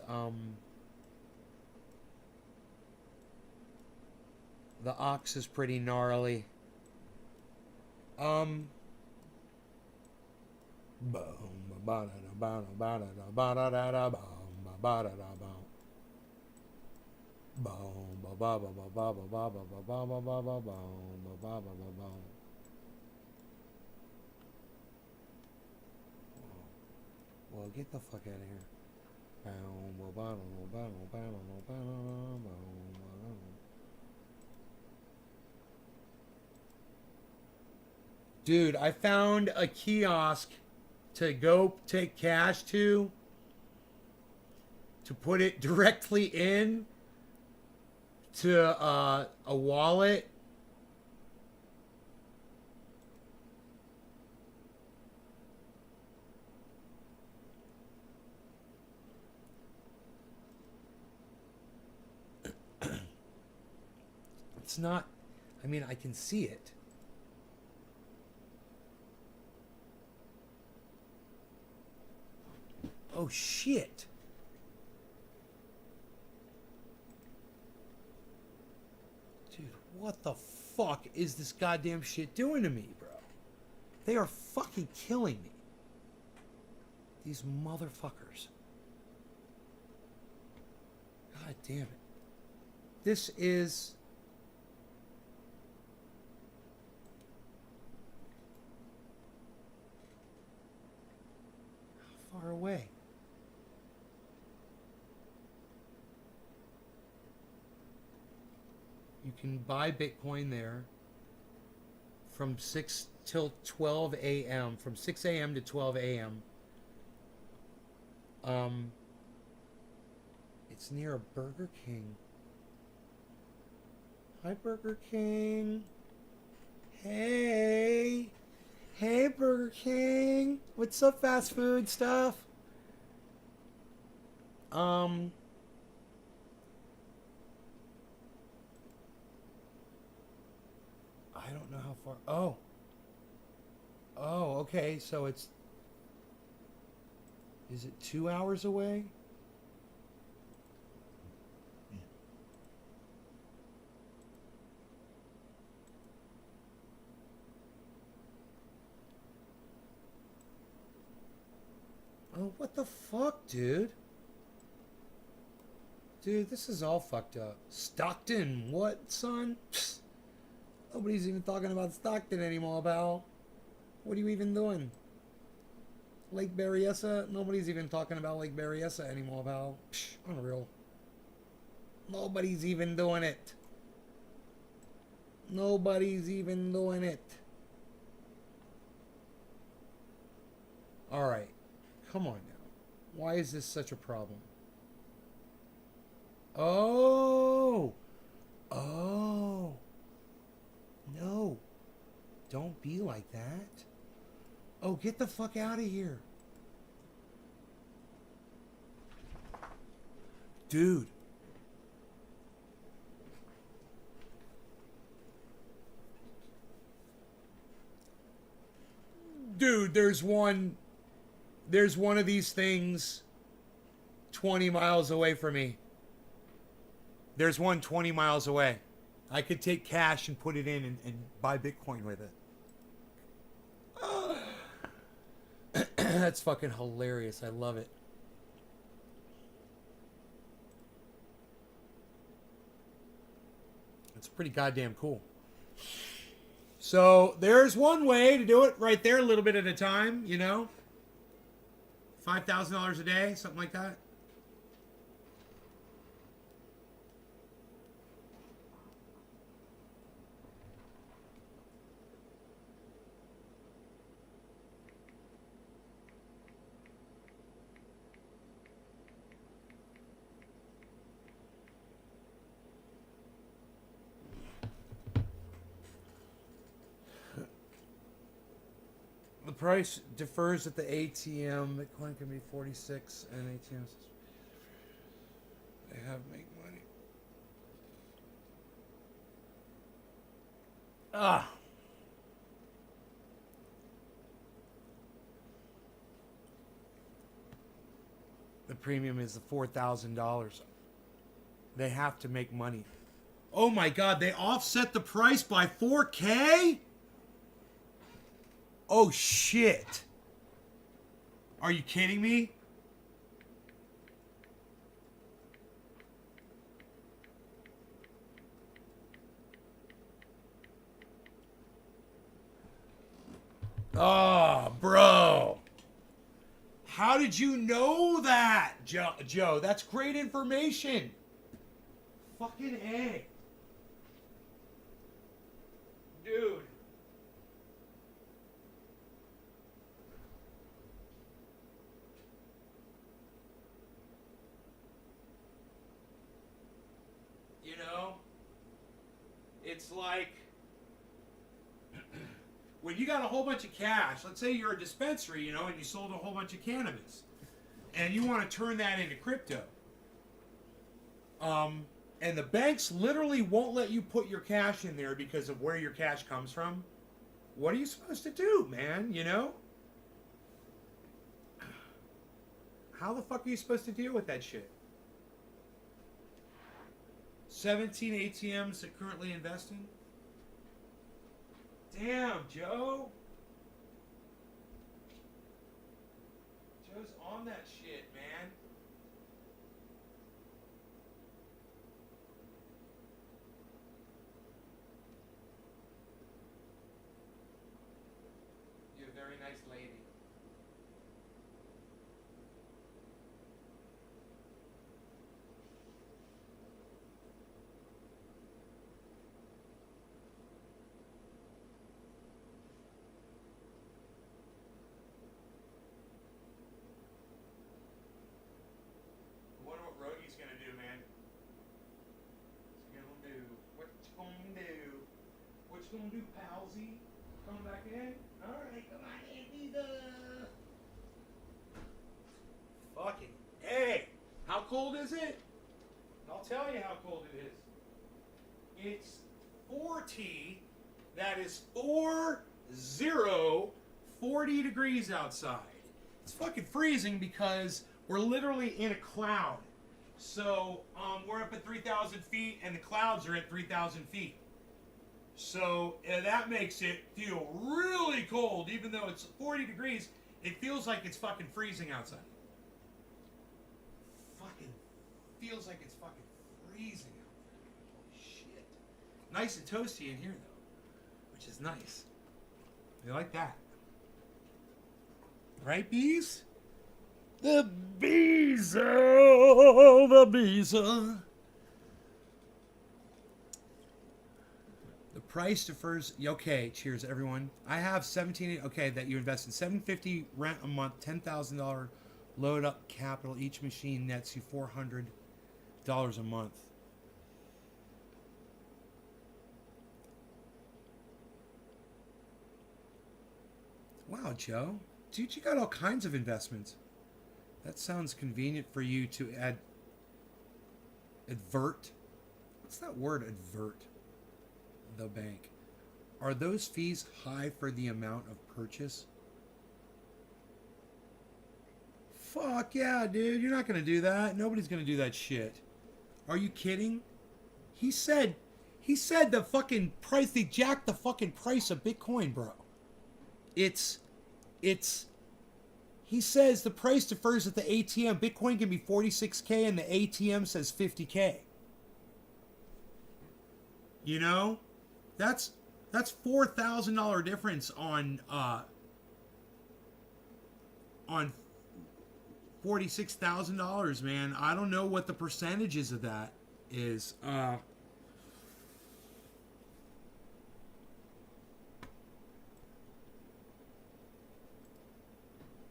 S1: The ox is pretty gnarly. Well, get the fuck out of here. Dude, I found a kiosk to go take cash to put it directly in to a wallet. It's not, I mean, I can see it. Oh shit. Dude, what the fuck is this goddamn shit doing to me, bro? They are fucking killing me. These motherfuckers. God damn it. This is... How far away? You can buy Bitcoin there from 6 till 12 a.m. From 6 a.m. to 12 a.m. It's near a Burger King. Hi, Burger King. Hey. Hey, Burger King. What's up, fast food stuff? I don't know how far. Oh. Oh, okay. So it's... Is it 2 hours away? Oh, what the fuck, dude? Dude, this is all fucked up. Stockton, what, son? Psst. Nobody's even talking about Stockton anymore, pal. What are you even doing? Lake Berryessa? Nobody's even talking about Lake Berryessa anymore, pal. Psh, unreal. Nobody's even doing it. Nobody's even doing it. Alright. Come on now. Why is this such a problem? Oh! Oh! No. Don't be like that. Oh, get the fuck out of here. Dude. Dude, there's one of these things 20 miles away from me. There's one 20 miles away. I could take cash and put it in and buy Bitcoin with it. That's fucking hilarious. I love it. It's pretty goddamn cool. So there's one way to do it right there, a little bit at a time, you know. $5,000 a day, something like that. The price differs at the ATM. Bitcoin can be 46 and ATMs. They have make money. Ah. The premium is the $4,000. They have to make money. Oh my God, they offset the price by 4K? Oh shit. Are you kidding me? Oh, bro. How did you know that, Joe? That's great information. Fucking A. Dude. You know, it's like when you got a whole bunch of cash, let's say you're a dispensary, you know, and you sold a whole bunch of cannabis, and you want to turn that into crypto. And the banks literally won't let you put your cash in there because of where your cash comes from. What are you supposed to do, man? You know? How the fuck are you supposed to deal with that shit? 17 ATMs that currently investing? Damn, Joe. Joe's on that shit, man. You're a very nice lady. I wonder what Rogi's gonna do, man. What's he gonna do? What you gonna do? What you gonna do, palsy? Coming back in? Alright, come on in, Lisa. Fucking hey! How cold is it? I'll tell you how cold it is. It's 40. That is 40 degrees outside. It's fucking freezing because we're literally in a cloud. So we're up at 3,000 feet and the clouds are at 3,000 feet. So that makes it feel really cold. Even though it's 40 degrees, it feels like it's fucking freezing outside. Fucking feels like it's fucking freezing out there. Holy shit. Nice and toasty in here, though, which is nice. You like that? Right, bees? The bees, oh, the bees. The price differs. Okay, cheers, everyone. I have 17. Okay, that you invest in $750 rent a month, $10,000 load up capital. Each machine nets you $400 a month. Wow, Joe. Dude, you got all kinds of investments. That sounds convenient for you to advert. What's that word, advert? The bank. Are those fees high for the amount of purchase? Fuck yeah, dude. You're not going to do that. Nobody's going to do that shit. Are you kidding? He said the fucking price, they jacked the fucking price of Bitcoin, bro. He says the price differs at the ATM. Bitcoin can be 46K and the ATM says 50K. You know? That's $4,000 difference on $46,000, man. I don't know what the percentages of that is.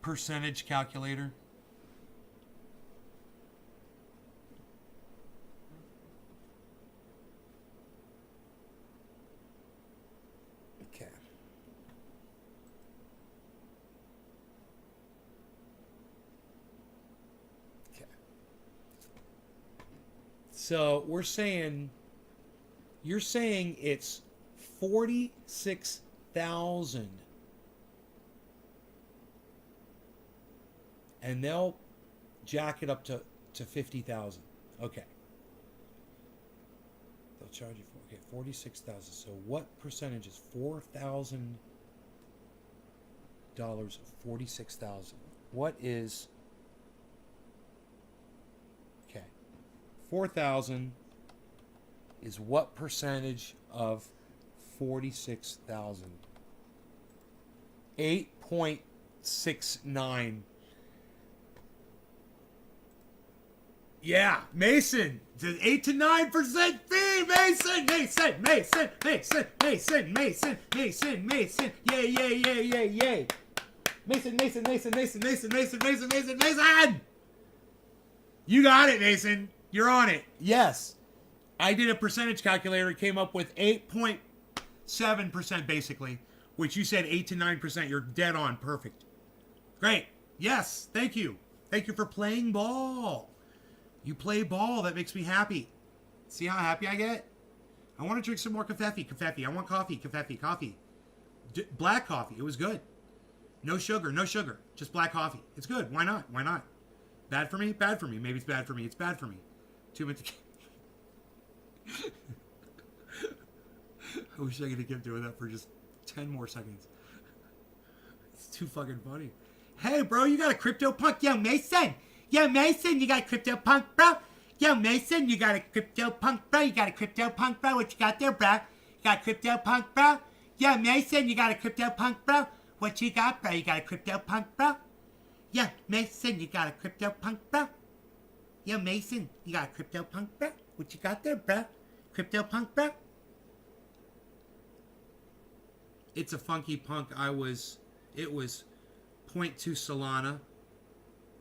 S1: Percentage calculator. Okay. Okay. So we're saying, you're saying it's 46,000. And they'll jack it up to 50,000. Okay. They'll charge you for 46,000. So what percentage is $4,000 of 46,000? What is 4,000 is what percentage of 46,000? 8.69. Yeah, Mason, the 8 to 9% fee, Mason. Yay. Mason. You got it, Mason. You're on it. Yes. I did a percentage calculator. It came up with 8.7% basically, which you said 8 to 9%. You're dead on. Perfect. Great. Yes. Thank you. Thank you for playing ball. You play ball. That makes me happy. See how happy I get? I want to drink some more Cryp7O. I want coffee. Cryp7O. Black coffee. It was good. No sugar. Just black coffee. It's good. Why not? Bad for me? Bad for me. Maybe it's bad for me. It's bad for me. Too much. I wish I could have kept doing that for just 10 more seconds. It's too fucking funny. Hey, bro, you got a CryptoPunk? Yo, Mason, you got a CryptoPunk, bro? Yo, Mason, you got a CryptoPunk, bro? What you got there, bro? You got a CryptoPunk, bro? Yo, Mason, you got a CryptoPunk, bro? What you got, bro? You got a CryptoPunk, bro? Yeah, Mason, you got a CryptoPunk, bro? Yo, Mason, you got a CryptoPunk, bro? What you got there, bro? CryptoPunk, bro? It's a funky punk. It was 0.2 Solana.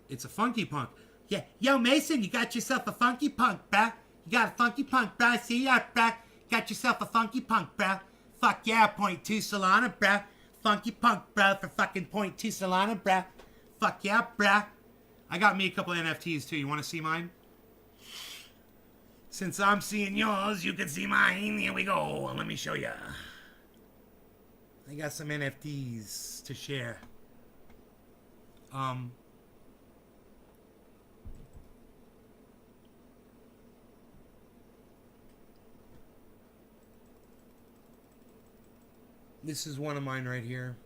S1: It's a funky punk. Yeah, yo, Mason, you got yourself a funky punk, bro. You got a funky punk, bro. See that, bro? Got yourself a funky punk, bro. Fuck yeah, 0.2 Solana, bro. Funky punk, bro, for fucking 0.2 Solana, bro. Fuck yeah, bro. I got me a couple of NFTs too. You want to see mine? Since I'm seeing yours, you can see mine. Here we go. Let me show you. I got some NFTs to share. This is one of mine right here.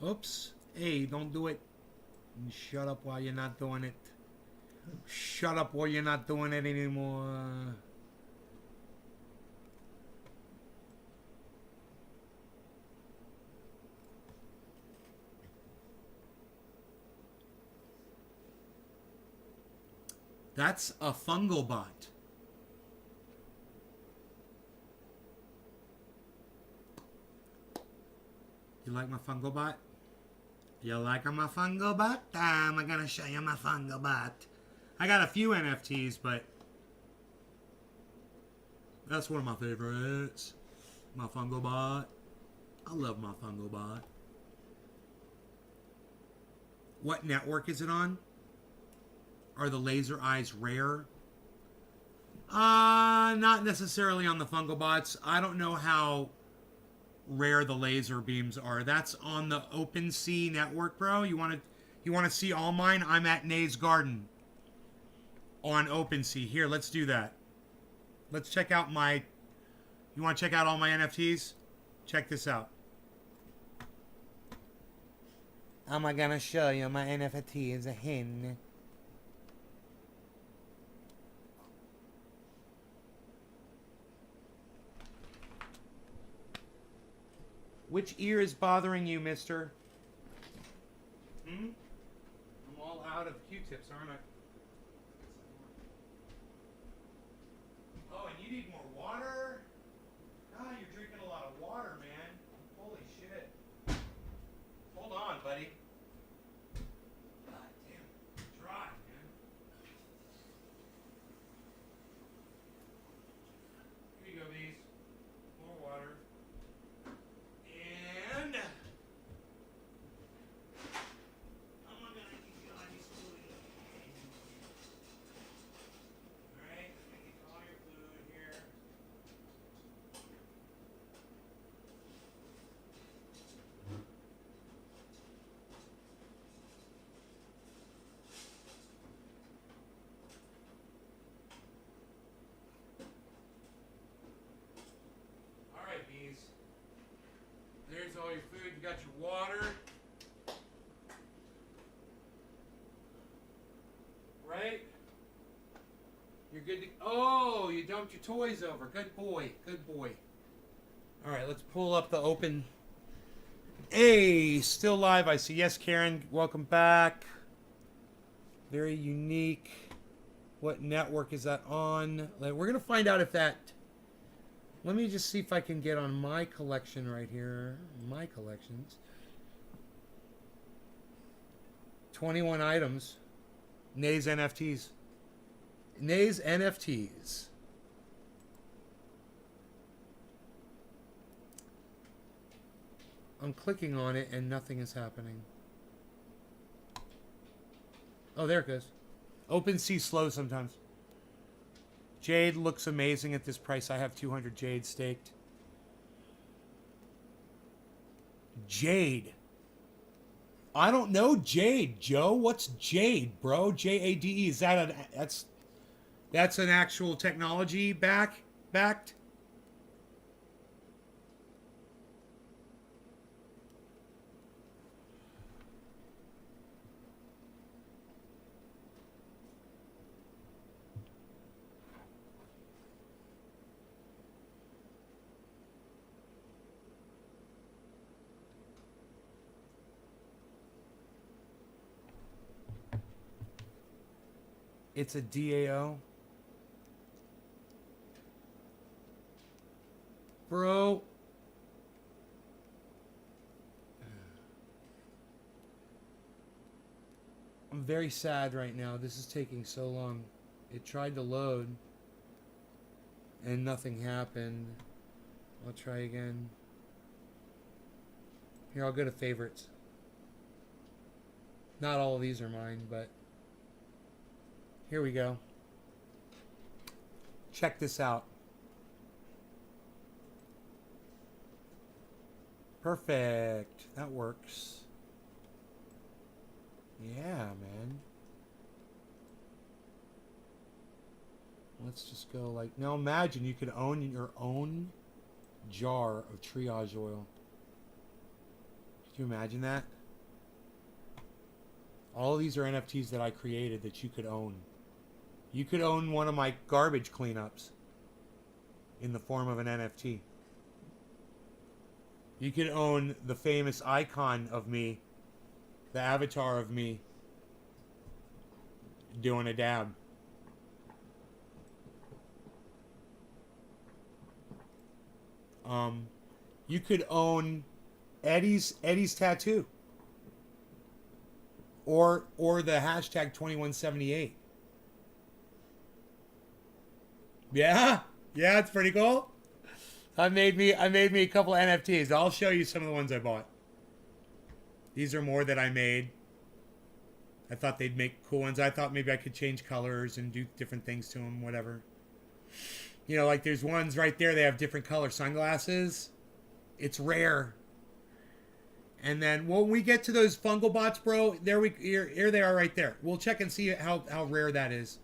S1: Oops. Hey, don't do it. Shut up while you're not doing it. Shut up while you're not doing it anymore. That's a fungal bot. You like my fungal bot? You like my fungal bot? I'm gonna show you my fungal bot. I got a few NFTs, but that's one of my favorites. My fungal bot. I love my fungal bot. What network is it on? Are the laser eyes rare? Not necessarily on the fungal bots. I don't know how rare the laser beams are. That's on the OpenSea network, bro. You want to see all mine? I'm at Nay's Garden on OpenSea. Here, let's do that. Let's check out my... You want to check out all my NFTs? Check this out. I'm gonna show you my NFT is a hen. Which ear is bothering you, mister? I'm all out of Q-tips, aren't I? Oh, and you need more water? God, you're drinking a lot of water, man. Holy shit. Hold on, buddy. God damn, dry, man. Here you go, bees. More water. And I'm gonna get you all your food. Alright, I'm gonna get all your food here. Alright, bees. There's all your food. You got your water. Right? You're good to... Oh, you dumped your toys over. Good boy. Good boy. Alright, let's pull up the open... Hey, still live, I see. Yes, Karen, welcome back. Very unique. What network is that on? Like, we're going to find out if that... Let me just see if I can get on my collection right here. My collections. 21 items. Nay's NFTs. Nay's NFTs. I'm clicking on it and nothing is happening. Oh, there it goes. OpenSea slow sometimes. Jade looks amazing at this price. I have 200 Jade staked. Jade. I don't know Jade, Joe. What's Jade, bro? Jade? Is that that's an actual technology backed? It's a DAO. Bro. I'm very sad right now. This is taking so long. It tried to load. And nothing happened. I'll try again. Here, I'll go to favorites. Not all of these are mine, but... Here we go. Check this out. Perfect. That works. Yeah, man. Let's just go like... Now imagine you could own your own jar of triage oil. Can you imagine that? All of these are NFTs that I created that you could own. You could own one of my garbage cleanups in the form of an NFT. You could own the famous icon of me, the avatar of me, doing a dab. You could own Eddie's tattoo. Or the hashtag 2178. Yeah, it's pretty cool. I made me a couple of NFTs. I'll show you some of the ones I bought. These are more that I made. I thought they'd make cool ones. I thought maybe I could change colors and do different things to them, whatever. You know, like there's ones right there. They have different color sunglasses. It's rare. And then when we get to those fungal bots, bro, here they are right there. We'll check and see how rare that is.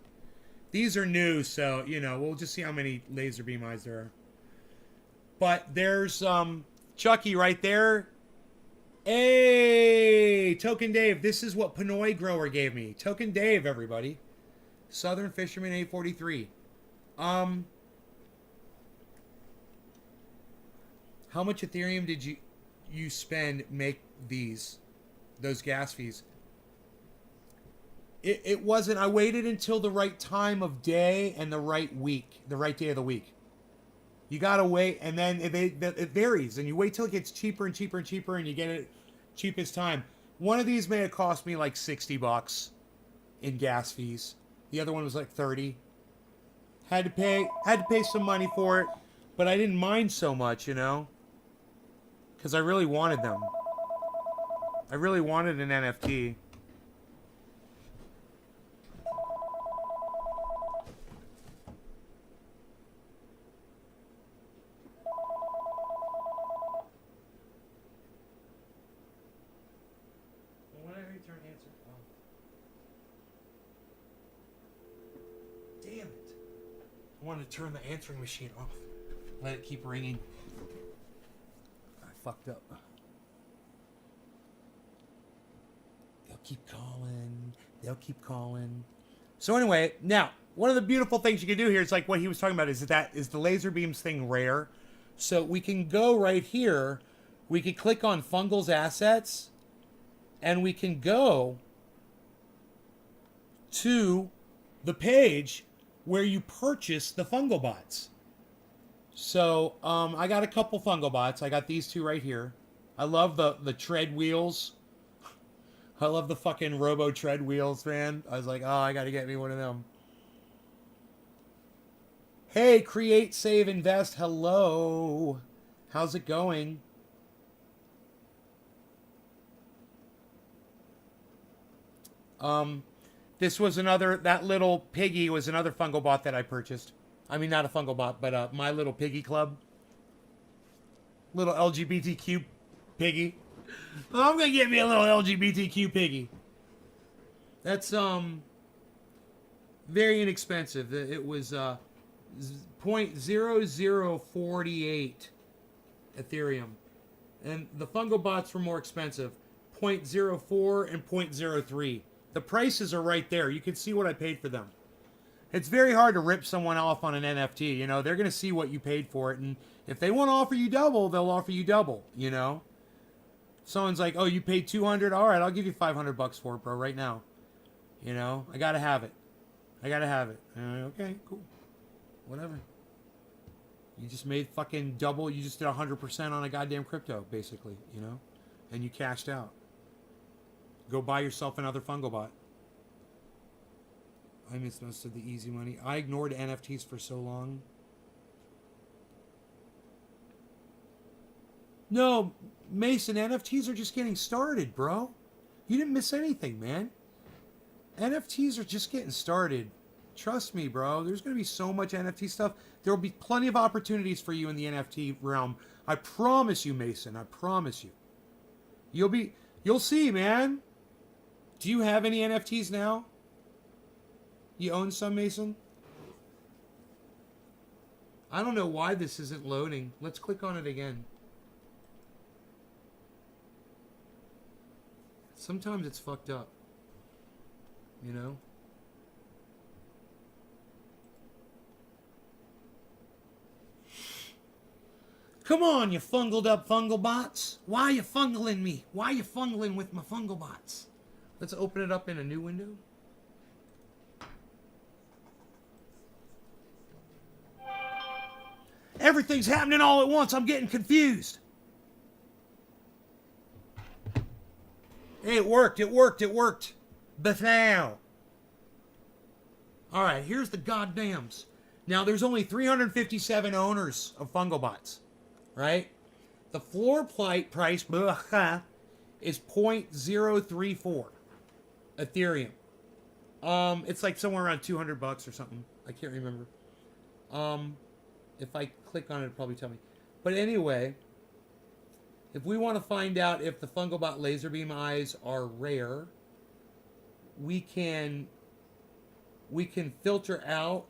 S1: These are new, so, you know, we'll just see how many laser beam eyes there are. But there's Chucky right there. Hey, Token Dave. This is what Pinoy Grower gave me. Token Dave, everybody. Southern Fisherman 843. How much Ethereum did you spend make those gas fees? It wasn't. I waited until the right time of day and the right week, the right day of the week. You gotta wait, and then it varies, and you wait till it gets cheaper and cheaper and cheaper, and you get it cheapest time. One of these may have cost me like $60 in gas fees. The other one was like 30. Had to pay some money for it, but I didn't mind so much, you know, because I really wanted them. I really wanted an NFT. Damn it. I wanted to turn the answering machine off. Let it keep ringing. I fucked up. They'll keep calling. They'll keep calling. So anyway, now, one of the beautiful things you can do here is like what he was talking about is the laser beams thing rare. So we can go right here. We can click on Fungal's assets. And we can go to the page where you purchase the fungal bots. So I got a couple fungal bots. I got these two right here. I love the tread wheels. I love the fucking robo tread wheels, man. I was like, oh, I gotta get me one of them. Hey, Create, Save, Invest. Hello. How's it going? This was that little piggy was another fungal bot that I purchased. I mean, not a fungal bot, but My Little Piggy Club. Little LGBTQ piggy. I'm gonna get me a little LGBTQ piggy. That's, very inexpensive. It was, 0.0048 Ethereum. And the fungal bots were more expensive. 0.04 and 0.03. The prices are right there. You can see what I paid for them. It's very hard to rip someone off on an NFT. You know, they're going to see what you paid for it. And if they want to offer you double, they'll offer you double, you know. Someone's like, oh, you paid 200? All right, I'll give you 500 bucks for it, bro, right now. You know, I got to have it. I got to have it. Okay, cool. Whatever. You just made fucking double. You just did 100% on a goddamn crypto, basically, you know. And you cashed out. Go buy yourself another fungal bot. I missed most of the easy money. I ignored NFTs for so long. No, Mason, NFTs are just getting started, bro. You didn't miss anything, man. NFTs are just getting started. Trust me, bro. There's going to be so much NFT stuff. There will be plenty of opportunities for you in the NFT realm. I promise you, Mason. I promise you. You'll see, man. Do you have any NFTs now? You own some, Mason? I don't know why this isn't loading. Let's click on it again. Sometimes it's fucked up. You know? Come on, you fungled up fungal bots. Why are you fungling me? Why are you fungling with my fungal bots? Let's open it up in a new window. Everything's happening all at once. I'm getting confused. Hey, it worked. It worked. It worked. But now. All right, here's the goddams. Now, there's only 357 owners of fungal bots. Right? The floor price is 0.034 Ethereum. It's like somewhere around $200 or something. I can't remember. If I click on it, it'll probably tell me. But anyway, if we want to find out if the fungal bot laser beam eyes are rare, we can filter out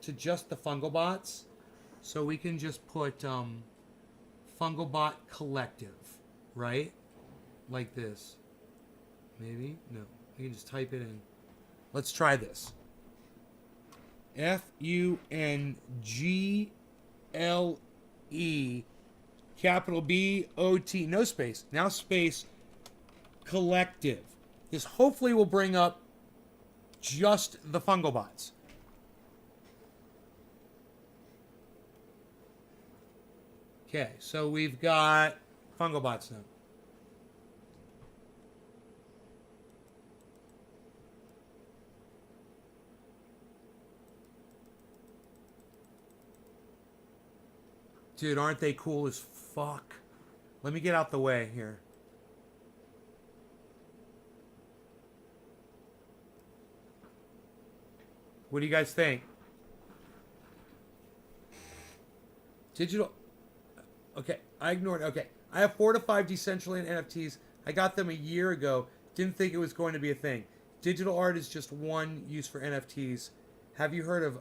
S1: to just the fungal bots. So we can just put fungal bot collective, right? Like this. Maybe? No. We can just type it in. Let's try this. FUNGLE capital BOT, no space. Now space collective. This hopefully will bring up just the fungal bots. Okay, so we've got fungal bots now. Dude, aren't they cool as fuck? Let me get out the way here. What do you guys think? Digital... Okay, I ignored it. Okay, I have 4 to 5 Decentraland NFTs. I got them a year ago. Didn't think it was going to be a thing. Digital art is just one use for NFTs. Have you heard of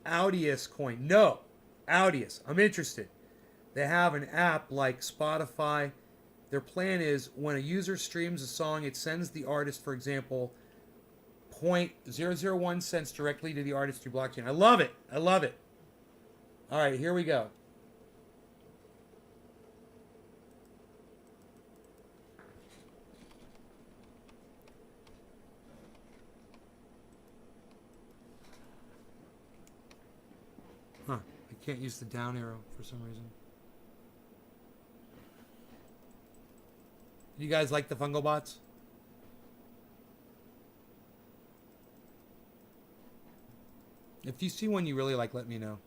S1: Audius Coin? No, Audius. I'm interested. They have an app like Spotify. Their plan is when a user streams a song, it sends the artist, for example, 0.001 cents directly to the artist through blockchain. I love it. I love it. All right, here we go. Huh, I can't use the down arrow for some reason. You guys like the fungal bots? If you see one you really like, let me know.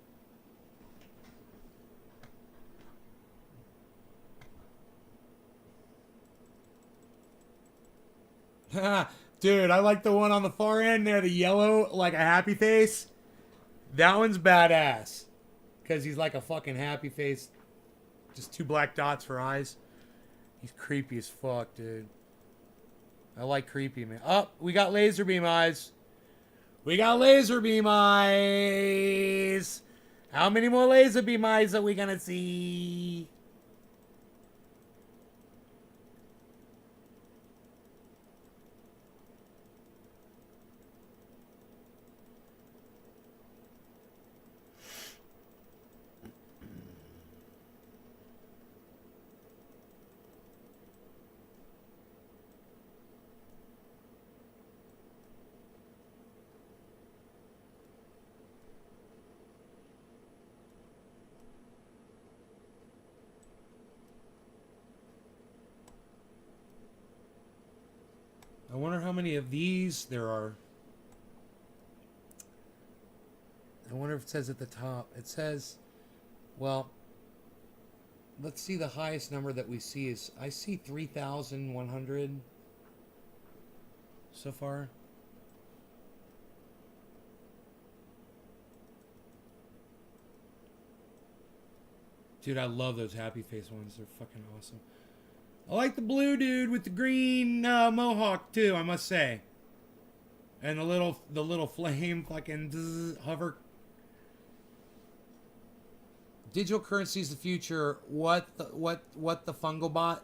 S1: Dude, I like the one on the far end there, the yellow, like a happy face. That one's badass. Because he's like a fucking happy face. Just 2 black dots for eyes. He's creepy as fuck, dude. I like creepy, man. Oh, we got laser beam eyes. We got laser beam eyes. How many more laser beam eyes are we gonna see? I wonder how many of these there are. I wonder if it says at the top. It says, well, let's see the highest number that we see is, I see 3,100 so far. Dude, I love those happy face ones. They're fucking awesome. I like the blue dude with the green mohawk too, I must say. And the little flame fucking hover. Digital currency is the future. What the fungal bot?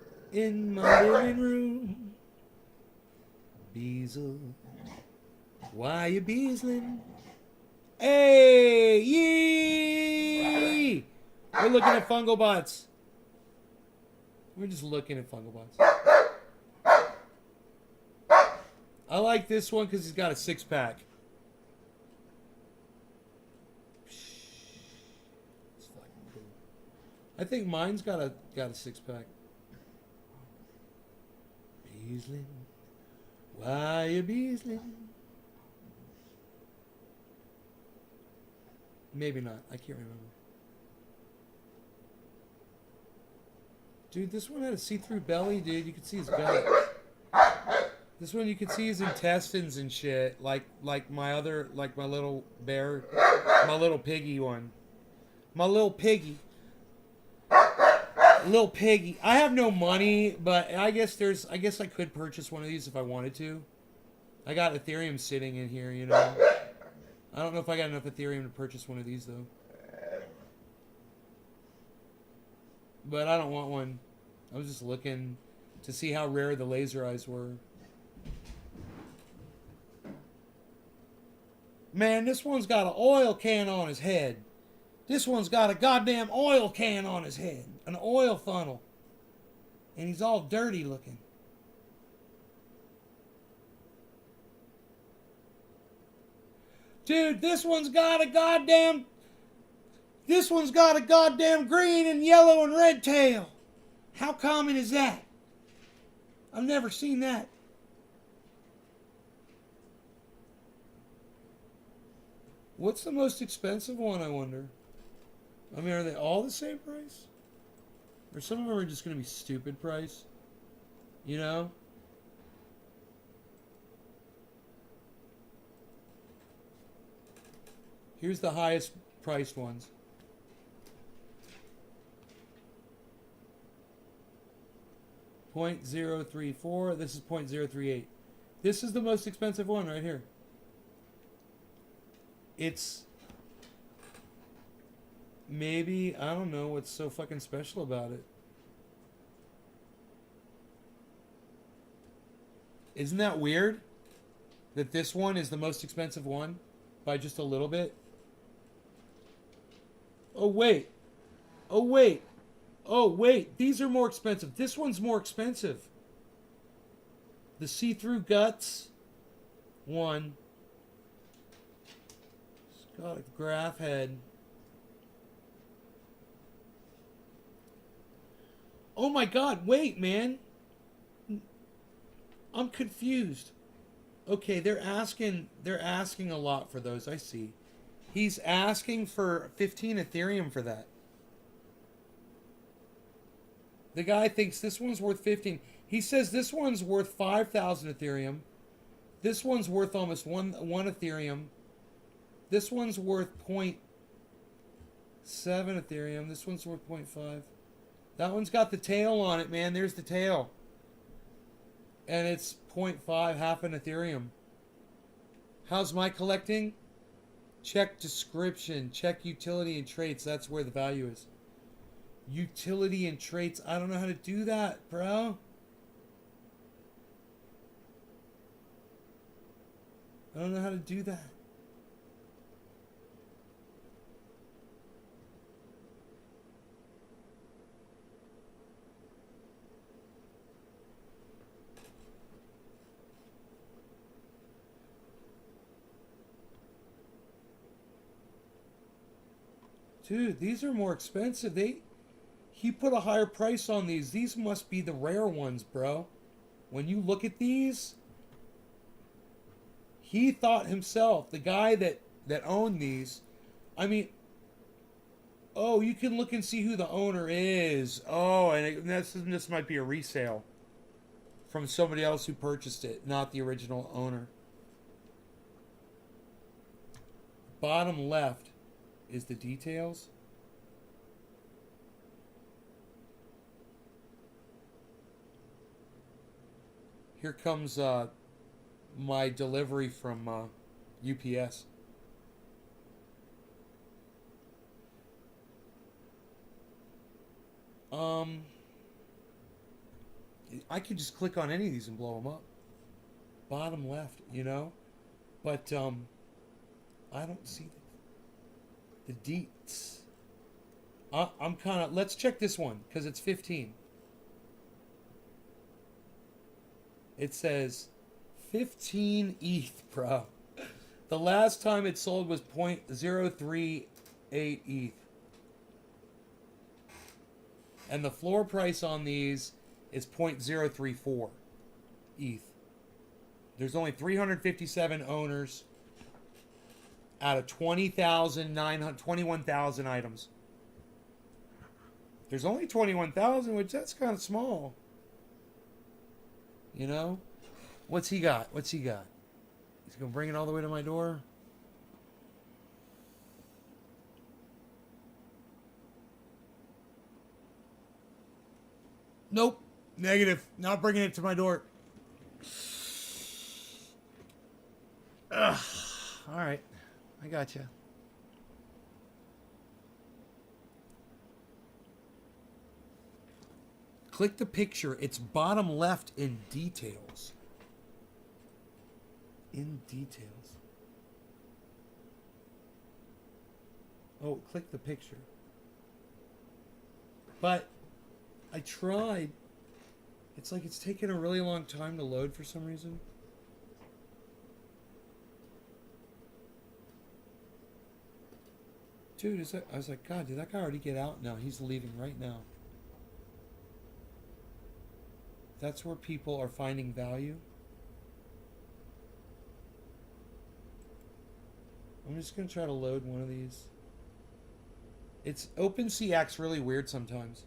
S1: in my living room. Beazle, why you beazling? Hey, yee! We're looking at fungal bots. We're just looking at fungal bots. I like this one because he's got a 6-pack. It's fucking cool. I think mine's got a 6-pack. Beazling, why you beazling? Maybe not. I can't remember. Dude, this one had a see-through belly, dude. You could see his belly. This one you could see his intestines and shit. Like my little bear, my little piggy one. My little piggy. Little piggy. I have no money, but I guess I could purchase one of these if I wanted to. I got Ethereum sitting in here, you know. I don't know if I got enough Ethereum to purchase one of these, though. But I don't want one. I was just looking to see how rare the laser eyes were. Man, this one's got an oil can on his head. This one's got a goddamn oil can on his head. An oil funnel. And he's all dirty looking. Dude, this one's got a goddamn green and yellow and red tail. How common is that? I've never seen that. What's the most expensive one, I wonder? I mean, are they all the same price? Or some of them are just going to be stupid price? You know? Here's the highest priced ones. .034. This is .038. This is the most expensive one right here. It's maybe, I don't know what's so fucking special about it. Isn't that weird? That this one is the most expensive one by just a little bit? Oh, wait. Oh, wait. Oh, wait. These are more expensive. This one's more expensive. The see-through guts one. It's got a graph head. Oh my god, wait, man. I'm confused. Okay, they're asking a lot for those, I see. He's asking for 15 Ethereum for that. The guy thinks this one's worth 15. He says this one's worth 5,000 Ethereum. This one's worth almost one Ethereum. This one's worth 0.7 Ethereum. This one's worth 0.5. That one's got the tail on it, man. There's the tail. And it's 0.5, half an Ethereum. How's my collecting? Check description. Check utility and traits. That's where the value is. Utility and traits. I don't know how to do that, bro. I don't know how to do that. Dude, these are more expensive. He put a higher price on these. These must be the rare ones, bro. When you look at these, he thought himself, the guy that owned these, I mean, oh, you can look and see who the owner is. Oh, and this might be a resale from somebody else who purchased it, not the original owner. Bottom left is the details. Here comes my delivery from UPS. I could just click on any of these and blow them up. Bottom left, you know? But, I don't see the deets. I'm kind of... Let's check this one, because it's 15. It says 15 ETH, bro. The last time it sold was 0.038 ETH. And the floor price on these is 0.034 ETH. There's only 357 owners out of 21,000 items. There's only 21,000, which that's kind of small. You know? What's he got? He's going to bring it all the way to my door? Nope. Negative. Not bringing it to my door. Ugh. All right. I got you. Click the picture. It's bottom left in details. In details. Oh, click the picture. But I tried. It's like it's taking a really long time to load for some reason. Dude, I was like, God, did that guy already get out? No, he's leaving right now. That's where people are finding value. I'm just going to try to load one of these. It's OpenSea acts really weird sometimes.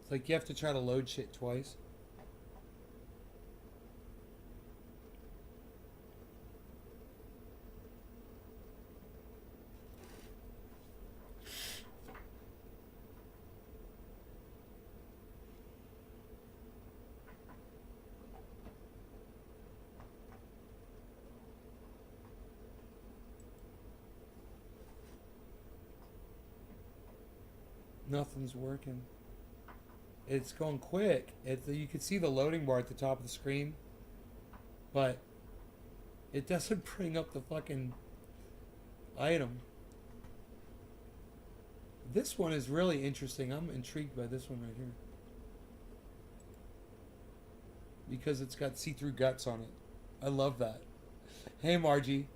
S1: It's like you have to try to load shit twice. Nothing's working. It's going quick. You can see the loading bar at the top of the screen, but it doesn't bring up the fucking item. This one is really interesting. I'm intrigued by this one right here because it's got see-through guts on it. I love that. Hey, Margie.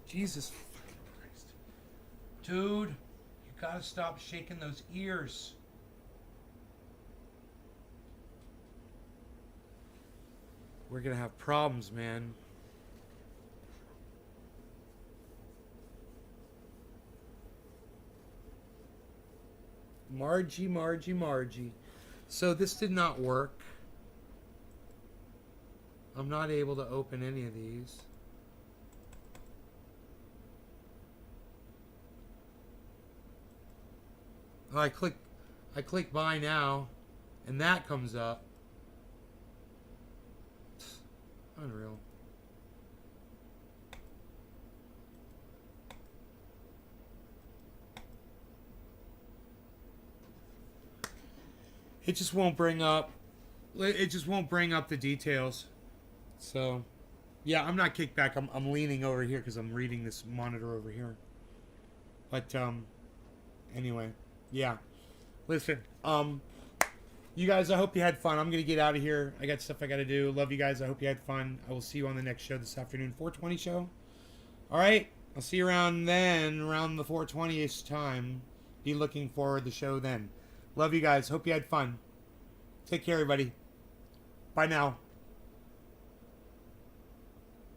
S1: Jesus fucking Christ. Dude, you gotta stop shaking those ears. We're gonna have problems, man. Margie. So this did not work. I'm not able to open any of these. I click buy now, and that comes up. Unreal. It just won't bring up. It just won't bring up the details. So, yeah, I'm not kicked back. I'm leaning over here because I'm reading this monitor over here. But anyway. Yeah. Listen, you guys, I hope you had fun. I'm going to get out of here. I got stuff I got to do. Love you guys. I hope you had fun. I will see you on the next show this afternoon, 420 show. All right. I'll see you around then, around the 420-ish time. Be looking forward to the show then. Love you guys. Hope you had fun. Take care, everybody. Bye now.